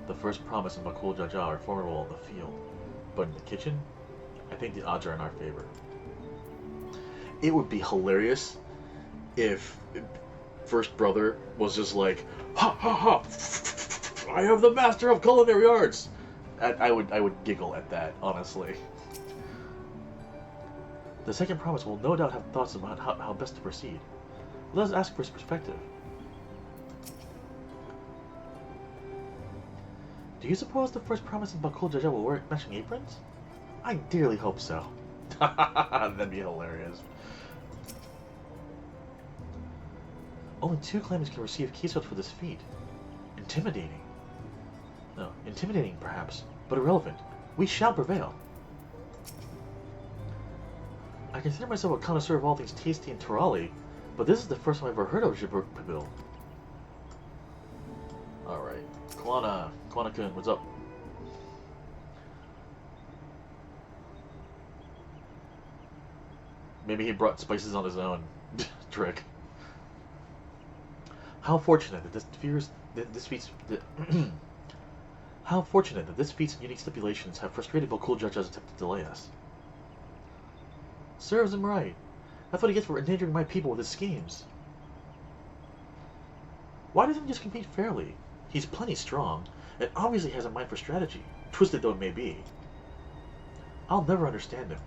The first promise of Makul Jaja are formidable in the field, but in the kitchen, I think the odds are in our favor. It would be hilarious if first brother was just like, ha ha ha, I am the master of culinary arts. I would giggle at that, honestly. The second promise will no doubt have thoughts about how best to proceed. Let us ask for his perspective. Do you suppose the first promise in Bakul Jaja will wear matching aprons? I dearly hope so. That'd be hilarious. Only 2 claimants can receive keystones for this feat. Intimidating. No, intimidating perhaps, but irrelevant. We shall prevail. I consider myself a connoisseur of all things tasty and Turali, but this is the first time I've ever heard of Jibur Pabil. Alright. Kwana-kun, what's up? Maybe he brought spices on his own. Trick. How fortunate that how fortunate that this feat's and unique stipulations have frustrated Bakul Jaja's attempt to delay us. Serves him right. That's what he gets for endangering my people with his schemes. Why doesn't he just compete fairly? He's plenty strong, and obviously has a mind for strategy, twisted though it may be. I'll never understand him.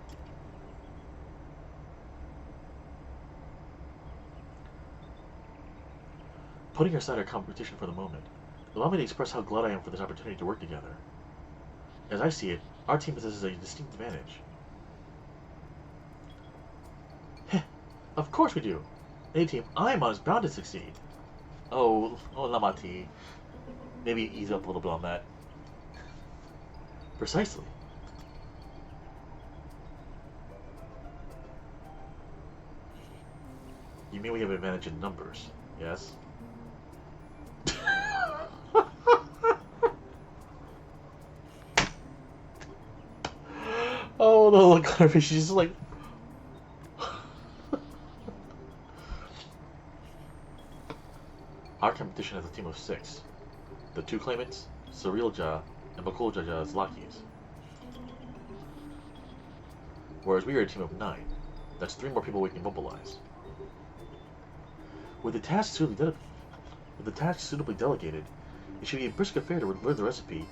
Putting aside our competition for the moment, allow me to express how glad I am for this opportunity to work together. As I see it, our team possesses a distinct advantage. Heh, of course we do. Any team I'm on is bound to succeed. Oh, Lamati. Maybe ease up a little bit on that. Precisely. You mean we have an advantage in numbers, yes? Oh, the look on her face, she's just like... Our competition has a team of 6. The 2 claimants, Sarilja and Bakul Jaja as lackeys. Whereas we are a team of 9. That's 3 more people we can mobilize. With the task suitably delegated, it should be a brisk affair to learn the recipe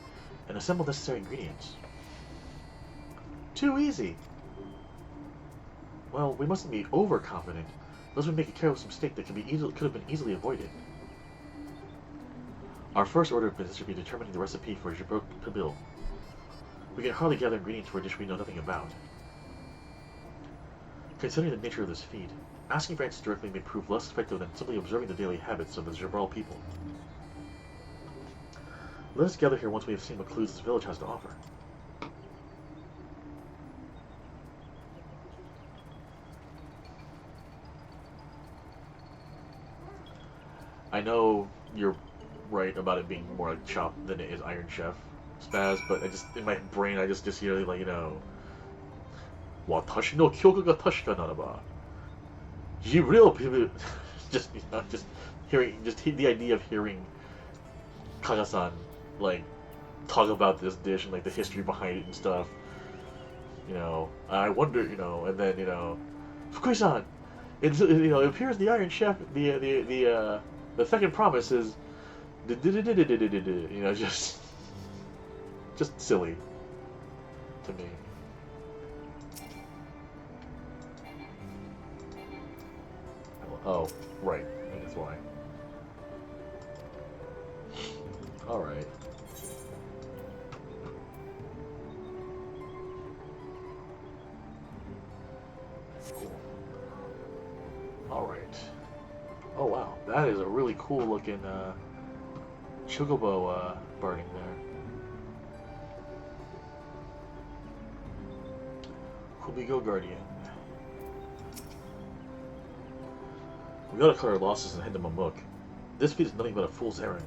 and assemble necessary ingredients. Too easy! Well, we mustn't be overconfident, lest we make a careless mistake that could have been easily avoided. Our first order of business should be determining the recipe for Jibur Pabil. We can hardly gather ingredients for a dish we know nothing about. Considering the nature of this feat, asking for answers directly may prove less effective than simply observing the daily habits of the Jibral people. Let us gather here once we have seen what clues this village has to offer. I know you're right about it being more like Chop than it is Iron Chef Spaz, but I just, in my brain, I just hear, like, you know, Watashi no kyoku ga tashika naraba. You real people, just, you know, just the idea of hearing Kaga-san, like, talk about this dish and, like, the history behind it and stuff. You know, I wonder, you know, and then, you know, Fukui-san, it appears the Iron Chef, the second promise is, you know, just silly to me. Oh, right. I think that's why. Alright. Cool. Alright. Oh wow, that is a really cool looking Chocobo burning there. Kubigo Guardian. We gotta cut our losses and head to Mamuk. This feat is nothing but a fool's errand.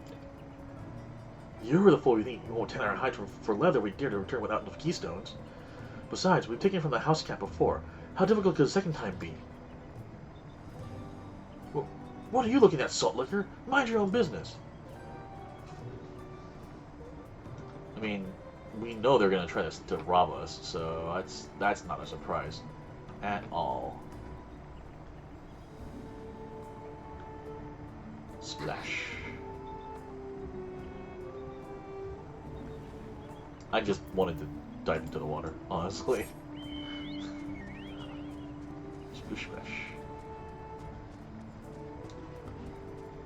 You're the fool you think you won't tan our hide for leather we dare to return without enough keystones. Besides, we've taken from the house cat before. How difficult could the second time be? Well, what are you looking at, salt liquor? Mind your own business. I mean, we know they're gonna try to rob us, so that's not a surprise at all. Splash. I just wanted to dive into the water, honestly. Splish splash.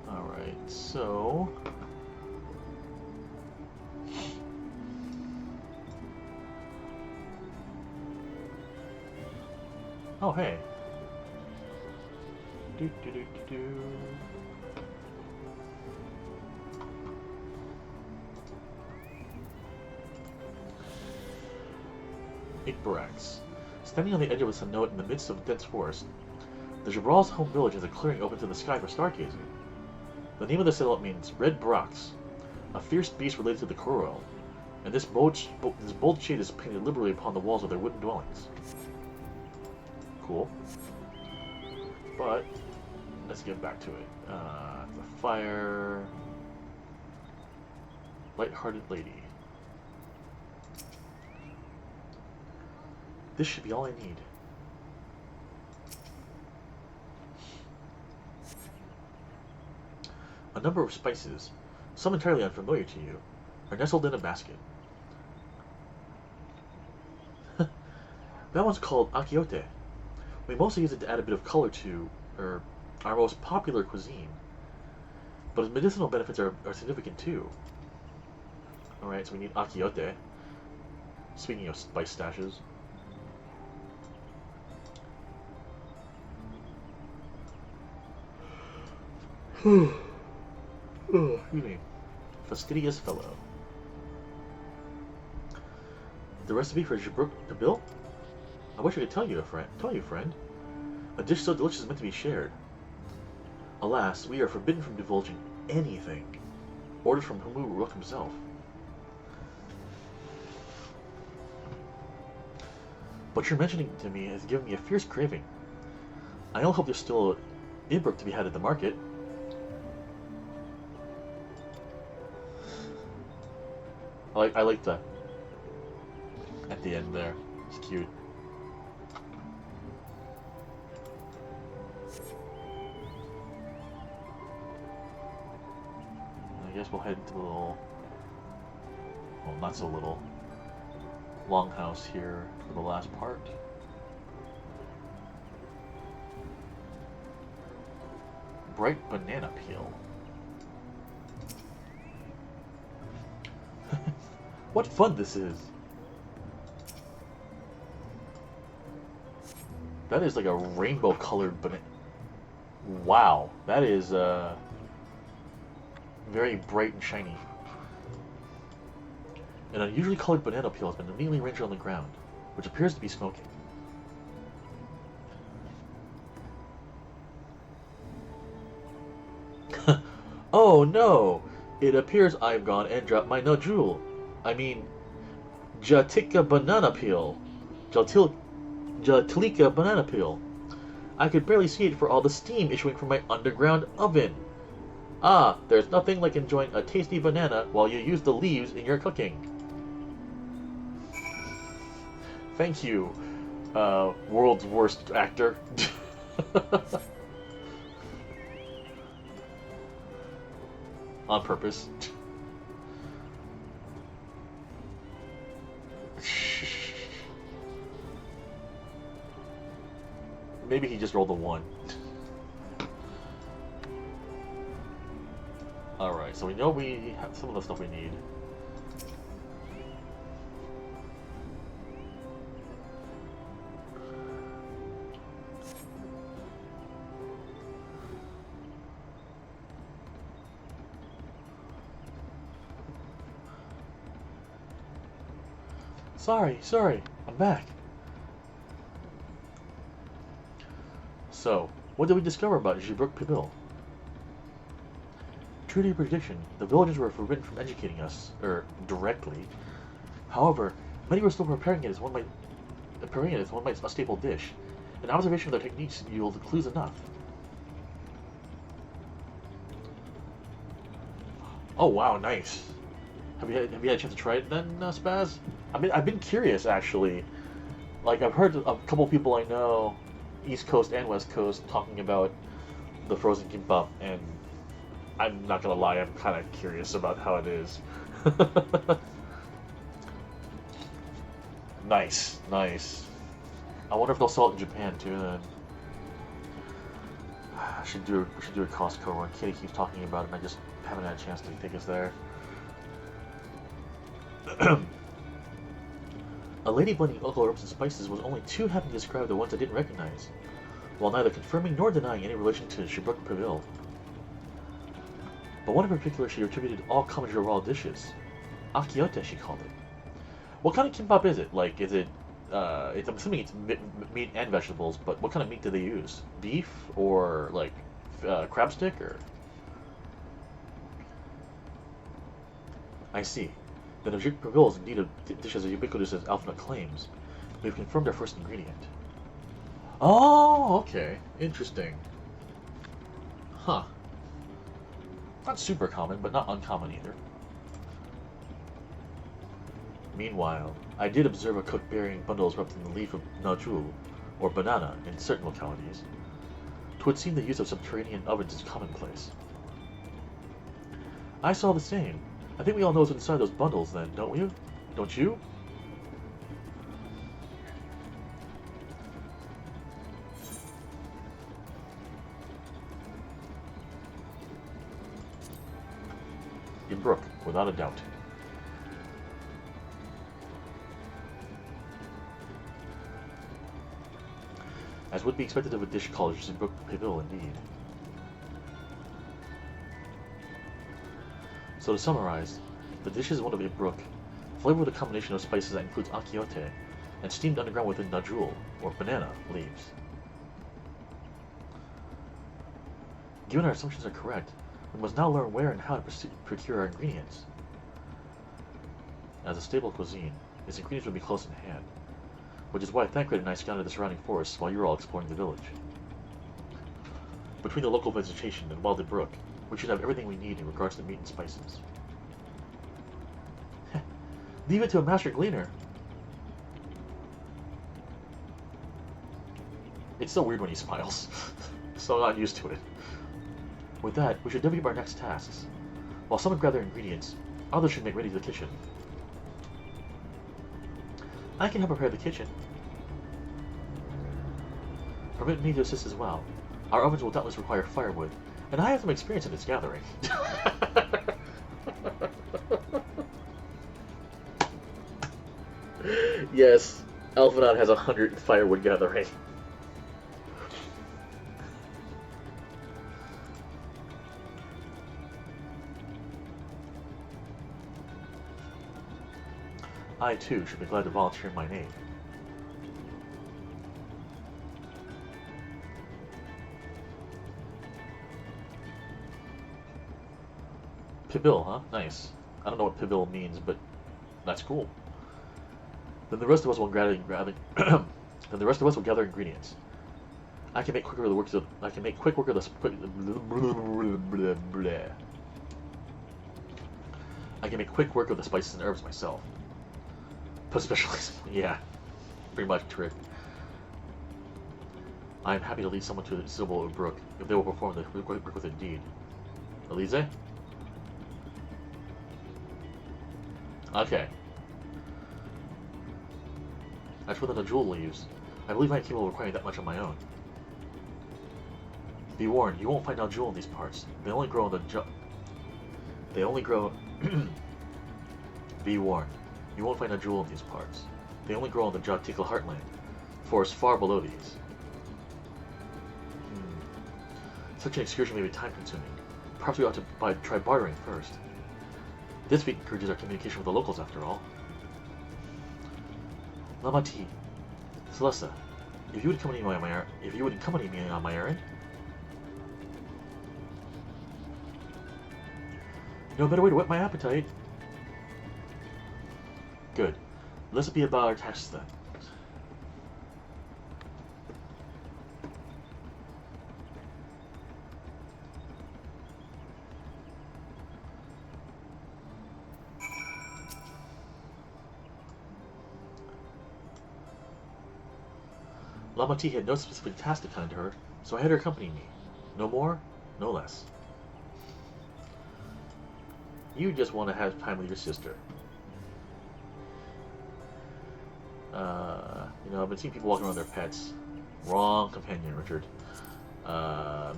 Alright, so... Oh, hey. Do do do do do. Eight barracks. Standing on the edge of a cenote in the midst of a dense forest, the Jabral's home village is a clearing open to the sky for stargazing. The name of the settlement means Red Barracks, a fierce beast related to the Koroel, and this bold shade is painted liberally upon the walls of their wooden dwellings. Cool. But, let's get back to it. The fire... Light-hearted lady. This should be all I need. A number of spices, some entirely unfamiliar to you, are nestled in a basket. That one's called akiote. We mostly use it to add a bit of color to our most popular cuisine, but its medicinal benefits are significant too. Alright, so we need akiote. Speaking of spice stashes. Excuse me. Fastidious fellow. The recipe for Jabruk Bill? I wish I could tell you, friend. A dish so delicious is meant to be shared. Alas, we are forbidden from divulging anything. Orders from Humu himself. But your mentioning it to me has given me a fierce craving. I only hope there's still Ibruk to be had at the market. I like that. At the end there. It's cute. I guess we'll head to the little... well, not so little... longhouse here for the last part. Bright banana peel. What fun this is! That is like a rainbow colored banana. Wow, that is very bright and shiny. An unusually colored banana peel has been neatly arranged on the ground, which appears to be smoking. Oh no! It appears I've gone and dropped my nodule. I mean, Jatika banana peel. Jatilika banana peel. I could barely see it for all the steam issuing from my underground oven. Ah, there's nothing like enjoying a tasty banana while you use the leaves in your cooking. Thank you, world's worst actor. On purpose. Maybe he just rolled a 1. Alright, so we know we have some of the stuff we need. Sorry, I'm back. So, what did we discover about Jabruk Pibil? True to your prediction, the villagers were forbidden from educating us, directly. However, many were still preparing it as a staple dish. An observation of their techniques yielded clues enough. Oh wow, nice. Have you had a chance to try it then, Spaz? I've been curious actually. Like I've heard a couple people I know, East Coast and West Coast, talking about the frozen kimbap, and I'm not gonna lie, I'm kind of curious about how it is. Nice, nice. I wonder if they'll sell it in Japan too. Then we should do a Costco run. Kitty keeps talking about it, and I just haven't had a chance to take us there. A lady blending local herbs and spices was only too happy to describe the ones I didn't recognize, while neither confirming nor denying any relation to Shibruk Pavil. But one in particular she attributed all Kamajo raw dishes. Akiote, she called it. What kind of kimbap is it? Like, is it, I'm assuming it's meat and vegetables, but what kind of meat do they use? Beef, or, like, crab stick, or? I see. Then if Shibruk Pavil is indeed a dish as ubiquitous as Alphabet claims, we've confirmed our first ingredient. Oh, okay. Interesting. Huh. Not super common, but not uncommon either. Meanwhile, I did observe a cook burying bundles wrapped in the leaf of najul, or banana, in certain localities. 'Twould seem the use of subterranean ovens is commonplace. I saw the same. I think we all know what's inside those bundles then, don't we? Don't you? In Brook, without a doubt. As would be expected of a dish called Shibruk Pavil, indeed. So to summarize, the dish is one of Brook, flavored with a combination of spices that includes akiote, and steamed underground within najul, or banana, leaves. Given our assumptions are correct, we must now learn where and how to procure our ingredients. As a stable cuisine, its ingredients would be close in hand, which is why Thancred and I scouted the surrounding forests while you were all exploring the village. Between the local vegetation and Wilded Brook, we should have everything we need in regards to meat and spices. Leave it to a master gleaner! It's so weird when he smiles, so I'm not used to it. With that, we should divvy up our next tasks. While some gather ingredients, others should make ready the kitchen. I can help prepare the kitchen. Permit me to assist as well. Our ovens will doubtless require firewood, and I have some experience in its gathering. Yes, Alphanot has 100 firewood gathering. I too should be glad to volunteer in my name. Pibil, huh? Nice. I don't know what Pibil means, but that's cool. Then the rest of us will gather. Then the rest of us will gather ingredients. I can make quick work of the I can make quick work of the I can make quick work of the spices and herbs myself. Put specialized, yeah, pretty much trick. I am happy to lead someone to the Sybil of Brook if they will perform the work with a deed. Elise? Okay. As for the Najul leaves, I believe I am capable of requiring that much on my own. Be warned, you won't find Najul in these parts. They only grow in the They only grow... Be warned, you won't find Najul in these parts. They only grow in the Jotikal heartland, forests far below these. Such an excursion may be time-consuming. Perhaps we ought to try bartering first. This feat encourages our communication with the locals, after all. Lamati, Celesta, if you would accompany me on my errand. No better way to whet my appetite. Good. Let's be about our tasks then. Lamati had no specific task to attend to her, so I had her accompany me. No more, no less. You just want to have time with your sister. You know, I've been seeing people walking around with their pets. Wrong companion, Richard.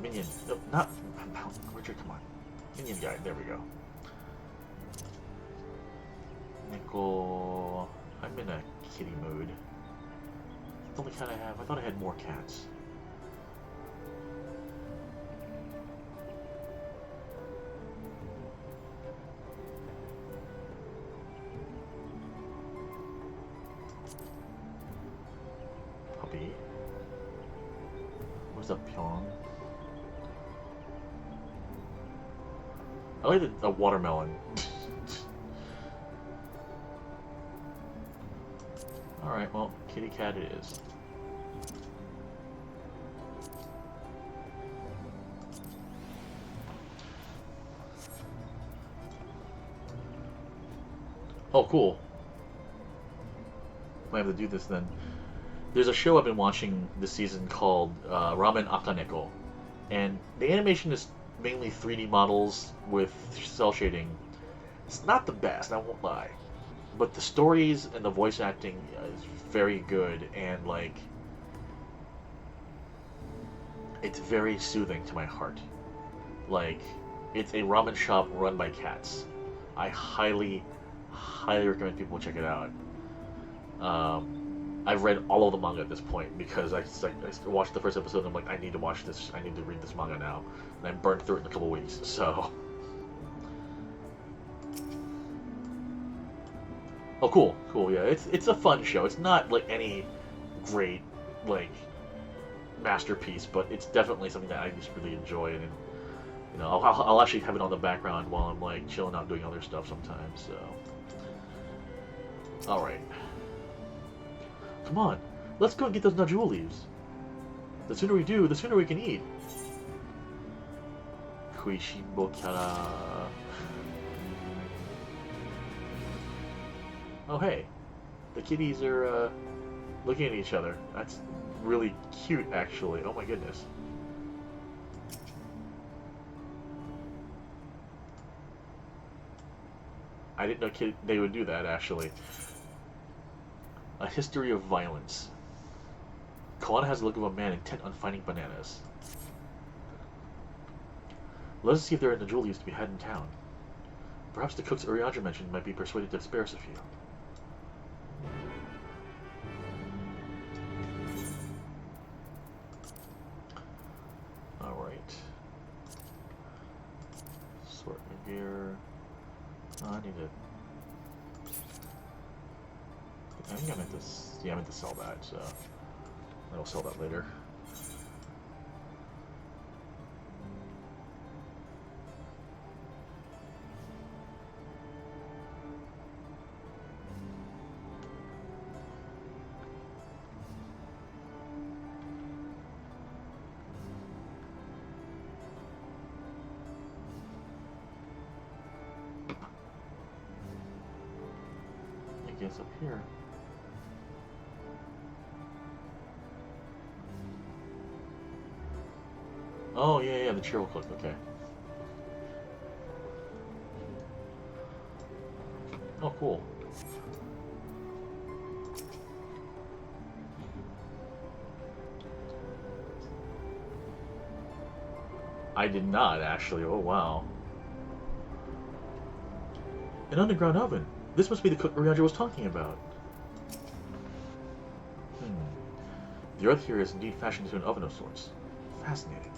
Minion. No, not Richard. Come on, Minion guy. There we go. Nickel. I'm in a kitty mood. It's the only cat I have. I thought I had more cats. Puppy. What's up, Pyong? I like a watermelon. Alright, well, kitty cat it is. Oh, cool. Might have to do this then. There's a show I've been watching this season called Ramen Akaneko. And the animation is mainly 3D models with cell shading. It's not the best, I won't lie. But the stories and the voice acting is very good, and like it's very soothing to my heart. Like, it's a ramen shop run by cats. I highly recommend people check it out. I've read all of the manga at this point because I watched the first episode and I'm like, I need to watch this. I need to read this manga now, and I burned through it in a couple weeks. So. Oh, cool, yeah. It's a fun show. It's not like any great like masterpiece, but it's definitely something that I just really enjoy, and you know, I'll actually have it on the background while I'm like chilling out doing other stuff sometimes. So, all right, come on, let's go and get those Najul leaves. The sooner we do, the sooner we can eat. Kuishimbo Kara. Oh hey, the kitties are looking at each other. That's really cute, actually. Oh my goodness. I didn't know they would do that, actually. A history of violence. Kawana has the look of a man intent on finding bananas. Let us see if there are Najul leaves to be had in town. Perhaps the cooks Uriaja mentioned might be persuaded to spare us a few. Alright. Sort my gear. Oh, I need to... I think I meant to... Yeah, I meant to sell that, so... I'll sell that later. I guess up here. Oh, yeah, the chair will click, okay. Oh, cool. I did not, actually. Oh, wow. An underground oven. This must be the cook Uriaja was talking about. The earth here is indeed fashioned into an oven of sorts. Fascinating.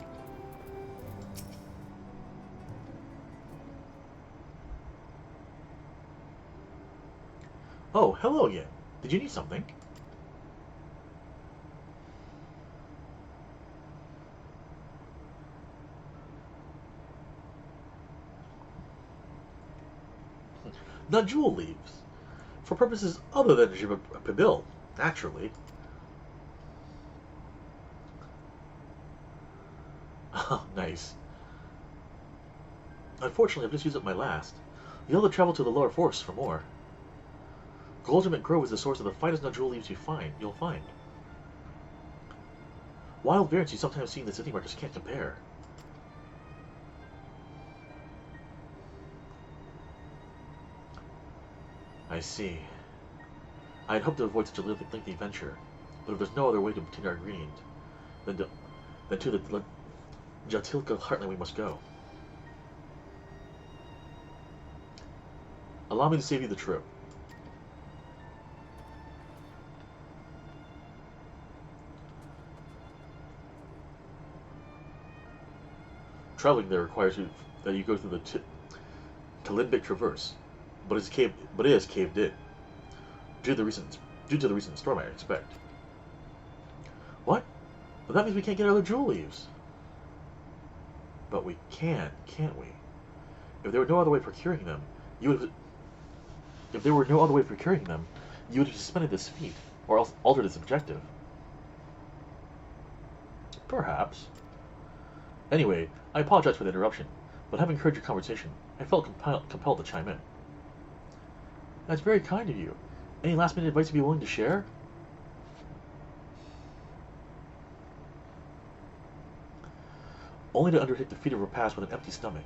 Oh, hello again. Did you need something? Najul leaves. For purposes other than Jibabil, naturally. Oh, nice. Unfortunately, I've just used up my last. You'll have to travel to the lower forest for more. Goldgemint Grove is the source of the finest Najul leaves you'll find. Wild variants you sometimes see in the city markets can't compare. I see. I had hoped to avoid such a lengthy venture, but if there's no other way to obtain our ingredient, then to the Jatilka heartland we must go. Allow me to save you the trip. Traveling there requires that you go through the Talimbic Traverse, but it is caved in due to the recent storm, I expect. What? Well, that means we can't get other jewel leaves. But we can, can't we? If there were no other way of procuring them, you would have suspended this feat, or else altered its objective. Perhaps. Anyway, I apologize for the interruption, but having heard your conversation, I felt compelled to chime in. That's very kind of you. Any last-minute advice you'd be willing to share? Only to undertake the feat of repast with an empty stomach.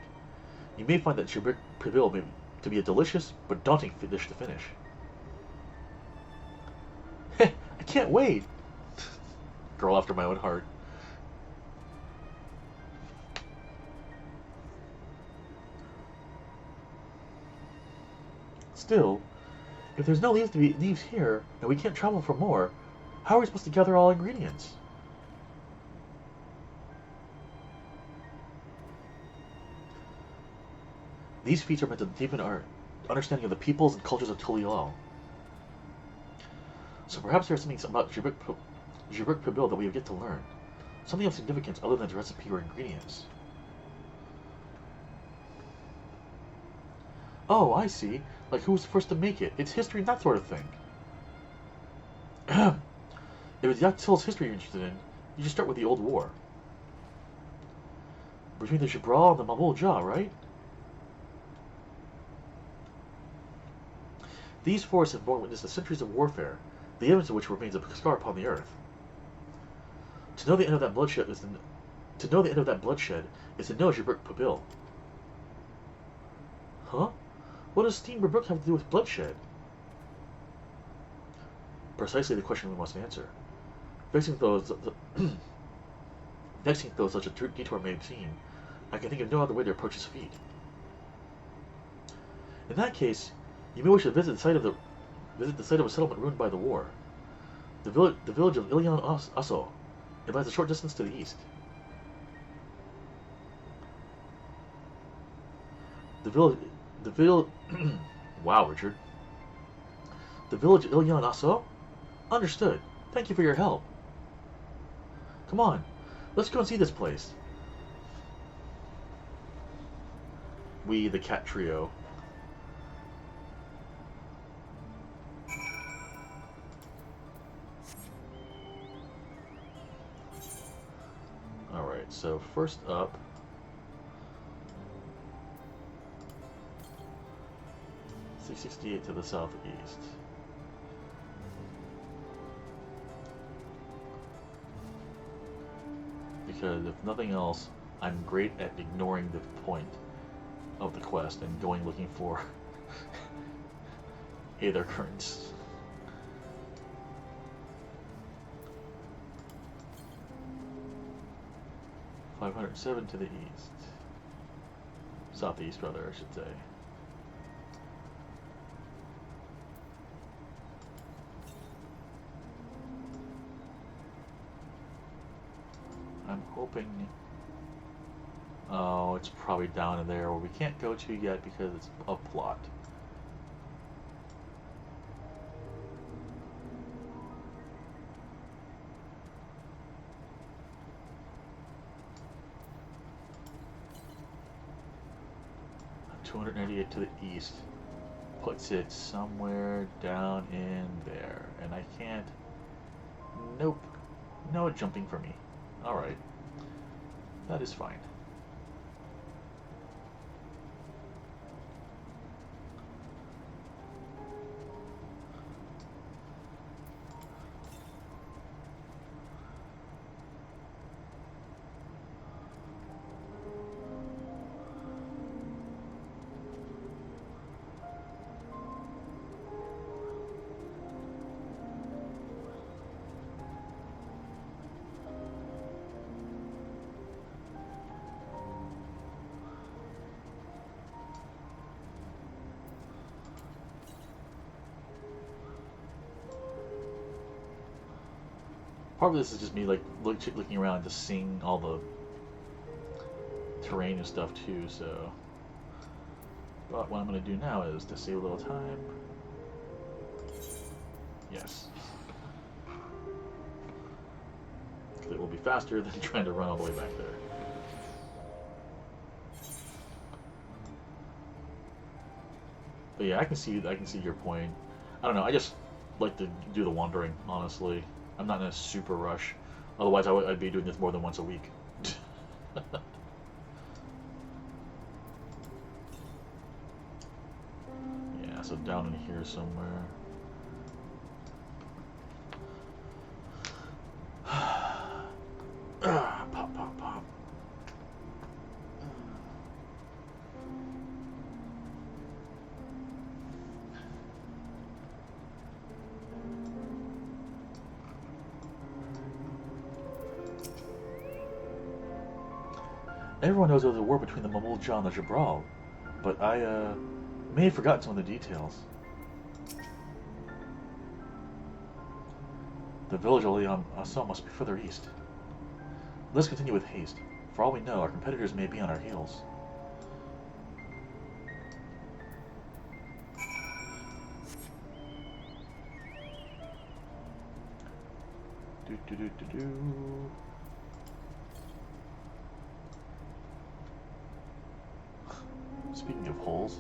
You may find that Jibrick Prevail to be a delicious but daunting dish to finish. Heh, I can't wait! Girl after my own heart. Still, if there's no leaves here, and we can't travel for more, how are we supposed to gather all ingredients? These feats are meant to deepen our understanding of the peoples and cultures of Tulial. So perhaps there's something about Jibrick Prevail that we have yet to learn. Something of significance other than its recipe or ingredients. Oh, I see. Like who was the first to make it? Its history and that sort of thing. If it's Yaktil's history you're interested in, you should start with the Old War. Between the Jabral and the Mamul Jah, right? These forests have borne witness to centuries of warfare, the evidence of which remains a scar upon the earth. To know the end of that bloodshed is to know Jibrick Prevail. Huh? What does Steam Brook have to do with bloodshed? Precisely the question we must answer. Vexing though such a detour may seem, I can think of no other way to approach his feat. In that case, you may wish to visit the site of a settlement ruined by the war. The village of Ilion Aso. It lies a short distance to the east. The village. Wow, Richard. The village of Ilion Aso? Understood. Thank you for your help. Come on, let's go and see this place. We, the cat trio. Alright, so first up, .668 to the southeast. Because if nothing else, I'm great at ignoring the point of the quest and going looking for Aether currents. .507 to the east. Southeast, rather, I should say. I'm hoping... Oh, it's probably down in there where we can't go to yet because it's a plot. .298 to the east puts it somewhere down in there, and I can't... Nope. No jumping for me. Alright. That is fine. Part of this is just me like looking around, just seeing all the terrain and stuff too. So, but what I'm going to do now is to save a little time. Yes, it will be faster than trying to run all the way back there. But yeah, I can see your point. I don't know. I just like to do the wandering, honestly. I'm not in a super rush. Otherwise, I'd be doing this more than once a week. Yeah, so down in here somewhere. Pop, pop, pop. Everyone knows there was a war between the Mamulja and the Jabral, but I may have forgotten some of the details. The village of Asa must be further east. Let's continue with haste. For all we know, our competitors may be on our heels. Do. Speaking of holes.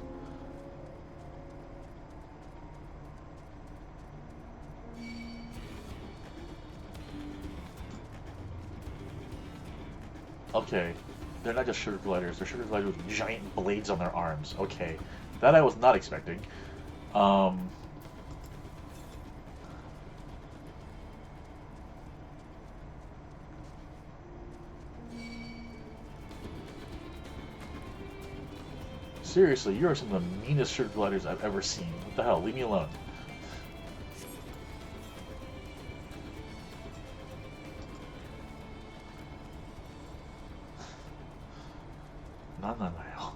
Okay, they're not just sugar gliders, they're sugar gliders with giant blades on their arms. Okay, that I was not expecting. Seriously, you are some of the meanest sugar gliders I've ever seen. What the hell? Leave me alone. No.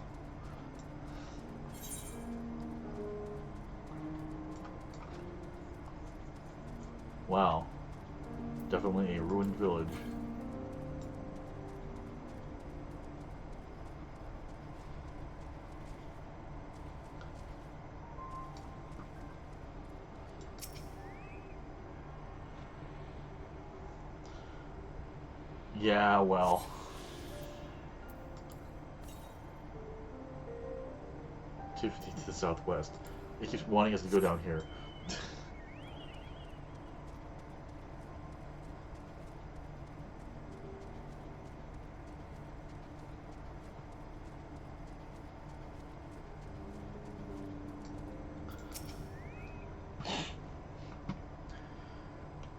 Wow. Definitely a ruined village. Yeah, well. To the southwest. It keeps wanting us to go down here.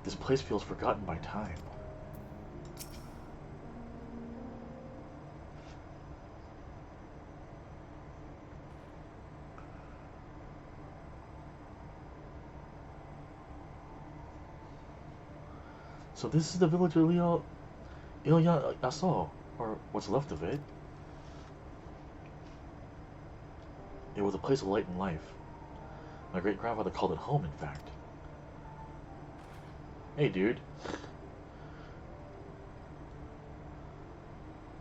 This place feels forgotten by time. So this is the village of Ilya Asal, or what's left of it. It was a place of light and life. My great-grandfather called it home, in fact. Hey, dude.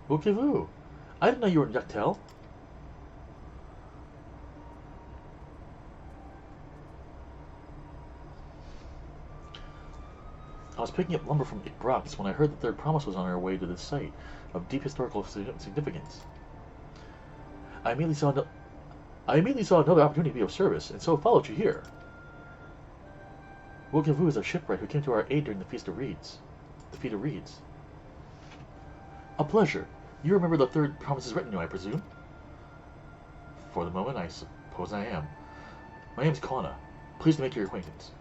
Who? I didn't know you were in Ducktail. I was picking up lumber from Ikbrax when I heard that their promise was on our way to this site of deep historical significance. I immediately saw another opportunity to be of service, and so followed you here. Wokivu is a shipwright who came to our aid during the Feast of Reeds. A pleasure. You remember the third promise's retinue, I presume? For the moment, I suppose I am. My name's Kwana. Pleased to make your acquaintance.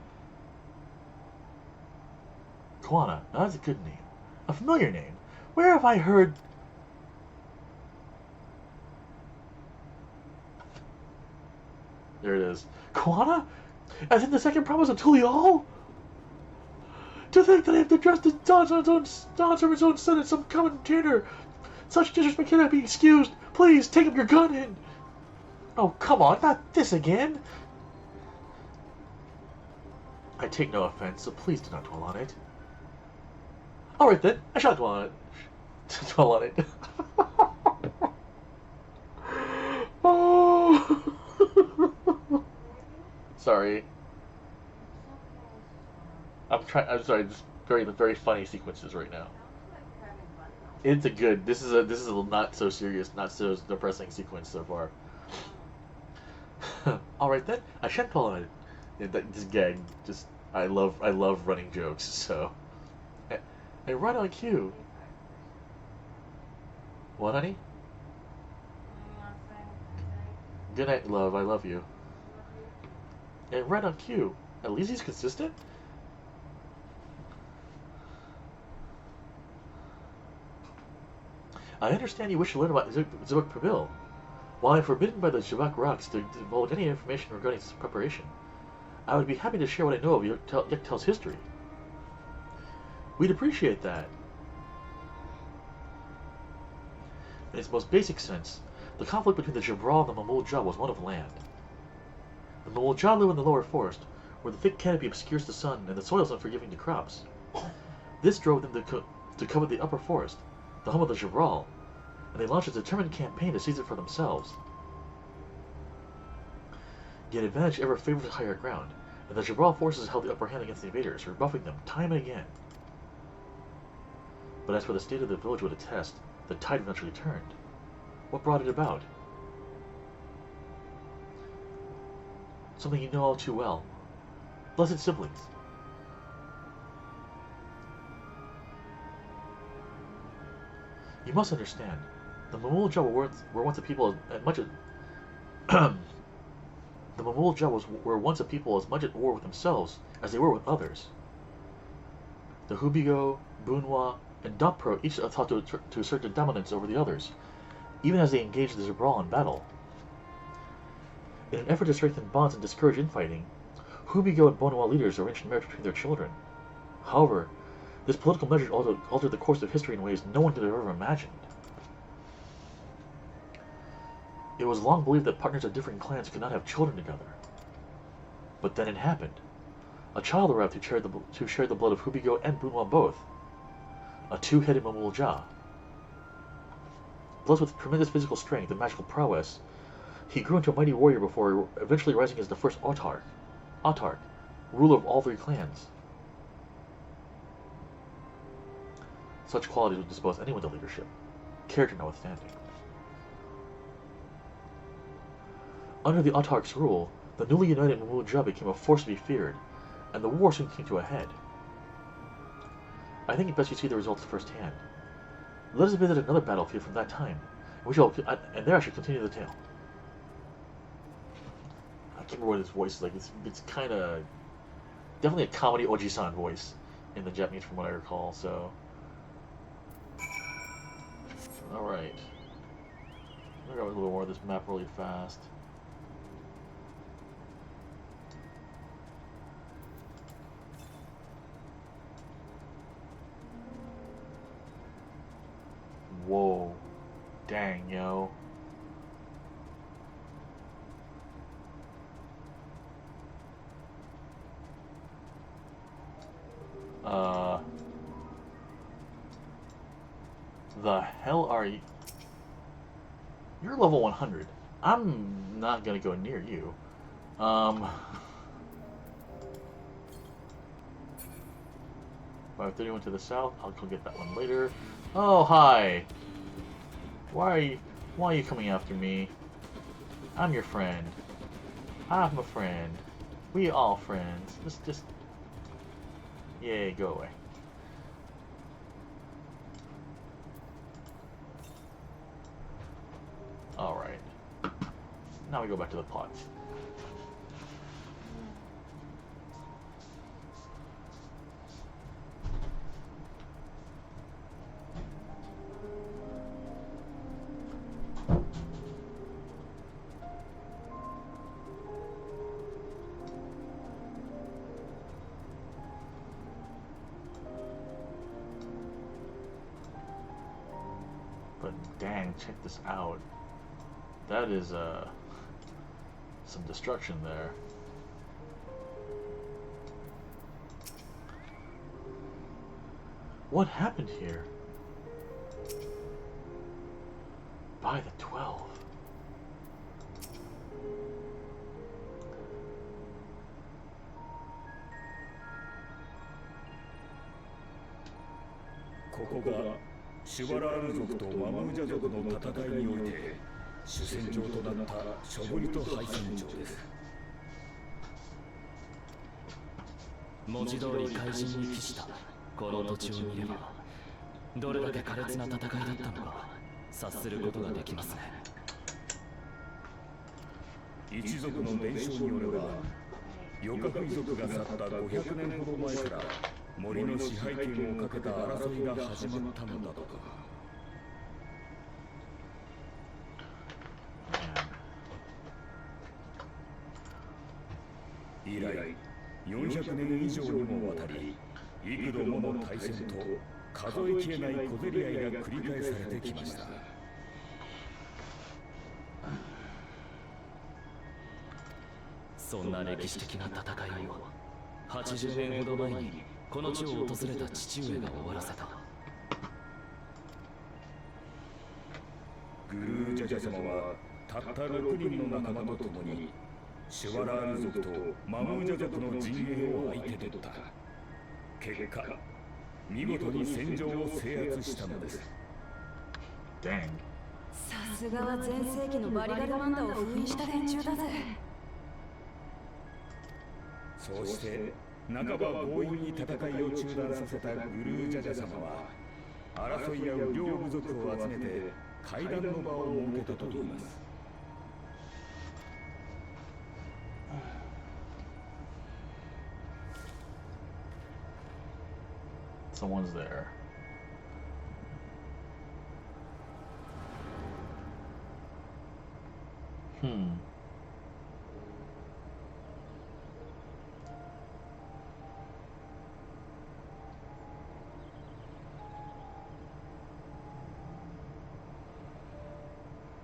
Kwana, now that's a good name. A familiar name. Where have I heard... There it is. Kwana? As in the second promise of Tulial? To think that I have to dress the dance of his own son as some common tuner. Such disrespect cannot be excused. Please, take up your gun and... Oh, come on, not this again. I take no offense, so please do not dwell on it. Alright then, I shan't dwell on it. Dwell on it. Oh. Sorry. I'm sorry, just very funny sequences right now. It's a good. This is a not so serious, not so depressing sequence so far. All right then, I shan't dwell on it. This gag, just I love running jokes. So, and right on cue. What, honey? Good night, love. I love you. And right on cue. At least he's consistent. I understand you wish to learn about Zubak Prebil. While I am forbidden by the Jabak rocks to divulge any information regarding its preparation, I would be happy to share what I know of Yektel's history. We'd appreciate that. In its most basic sense, the conflict between the Jabral and the Mamul-Jah was one of land. The Mamul-Jah live in the lower forest, where the thick canopy obscures the sun and the soil is unforgiving to crops. This drove them to cover the upper forest, the home of the Jabral, and they launched a determined campaign to seize it for themselves. Yet advantage ever favored the higher ground, and the Jabral forces held the upper hand against the invaders, rebuffing them time and again. But as for the state of the village would attest, the tide eventually turned. What brought it about? Something you know all too well. Blessed siblings. You must understand, the Mamul-Jah were once a people as much as the Mamul-Jah were once a people as much at war with themselves as they were with others. The Hubigo, Bunwa, and Dapro each thought to assert their dominance over the others, even as they engaged the Jabral in battle. In an effort to strengthen bonds and discourage infighting, Hubigo and Bonwa leaders arranged marriage between their children. However, this political measure altered the course of history in ways no one could have ever imagined. It was long believed that partners of different clans could not have children together. But then it happened. A child arrived who shared the blood of Hubigo and Bunwa both. A two-headed Mamul-Jah. Blessed with tremendous physical strength and magical prowess, he grew into a mighty warrior before eventually rising as the first autarch, ruler of all three clans. Such qualities would dispose anyone to leadership, character notwithstanding. Under the autarch's rule, the newly united Mamul-Jah became a force to be feared, and the war soon came to a head. I think it best you see the results firsthand. Let us visit another battlefield from that time, and there I shall continue the tale. I can't remember what his voice is like. It's kind of definitely a comedy Oji-san voice in the Japanese, from what I recall. So, all right, we're going a little more of this map really fast. Whoa, dang, yo. The hell are you? You're level 100. I'm not gonna go near you. 531 to the south. I'll go get that one later. Oh, hi. Why are you coming after me? I'm your friend. I'm a friend. We all friends. Just yay, go away. Alright. Now we go back to the plot. But dang, check this out. That is some destruction there. What happened here? By the 12.ここがシュバラール族とマムージャ族の戦いにおいて主戦場となったショブリト敗戦場です。文字通り怪人に帰したこの土地を見れば、どれだけ苛烈な戦いだったのか察することができますね。一族の伝承によれば、ヨカフイ族が去った500年ほど前から森の支配権をかけた争いが始まったのだとか。以来400年以上にもわたり、幾度もの大戦と数えきれない小競り合いが繰り返されてきました。そんな歴史的な戦いを80年ほど前にこの地を訪れた父上が終わらせた。グルージャジャ様はたった6人の仲間と共にシュバラール族とマムージャ族の陣営を相手取った。結果、見事に戦場を制圧したのです。さすがは全盛期のバリガルマンダを封印した連中だぜ。そうして半ば強引に戦いを中断させたグルージャジャ様は、争い合う両部族を集めて会談の場を設けたといいます。Someone's there. Hmm.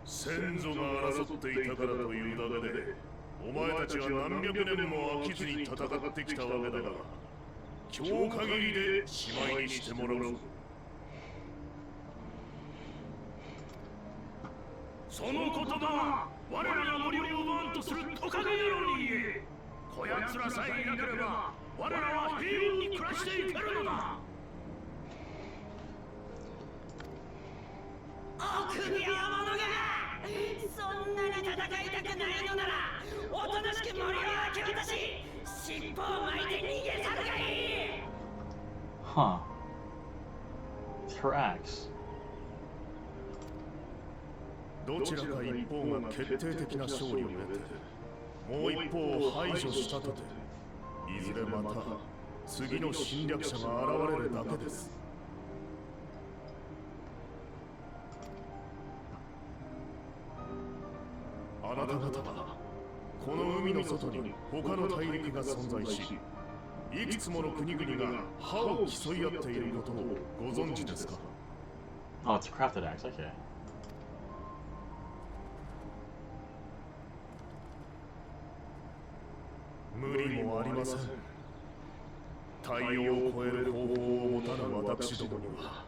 先祖が争っていたからというだけで、お前たちは何百年も飽きずに戦ってきたわけだが、今日限りでしまいにしてもらうぞ。その言葉は我らが森を奪わんとするトカゲ野郎に言え。こやつらさえいなければ我らは平穏に暮らしていけるのだ。臆病者がそんなに戦いたくないのならおとなしく森を明け渡し尻尾を巻いて逃げ去るがいい。Huh. It's her axe. どちらか一方が決定的な勝利を得て、もう一方を排除したとて、いずれまた次の侵略者が現れるだけです。あなた方はこの海の外に他の大陸が存在し、いくつもの国々が歯を競い合っていることをご存知ですか？ Oh, it's a crafted axe. Okay. 無理もありません。太陽を超える方法を持たぬ私どもには、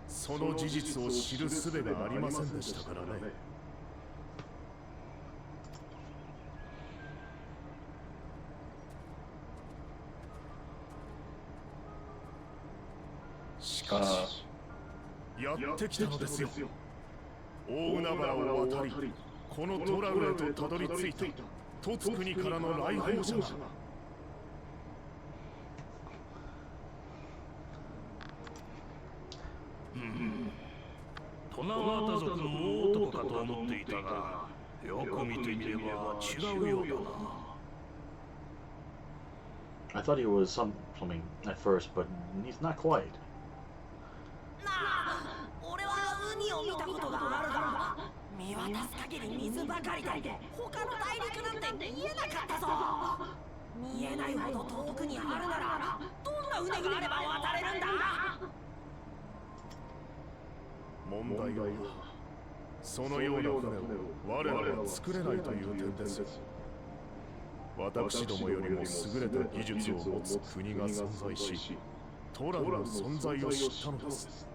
その事実を知る術がありませんでしたからね。しかし、やってきたのですよ。大海原を渡り、このトラウへとたどり着いたトツ国からの来訪者が。トナワータ族の大男かと思っていたが、よく見てみれば違うようだな。I thought he was something at first, but he's not quite. なあ、俺は海を見たことがあるが、見渡す限り水ばかりで他の大陸なんて見えなかったぞ。見えないほど遠くにあるならどんな船があれば渡れるんだ？問題はそのような船を我らは作れないという点です。私どもよりも優れた技術を持つ国が存在し、トラルの存在を知ったのです。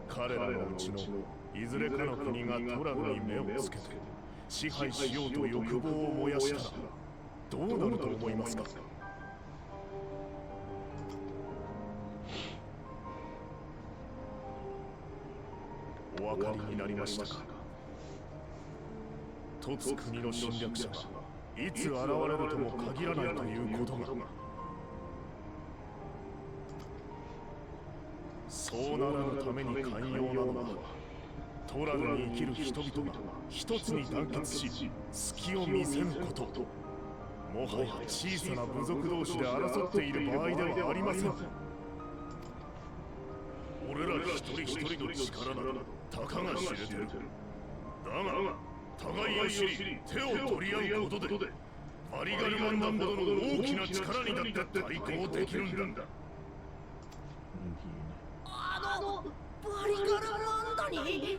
彼らのうちのいずれかの国がトラルに目をつけて支配しようと欲望を燃やしたらどうなると思いますか？お分かりになりましたか？凸国の侵略者がいつ現れるとも限らないということが、そうならぬために寛容なのはトラルに生きる人々が一つに団結し隙を見せぬこと。もはや小さな部族同士で争っている場合ではありません。俺ら一人一人の力ならたかが知れてる。だが互いを知り手を取り合うことでバリガルマンダほどの大きな力にだって対抗できるんだ。バリガルマンダに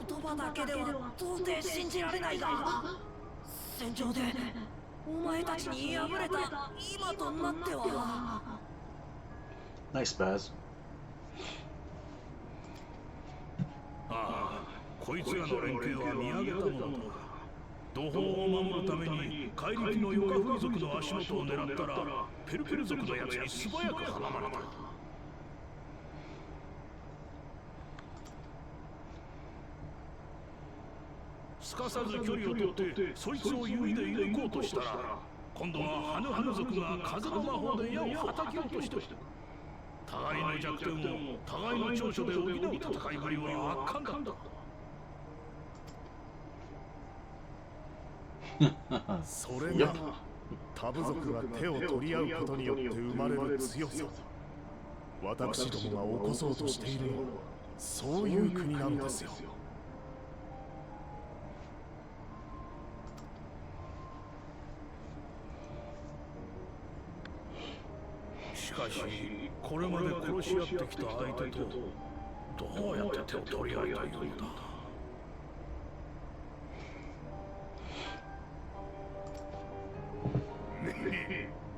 言葉だけでは到底信じられないが、戦場でお前たちに敗れた今となっては。Nice, Baz. ああ、こいつらの連携は見上げたものだ。土砲を守るために怪力のヨカフイ族の足元を狙ったらペルペル族のやつに素早く阻まれた。すかさず距離を取ってそいつを弓で射抜こうとしたら、今度はハヌハヌ族が風の魔法で矢をはたき落として、互いの弱点を互いの長所で補う戦いぶりは圧巻だ。それがタブ族が手を取り合うことによって生まれる強さ。私どもが起こそうとしているのはそういう国なのですよ。しかしこれまで殺し合ってきた相手とどうやって手を取り合いたいのだ。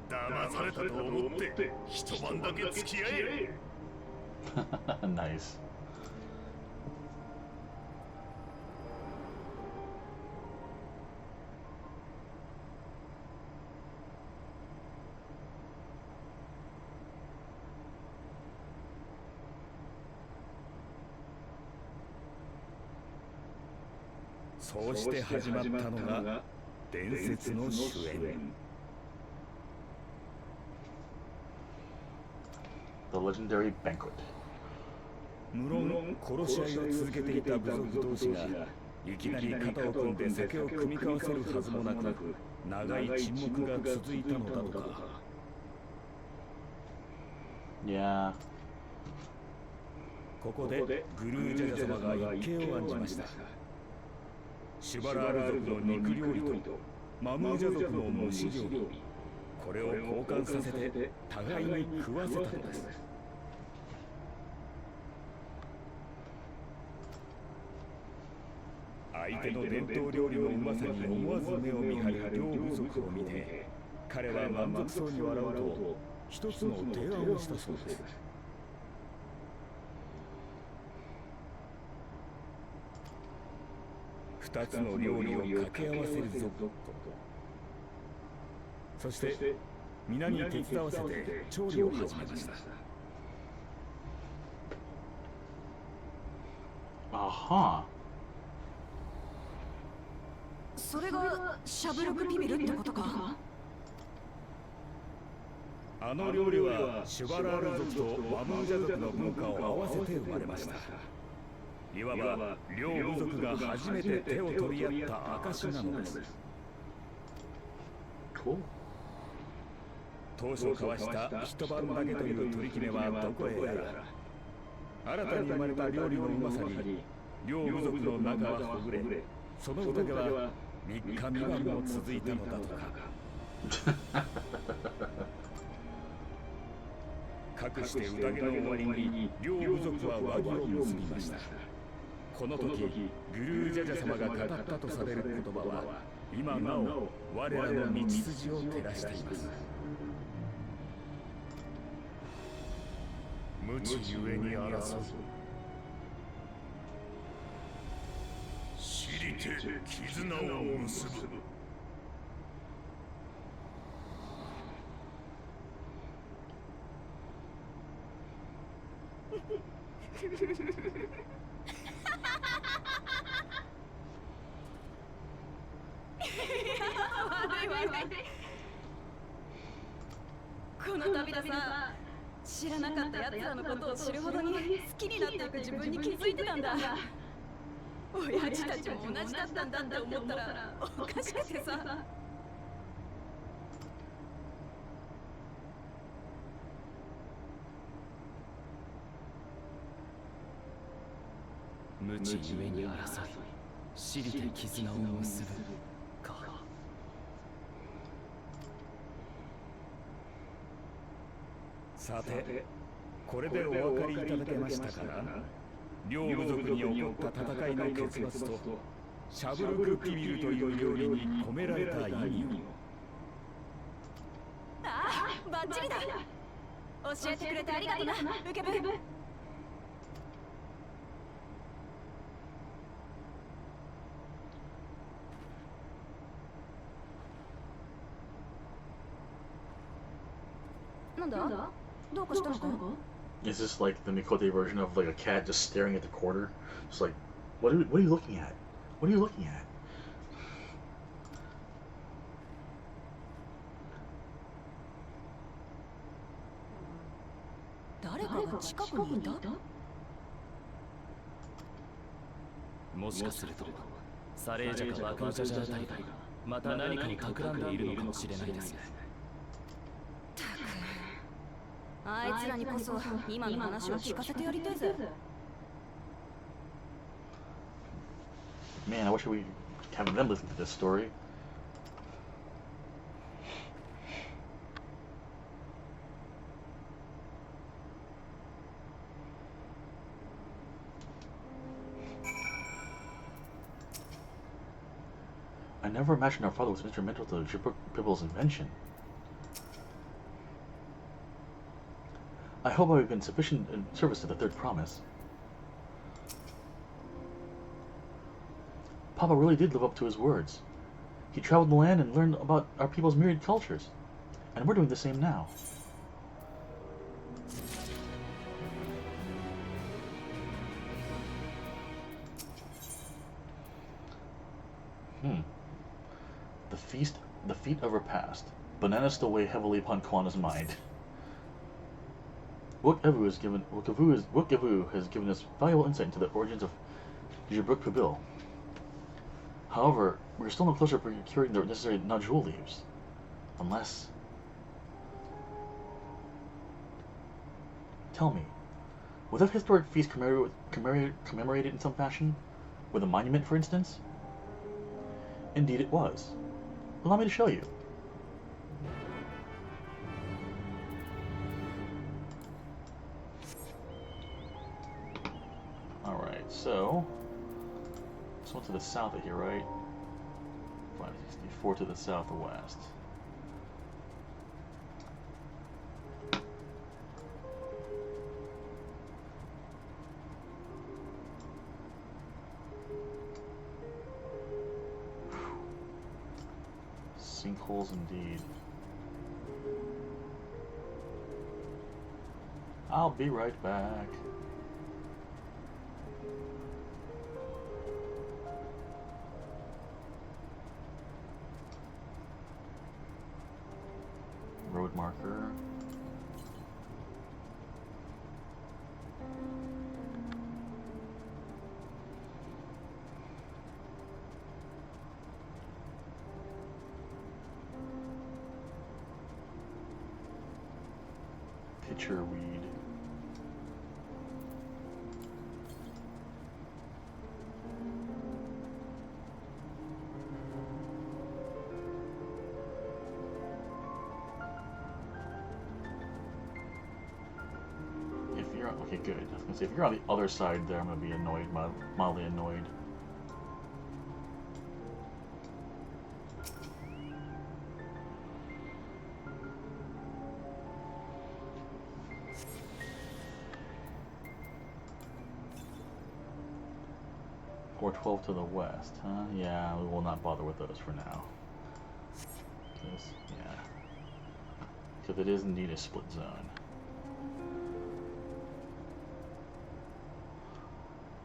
騙されたと思って一晩だけ付き合え。Nice. そうして始まったのが伝説の主演。The legendary banquet. 無論殺し合いを続けていた部族同士がいきなり肩を組んで酒を酌み交わせるはずもなく、長い沈黙が続いたのだとか。Yeah. ここでグルージャジャ様が一計を案じました。シュバラール族の肉料理とマムージャ族の蒸し料理、これを交換させて互いに食わせたのです。相手の伝統料理のうまさに思わず目を見張る両部族を見て、彼は満足そうに笑うと一つの提案をしたそうです。二つの料理を掛け合わせるぞと。そして皆に手伝わせて調理を始めました。Aha. それがシャブルクビビルってことか。あの料理はシュバラール族とマムージャ族の文化を合わせて生まれました。いわば両部族が初めて手を取り合った証なのです。当初交わした一晩だけという取り決めはどこへやら、新たに生まれた料理のうまさに両部族の仲はほぐれ、その宴は3日3晩も続いたのだとか。かくして宴の終わりに両部族は和議を結びました。この時グルージャジャ様が語ったとされる言葉は今なお我らの道筋を照らしています。無知ゆえに争う。知りて絆を結ぶ。この旅でさ、知らなかったやつらのことを知るほどに好きになっていく自分に気づいてたんだ。親父たちも同じだったんだって思ったらおかしくてさ。無知ゆえに争い、知りて絆を結ぶか。さて、これでお分かりいただけましたかな。両部族に起こった戦いの結末とシャブルクピビルという料理に込められた意味を。ああ、バッチリだ。教えてくれてありがとな、ウケブ。なんだ？どうかしたのか？Is this like the Mikote version of like a cat just staring at the quarter? Just like, what are you looking at? What are you looking at? 誰かが近くにいた？もしかするとサレージャかバクージャジャあたりがまた何かを企んでいるのかもしれないですね。あいつらにこそ今の話を聞かせてやりたいぜ。Man, I wish we have them listen to this story. I never imagined our father was instrumental to Jibrik's invention. I hope I've been sufficient in service to the third promise. Papa really did live up to his words. He traveled the land and learned about our people's myriad cultures. And we're doing the same now. The feat of her past. Bananas still weigh heavily upon Kwana's mind. Wook-Evu has given us valuable insight into the origins of Jibruk Pabil. However, we're still no closer to procuring the necessary Najul leaves. Unless... Tell me, was that historic feast commemorated in some fashion? With a monument, for instance? Indeed it was. Allow me to show you. Alright, so... This one to the south of here, right? 564 to the southwest. Sinkholes indeed. I'll be right back. Road marker. Pitcher weed. Okay, good. I was gonna say, if you're on the other side there, I'm gonna be annoyed, mildly annoyed. Or 12 to the west, huh? Yeah, we will not bother with those for now. Yeah. Because it is indeed a split zone.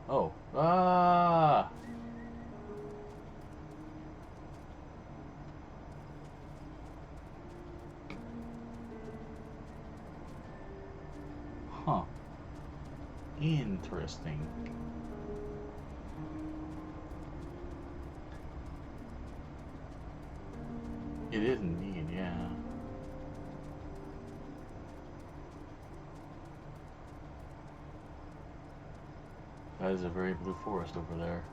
Oh. Ah! Huh. Interesting. It is indeed, yeah. That is a very blue forest over there.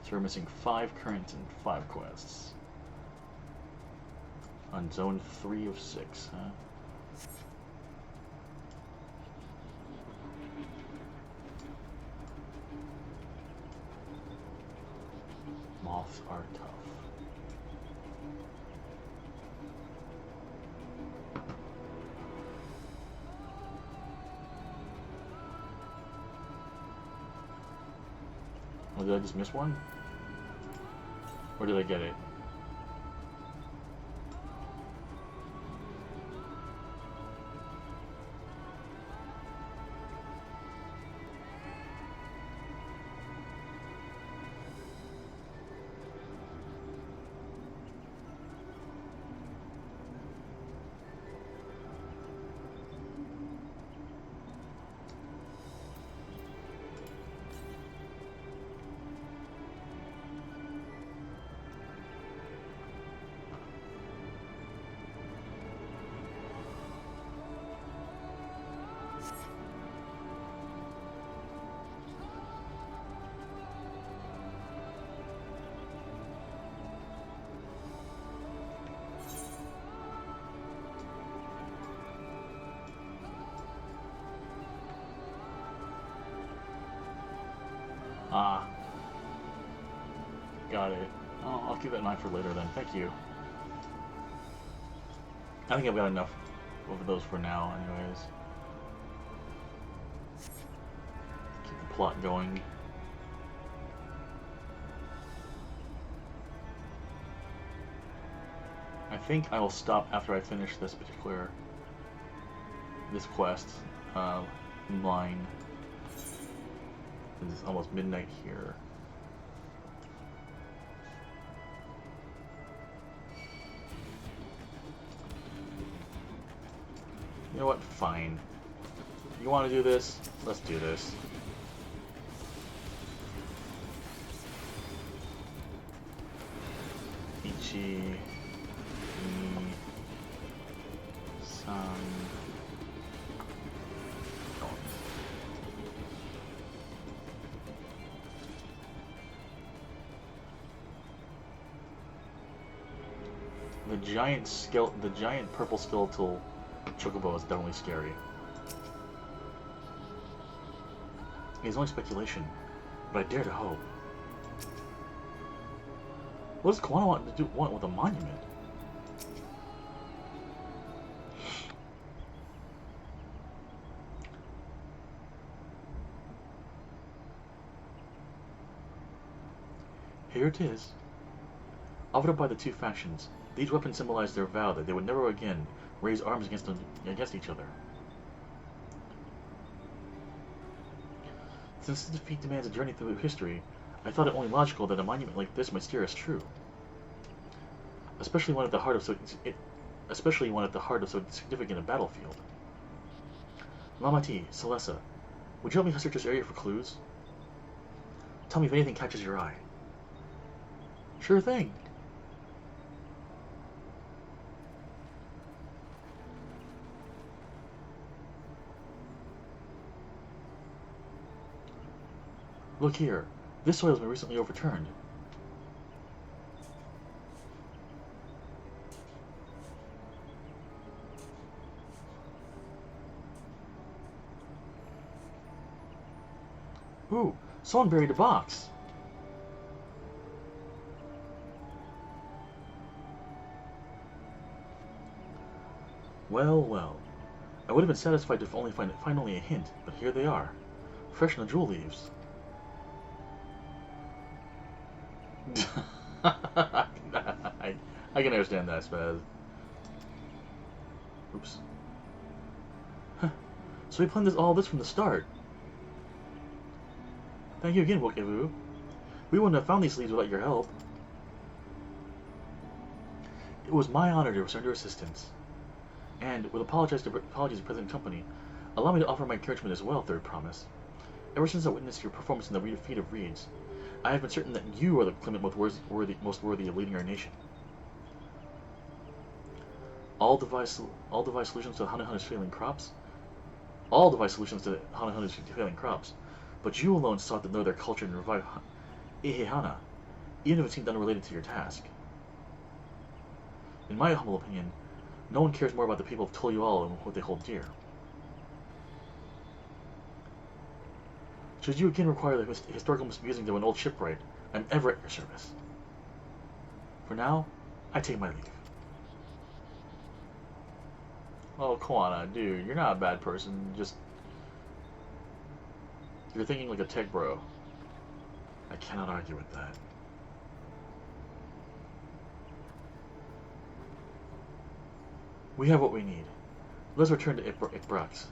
So we're missing 5 currents and 5 quests. On zone 3 of 6, huh? Moths are tough. Oh, did I just miss one? Or did I get it? Ah. Got it. Oh, I'll keep that in mind for later then. Thank you. I think I've got enough of those for now, anyways. Keep the plot going. I think I will stop after I finish this quest line. It's almost midnight here. You know what? Fine. You want to do this? Let's do this. Ichi, ni, san. The giant purple skeletal chocobo is definitely scary. It's only speculation, but I dare to hope. What does Kawana want with a monument? Here it is. Offered up by the two factions, these weapons symbolize their vow that they would never again raise arms against each other. Since the defeat demands a journey through history, I thought it only logical that a monument like this might steer us true. Especially one at the heart of so significant a battlefield. Lamati, Celessa, would you help me search this area for clues? Tell me if anything catches your eye. Sure thing. Look here. This soil has been recently overturned. Ooh, someone buried a box. Well, well. I would have been satisfied to only find finally a hint, but here they are. Fresh in the jewel leaves. I can understand that, Spaz. Oops. Huh. So we planned all this from the start. Thank you again, Wokevu. We wouldn't have found these leads without your help. It was my honor to render assistance. And, with apologies to present company, allow me to offer my encouragement as well, Third Promise. Ever since I witnessed your performance in the feat of reeds, I have been certain that you are the claimant most worthy of leading our nation. All device solutions to Hanahuna's failing crops. All device solutions to Hanahuna's failing crops. But you alone sought to know their culture and revive Ihehana, even if it seemed unrelated to your task. In my humble opinion, no one cares more about the people of Tolyual and what they hold dear. Should you again require the historical musings of an old shipwright, I'm ever at your service. For now, I take my leave. Oh, Kwana, dude, you're not a bad person. Just... You're thinking like a tech bro. I cannot argue with that. We have what we need. Let's return to Ikbrax.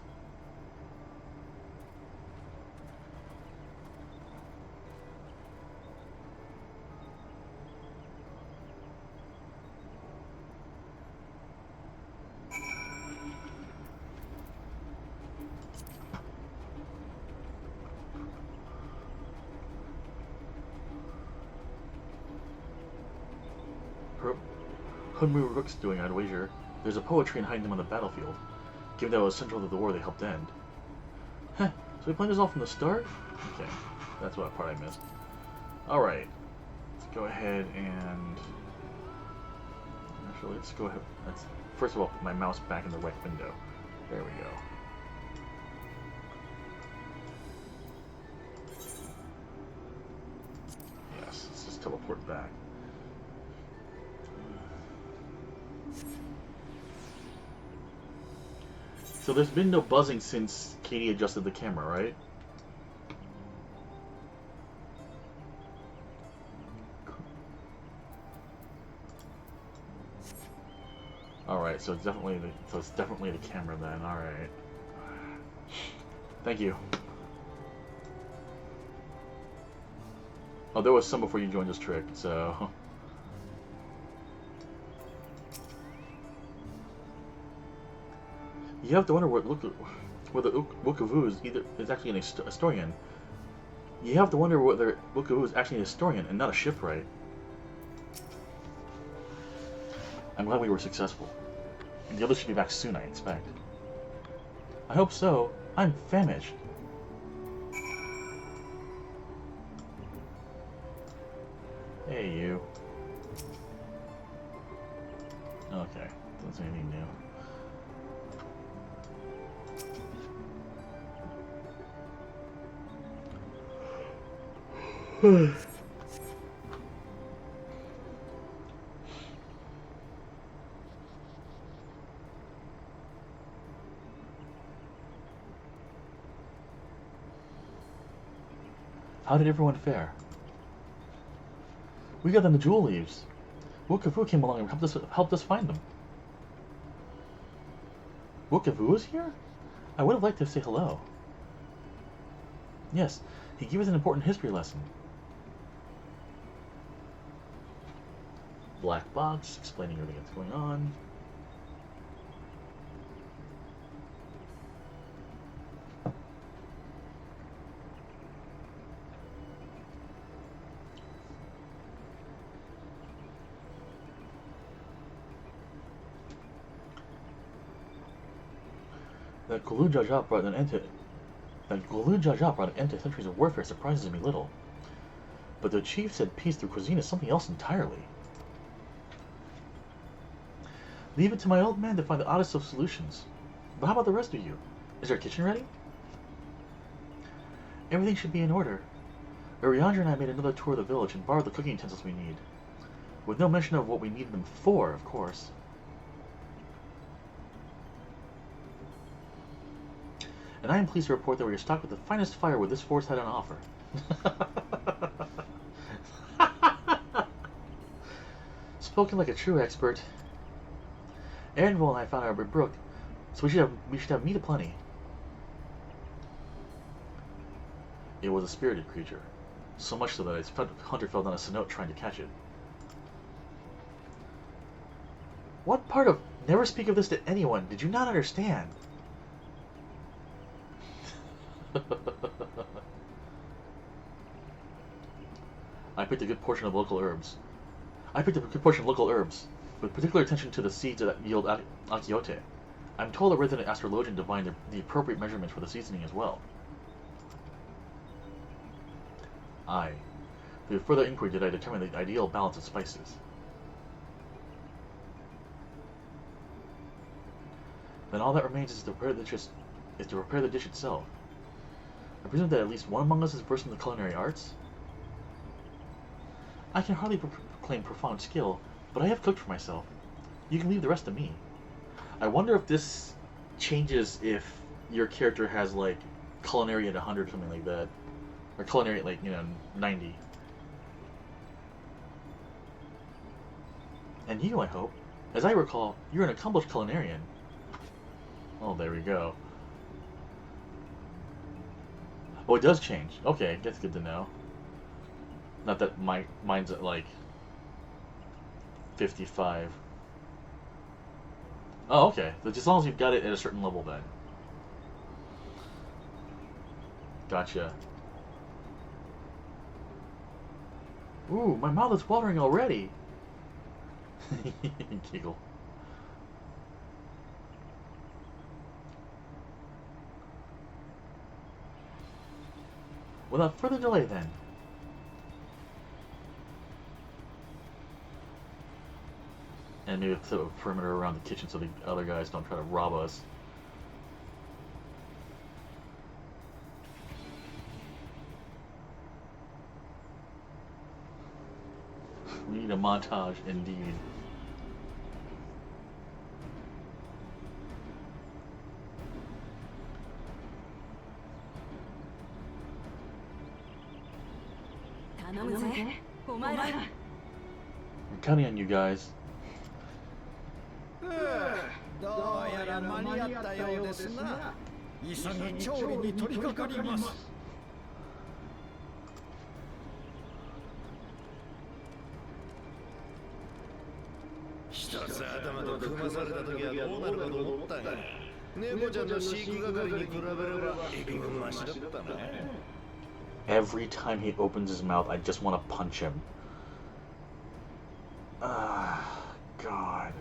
Hunmu Rook's doing, I'd wager. There's a poetry hiding them on the battlefield. Given that it was central to the war they helped end. Heh, so we planned this all from the start? Okay, that's what part I missed. Alright, let's go ahead and... Actually, let's go ahead... First of all, put my mouse back in the right window. There we go. Yes, let's just teleport back. So there's been no buzzing since Katie adjusted the camera, right? Alright, so it's definitely the camera then, alright. Thank you. Oh, there was some before you joined this trick, so... You have to wonder whether Wokevu is actually an historian. You have to wonder whether Wokevu is actually a historian and not a shipwright. I'm glad we were successful. And the others should be back soon, I expect. I hope so. I'm famished. Hey, you. Okay, doesn't say anything new. How did everyone fare? We got them the jewel leaves. Wokevu came along and helped us find them. Wokevu is here? I would have liked to say hello. Yes, he gave us an important history lesson. Black box, explaining everything that's going on. That Kulu Jaja brought an end to That Gulu Jaja brought an end to centuries of warfare surprises me little. But the chief said peace through cuisine is something else entirely. Leave it to my old man to find the oddest of solutions. But how about the rest of you? Is our kitchen ready? Everything should be in order. Uriandra and I made another tour of the village and borrowed the cooking utensils we need. With no mention of what we needed them for, of course. And I am pleased to report that we are stocked with the finest firewood this forest had on offer. Spoken like a true expert. Aaronville and I found our brook, so we should have meat aplenty. It was a spirited creature, so much so that its hunter fell down a cenote trying to catch it. What part of never speak of this to anyone did you not understand? I picked a good portion of local herbs. With particular attention to the seeds that yield akiote. I'm told a resident astrologian divined the appropriate measurements for the seasoning as well. Through further inquiry did I determine the ideal balance of spices. Then all that remains is to prepare the dish itself. I presume that at least one among us is versed in the culinary arts? I can hardly proclaim profound skill, but I have cooked for myself. You can leave the rest to me. I wonder if this changes if your character has, like, culinary at 100 or something like that. Or culinary at, like, 90. And you, I hope. As I recall, you're an accomplished culinarian. Oh, there we go. Oh, it does change. Okay, that's good to know. Not that mine's at, like, 55. Oh, okay. Just as long as you've got it at a certain level, then. Gotcha. Ooh, my mouth is watering already. Giggle. Without further delay, then. And maybe set a perimeter around the kitchen so the other guys don't try to rob us. We need a montage, indeed. I'm counting on you guys. どうやら間に合ったようですな。急ぎ調理に取り掛かります。一つ頭と組まされた時はどうなるかと思ったが、猫ちゃんの飼育係に比べれば幾分マシだったな。Every time he opens his mouth, I just want to punch him. God.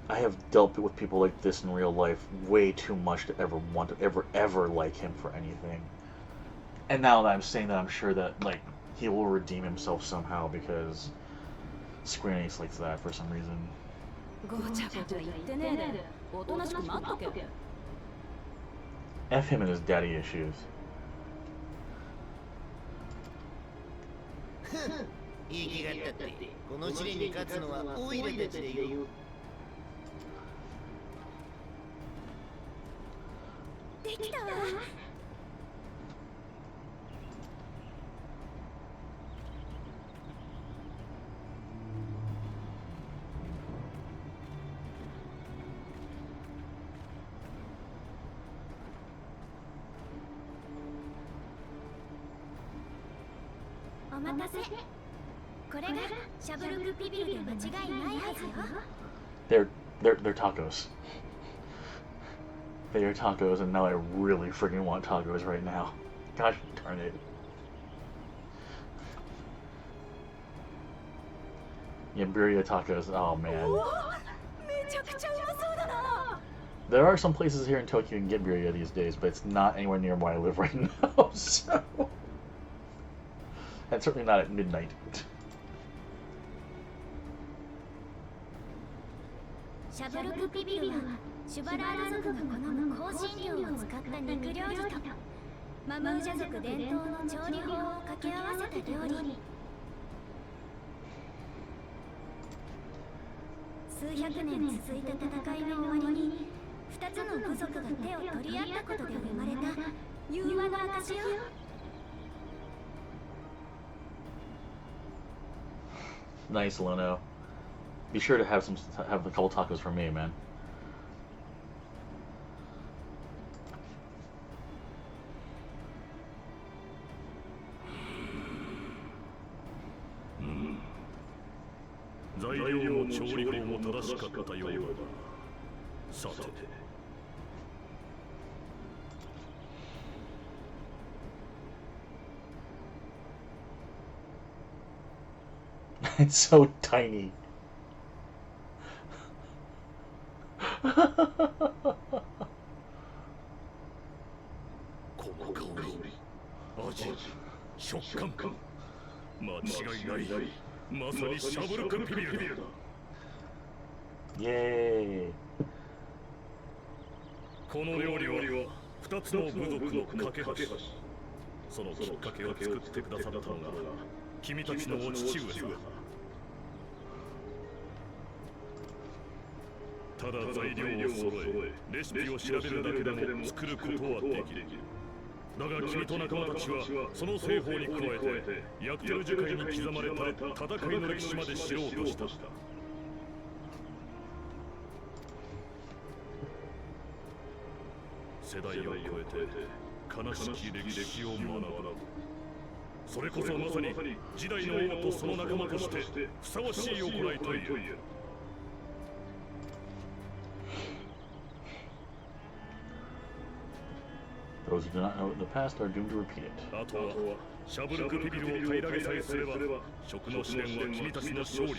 I have dealt with people like this in real life way too much to ever want to ever like him for anything. And now that I'm saying that, I'm sure that, like, he will redeem himself somehow because Square Enix likes that for some reason. F him and his daddy issues. いい気がったって、この試練に勝つのはオイラたちだよ。できたわ。お待たせ。これがシャブルクピビルで間違いないはずよ。They're tacos. They are tacos, and now I really freaking want tacos right now. Gosh darn it. Yeah, birria tacos. Oh man. There are some places here in Tokyo you can get birria these days, but it's not anywhere near where I live right now. So, and certainly not at midnight. シャブルクピビルはシュバラーラ族が好む香辛料を使った肉料理とマムージャ族伝統の調理法を掛け合わせた料理。数百年続いた戦いの終わりに2つの部族が手を取り合ったことで生まれた融和の証よ。Nice, Leno. Be sure to have a couple tacos for me, man. It's so tiny. Yay. この料理は2つの部族の架け橋。そのきっかけを作ってくださったのが君たちのお父上さ。ただ材料を揃え、レシピを調べるだけでも作ることはできる。だが君と仲間たちはその製法に加えてヤクテル樹海に刻まれた戦いの歴史まで知ろうとした。世代を超えて悲しき歴史を学ぶ。それこそまさに時代の王とその仲間としてふさわしい行いという。Those who do not know the past are doomed to repeat it. あとはシャブルクピビルを平らげさえすれば食の試練は君たちの勝利。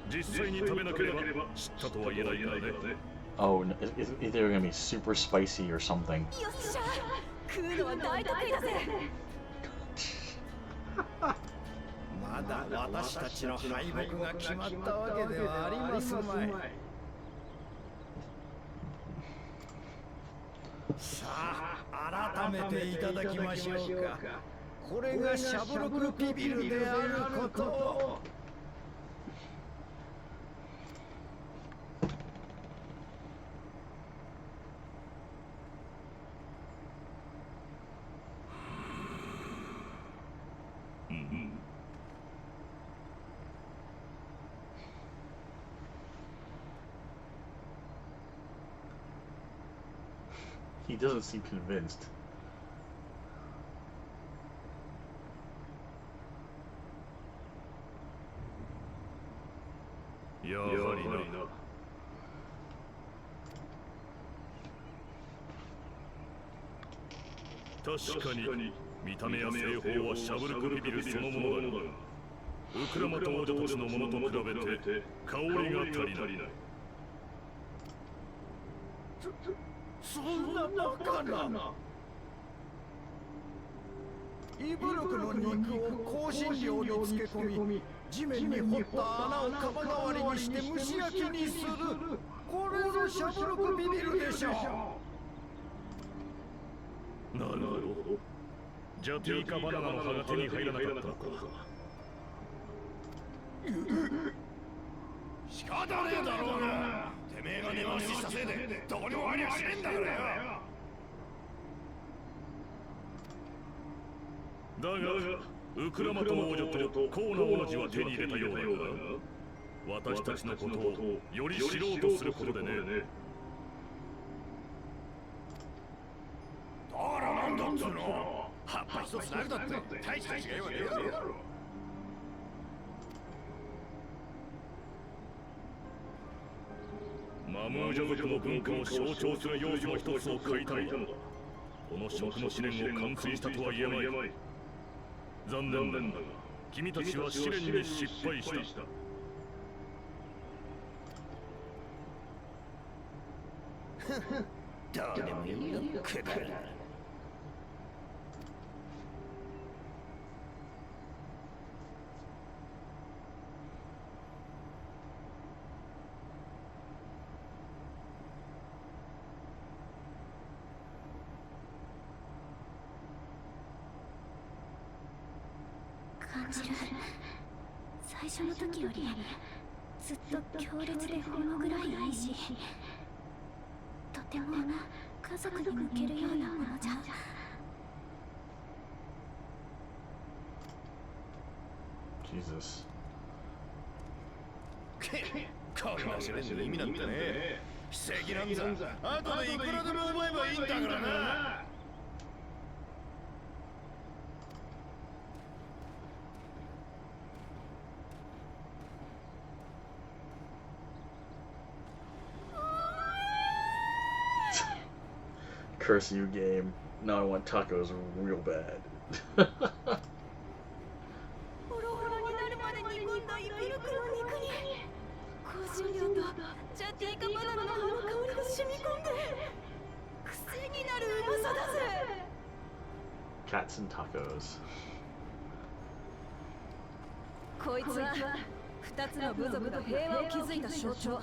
実際に食べなければ知ったとは言えないからね。Oh, is either gonna be super spicy or something. よっしゃ、食うのは大得意だぜ。まだ私たちの敗北が決まったわけではありますまい。さあ、改めていただきましょうか。これがシャブルクピビルであることを。He doesn't seem convinced.確かに見た目や製法はシャブルクピビルそのものだが、ウクラマと王女たちのものと比べて香りが足りない。そんなバカな。イブルクの肉を香辛料に漬け込み、地面に掘った穴を釜代わりにして蒸し焼きにする。これぞシャブルクピビルでしょう。なるほど。ジャティーカバナナの葉が手に入らなかったのか。仕方ねえだろうが。てめえが根回ししたせいでどこにもありゃしねえんだからよ。だがウクラマト王女とコーナ王子は手に入れたようだが、私たちのことをより知ろうとすることでね。だからなんだっつうの。葉っぱ一つなるだって大した違いはねえだろ。マムージャ族の文化を象徴する要素の一つを買いたいのだ。この食の試練を完遂したとは言えまい。残念だが君たちは試練に失敗した。どうでもいいよ、くだらない。感じる。最初の時よりずっと強烈でほの暗い愛し、とても家族に向けるようなものじゃ。Jesus. こんな試練の意味なんてね。奇跡なんざ後でいくらでも覚えばいいんだからな。Curse you, game. Now I want tacos real bad. ホロホロになるまで煮込んだイピルクの肉に香辛料とジャティーカバナナの葉の香りが染み込んで癖になるうまさだぜ。 Cats and tacos. こいつは2つの部族が平和を築いた象徴。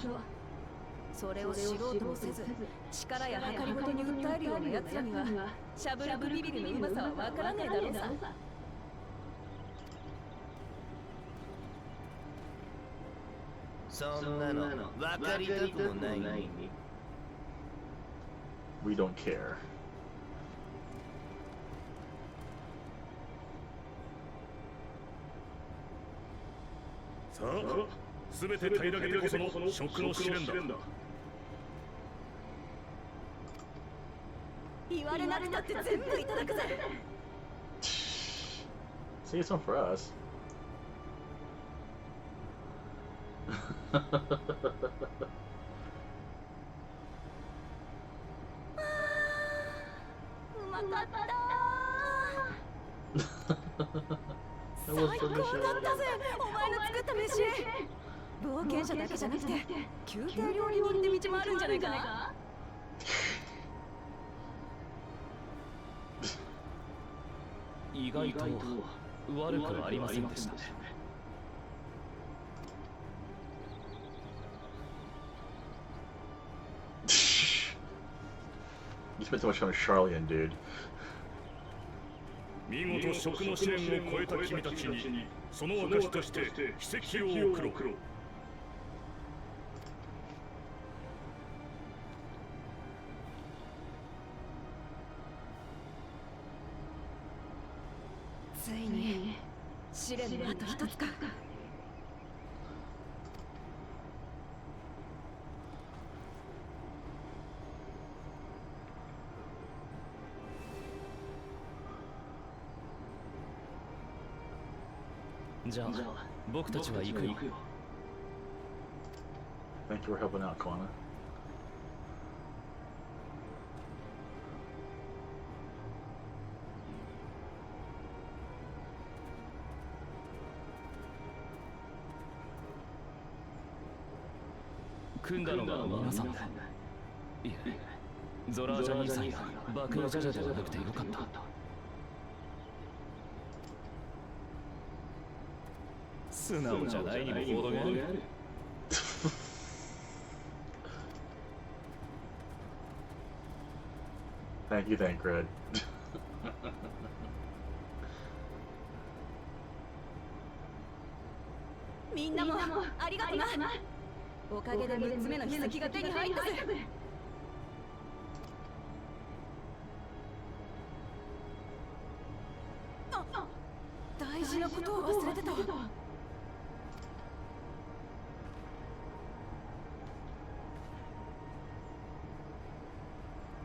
それを知ろうともせず力や計りごとに訴えるような奴らにはシャブルクビビリのうまさはわからねえだろうさ。そんなの分かりたくもない。 We don't care. さあ、すべて平らげてこその食の試練だ。言われなくたって全部いただくぜ。 Save some for us. うまかった。 That 最 was 高 delicious. だったぜ、お前の作った飯。冒険者だけじゃなくて宮廷料理人って道もあるんじゃないか。意外と悪くはありませんでしたね。You spent so much time with Charlian, dude. 見事食の試練を超えた君たちにその証として奇跡を送ろう。ついに試練のあと一つか。じゃあ僕たちは行くよ。 Thank you for helping out, Kwana. 組んだのが皆さんで。いえ、ゾラージャ2歳がバクヤジャジャじゃなくてよかった。素直じゃないにも程がある。Thank you, Thancred. みんなもありがとな。おかげで6つ目の秘跡が手に入ったぜ。あ、大事なことを忘れてた。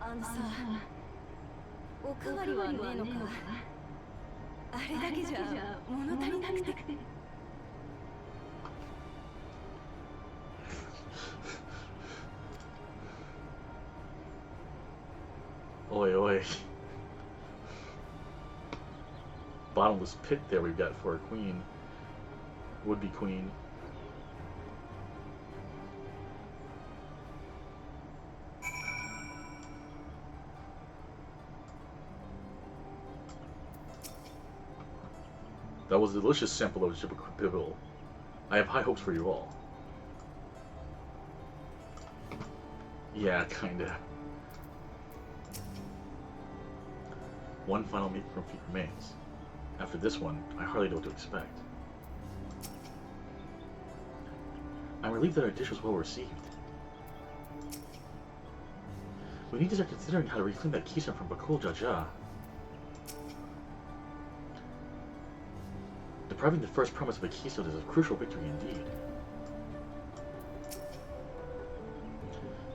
あのさ、おかわりはねえのか。あれだけじゃ物足りなくて。Oi, oi. Bottomless pit there we've got for a queen. Would-be queen. That was a delicious sample of Jibberpill. I have high hopes for you all. Yeah, kinda. One final meat from feet remains. After this one, I hardly know what to expect. I'm relieved that our dish was well received. We need to start considering how to reclaim that keystone from Bakul Jaja. Depriving the first promise of a keystone is a crucial victory indeed.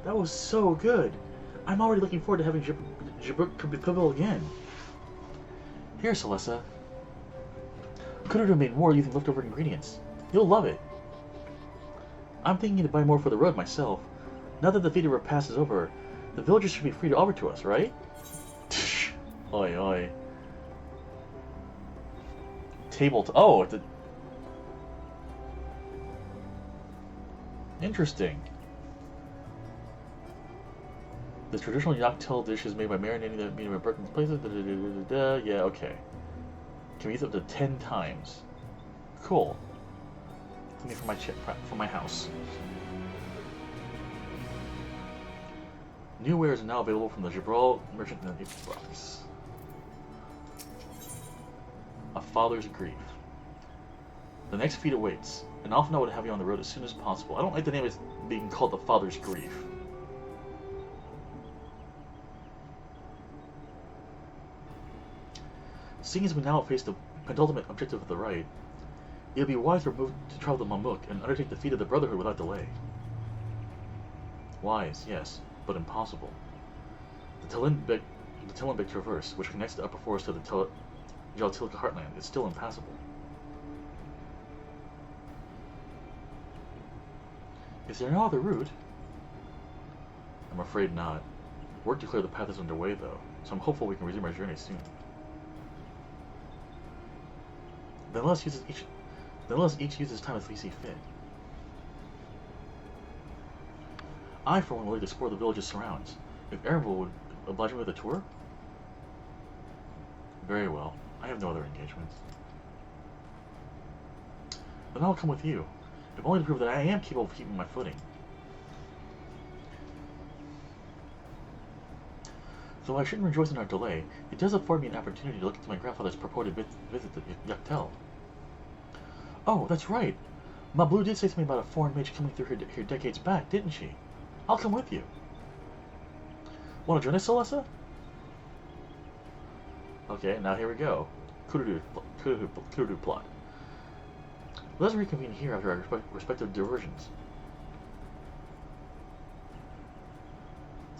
That was so good! I'm already looking forward to having Jibberpill again. Here, Celessa. Could have made more using leftover ingredients. You'll love it. I'm thinking to buy more for the road myself. Now that the feeder repast is over, the villagers should be free to offer to us, right? Oi, oi. Oh, it's a... Interesting. The traditional yaktel dish is made by marinating the meat in broken places. Yeah, okay. Can we use it up to 10 times? Cool. Give me for my house. New wares are now available from the Jibral merchant in the gift box. A father's grief. The next feat awaits, and I'll know to have you on the road as soon as possible. I don't like the name of being called the father's grief. Seeing as we now face the penultimate objective of the ride, it would be wise to travel to Mamuk and undertake the feat of the Brotherhood without delay. Wise, yes, but impossible. The Telenbek Traverse, which connects the upper forest to the Jaltilka heartland, is still impassable. Is there no other route? I'm afraid not. Work to clear the path is underway, though, so I'm hopeful we can resume our journey soon. Then let us each use this time as we see fit. I, for one, would like to explore the village's surrounds. If Erenville would oblige me with a tour? Very well. I have no other engagements. Then I'll come with you, if only to prove that I am capable of keeping my footing. Though I shouldn't rejoice in our delay, it does afford me an opportunity to look into my grandfather's purported visit to Yaktel. Oh, that's right. Mablu did say something about a foreign mage coming through here decades back, didn't she? I'll come with you. Want to join us, Celessa? Okay, now here we go. Kurudu plot. Let us reconvene here after our respective diversions.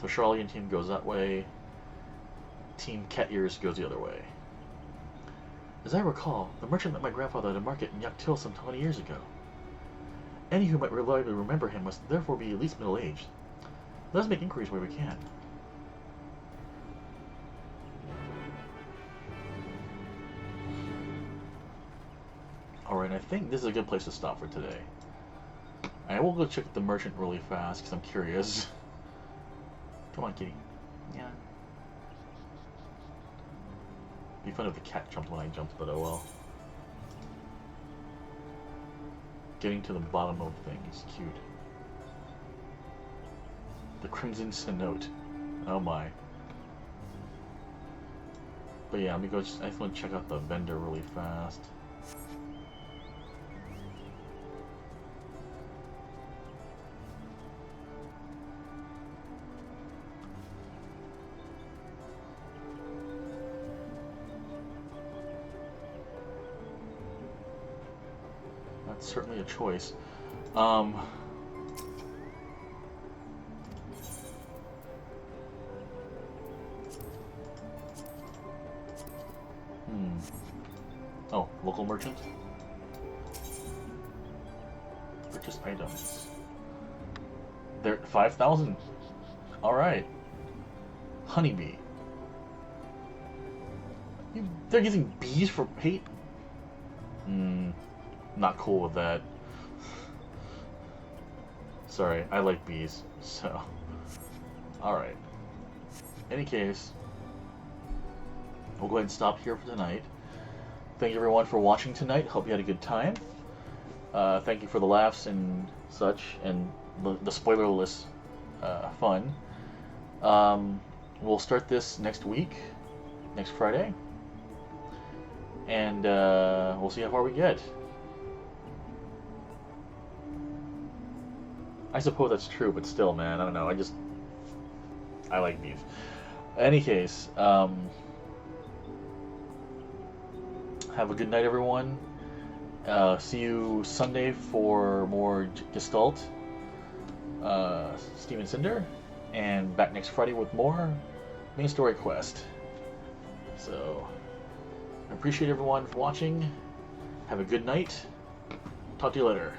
So Charlene team goes that way. Team Cat Ears goes the other way. As I recall, the merchant met my grandfather at a market in Yaktil some 20 years ago. Any who might reliably remember him must therefore be at least middle-aged. Let us make inquiries where we can. Alright, I think this is a good place to stop for today. I will go check the merchant really fast, because I'm curious. Come on, kitty. Yeah. It'd be fun if the cat jumped when I jumped, but oh well. Getting to the bottom of things. Cute. The Crimson Cenote. Oh my. But yeah, let me go. I just want to check out the vendor really fast. That's certainly a choice. Oh, local merchant? Purchase items. They're 5,000. Alright. Honeybee. They're using bees for hate? Not cool with that. Sorry, I like bees, so. Alright. Any case, we'll go ahead and stop here for tonight. thank you everyone for watching tonight. Hope you had a good time. Thank you for the laughs and such, and the spoilerless fun. We'll start this next week, next Friday, and we'll see how far we get. I suppose that's true, but still, man, I don't know. I like beef. In any case, have a good night, everyone. See you Sunday for more Gestalt, Steven Cinder, and back next Friday with more main story quest. So, I appreciate everyone for watching. Have a good night. Talk to you later.